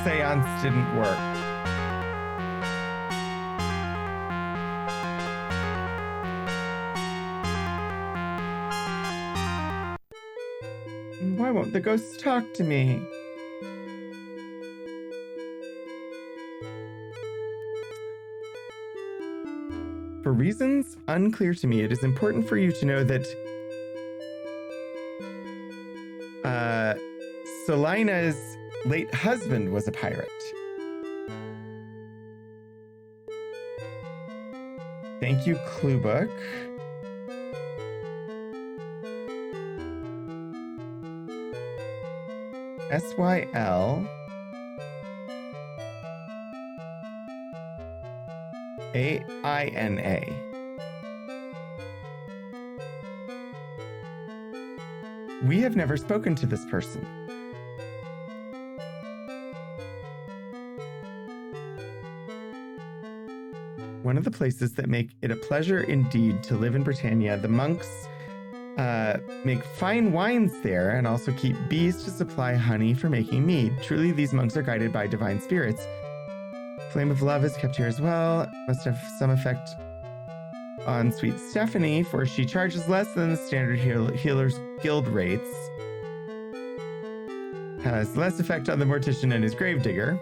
Seance didn't work. Why won't the ghosts talk to me? For reasons unclear to me, it is important for you to know that Selina's late husband was a pirate. Thank you, Cluebook. SYL AINA. We have never spoken to this person. one of the places that make it a pleasure indeed to live in Britannia. The monks make fine wines there and also keep bees to supply honey for making mead. Truly, these monks are guided by divine spirits. Flame of love is kept here as well. Must have some effect on sweet Stephanie, for she charges less than the standard healer's guild rates. Has less effect on the mortician and his gravedigger.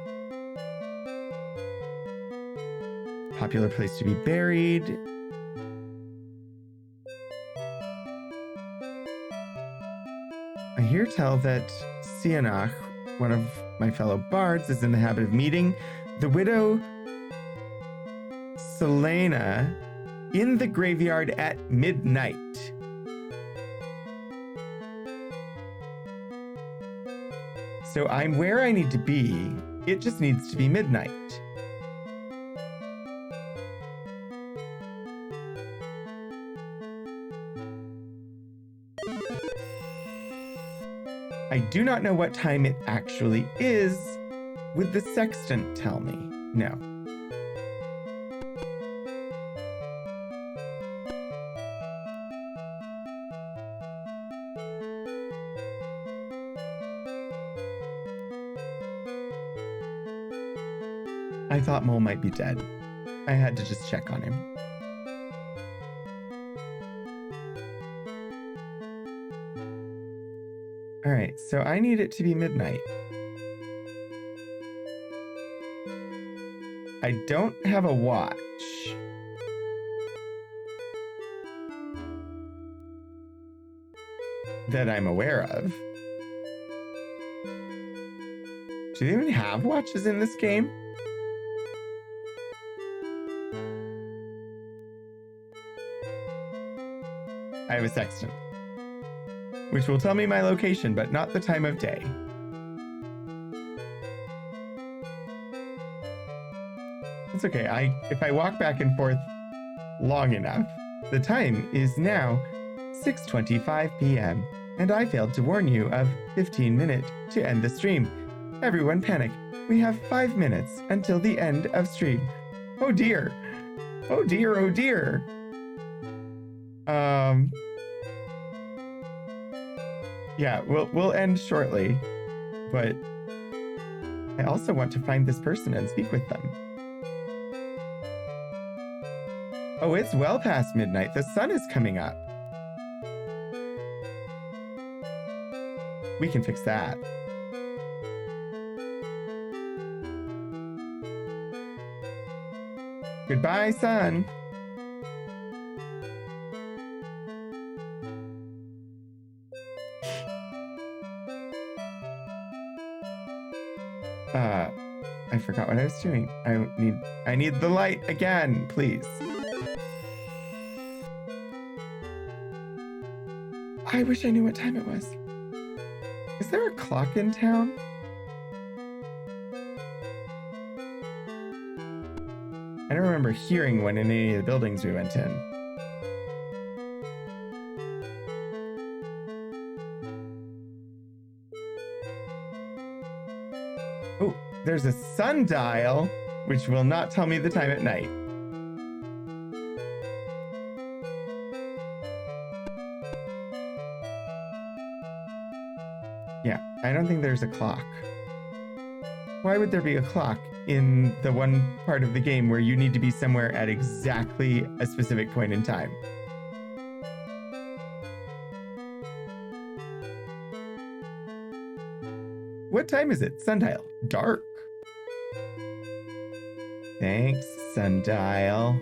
Popular place to be buried. I hear tell that Sianach, one of my fellow bards, is in the habit of meeting the widow Selena in the graveyard at midnight. So I'm where I need to be. It just needs to be midnight. I do not know what time it actually is. Would the sextant tell me? No. I thought Mole might be dead. I had to just check on him. All right, so I need it to be midnight. I don't have a watch. That I'm aware of. Do they even have watches in this game? I have a sextant, which will tell me my location, but not the time of day. It's okay. If I walk back and forth long enough, the time is now 6:25 p.m. and I failed to warn you of 15 minutes to end the stream. Everyone panic. We have 5 minutes until the end of stream. Oh dear. Oh dear, oh dear. Yeah, we'll end shortly, but I also want to find this person and speak with them. Oh, it's well past midnight. The sun is coming up. We can fix that. Goodbye, sun. I forgot what I was doing. I need the light again, please. I wish I knew what time it was. Is there a clock in town? I don't remember hearing one in any of the buildings we went in. Oh, there's a sundial, which will not tell me the time at night. Yeah, I don't think there's a clock. Why would there be a clock in the one part of the game where you need to be somewhere at exactly a specific point in time? What time is it? Sundial. Dark. Thanks, sundial.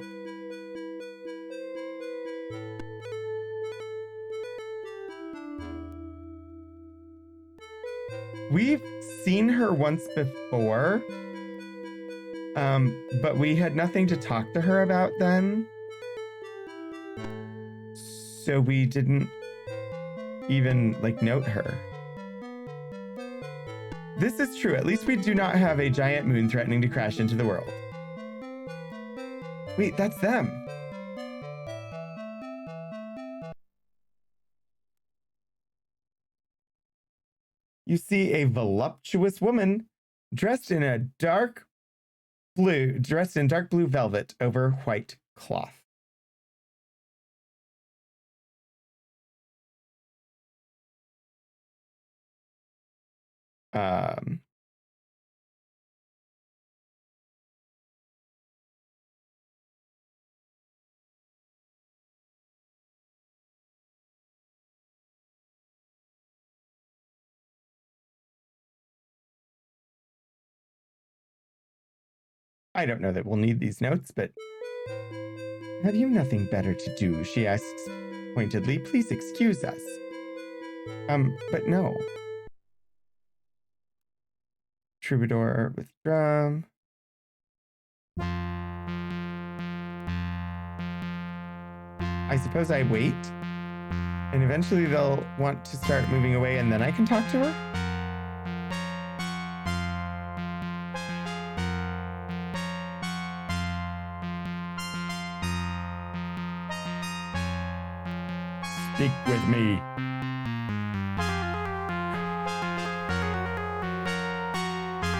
We've seen her once before, but we had nothing to talk to her about then. So we didn't even, note her. This is true. At least we do not have a giant moon threatening to crash into the world. Wait, that's them. You see a voluptuous woman dressed in a dark dressed in dark blue velvet over white cloth. I don't know that we'll need these notes, but have you nothing better to do? She asks pointedly. Please excuse us. But no. Troubadour with drum. I suppose I wait, and eventually they'll want to start moving away, and then I can talk to her? Speak with me.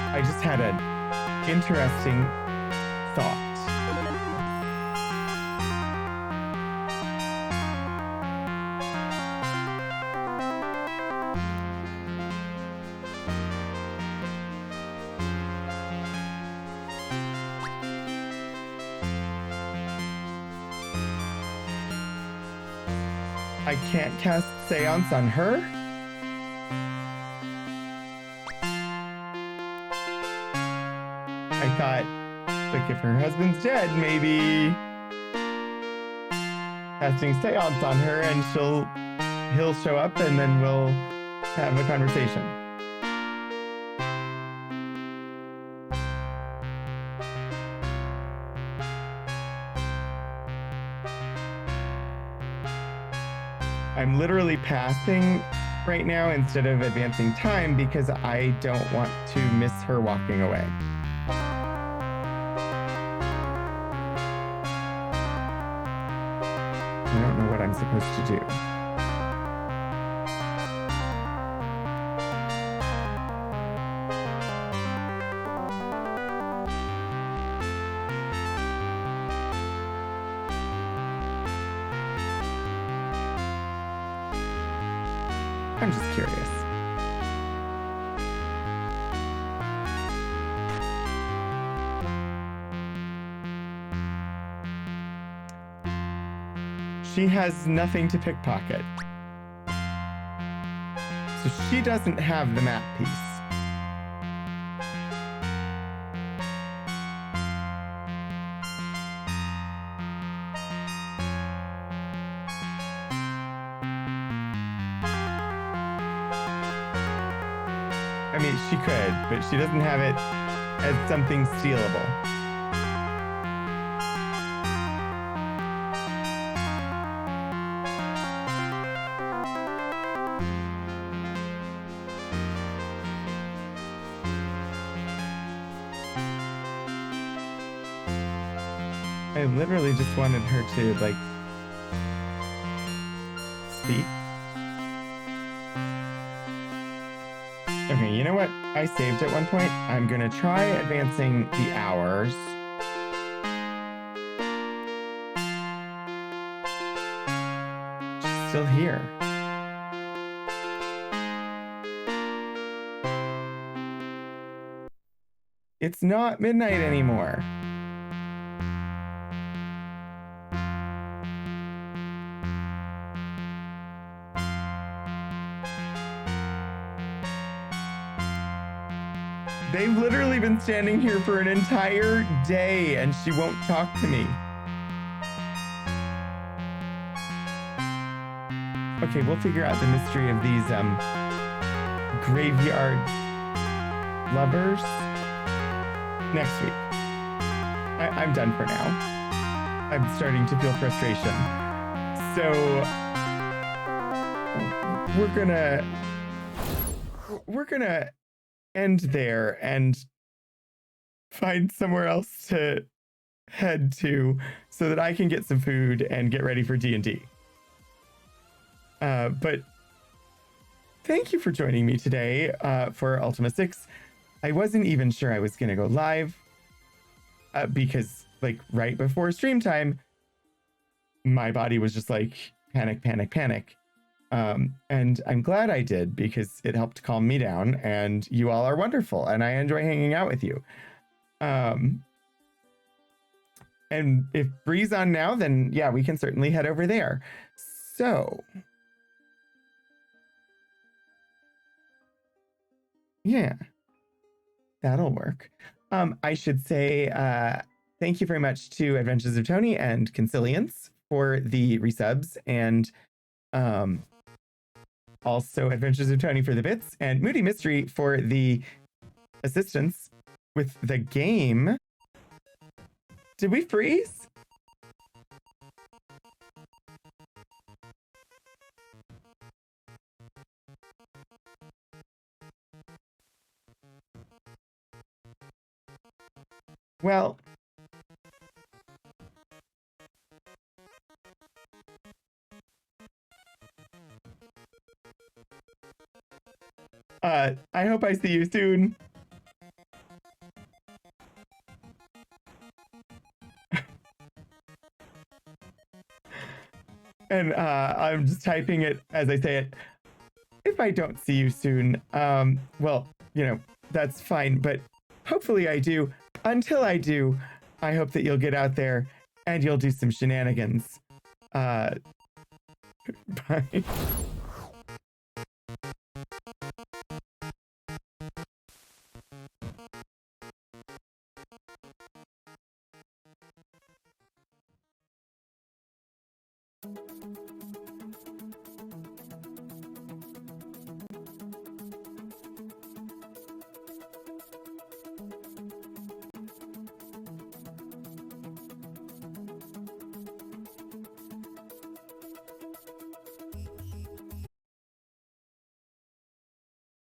I just had an interesting thought. I can't cast Seance on her? I thought, like, if her husband's dead, maybe casting Seance on her and he'll show up and then we'll have a conversation. I'm literally passing right now instead of advancing time because I don't want to miss her walking away. I don't know what I'm supposed to do. I'm just curious. She has nothing to pickpocket. So she doesn't have the map piece. I mean, she could, but she doesn't have it as something stealable. I literally just wanted her to, like, speak. Okay, you know what? I saved at one point. I'm gonna try advancing the hours. She's still here. It's not midnight anymore. They've literally been standing here for an entire day and she won't talk to me. Okay, we'll figure out the mystery of these graveyard lovers next week. I'm done for now. I'm starting to feel frustration. So we're gonna end there and find somewhere else to head to so that I can get some food and get ready for D&D. But thank you for joining me today for Ultima 6. I wasn't even sure I was going to go live. because like right before stream time, my body was just like panic, panic, panic. And I'm glad I did because it helped calm me down, and you all are wonderful and I enjoy hanging out with you. And if Bree's on now, then yeah, we can certainly head over there. So yeah, that'll work. I should say thank you very much to Adventures of Tony and Consilience for the resubs, and also Adventures of Tony for the bits, and Moody Mystery for the assistance with the game. Did we freeze? Well, I hope I see you soon. And I'm just typing it as I say it. If I don't see you soon, well, you know, that's fine, but hopefully I do. Until I do, I hope that you'll get out there and you'll do some shenanigans. Bye.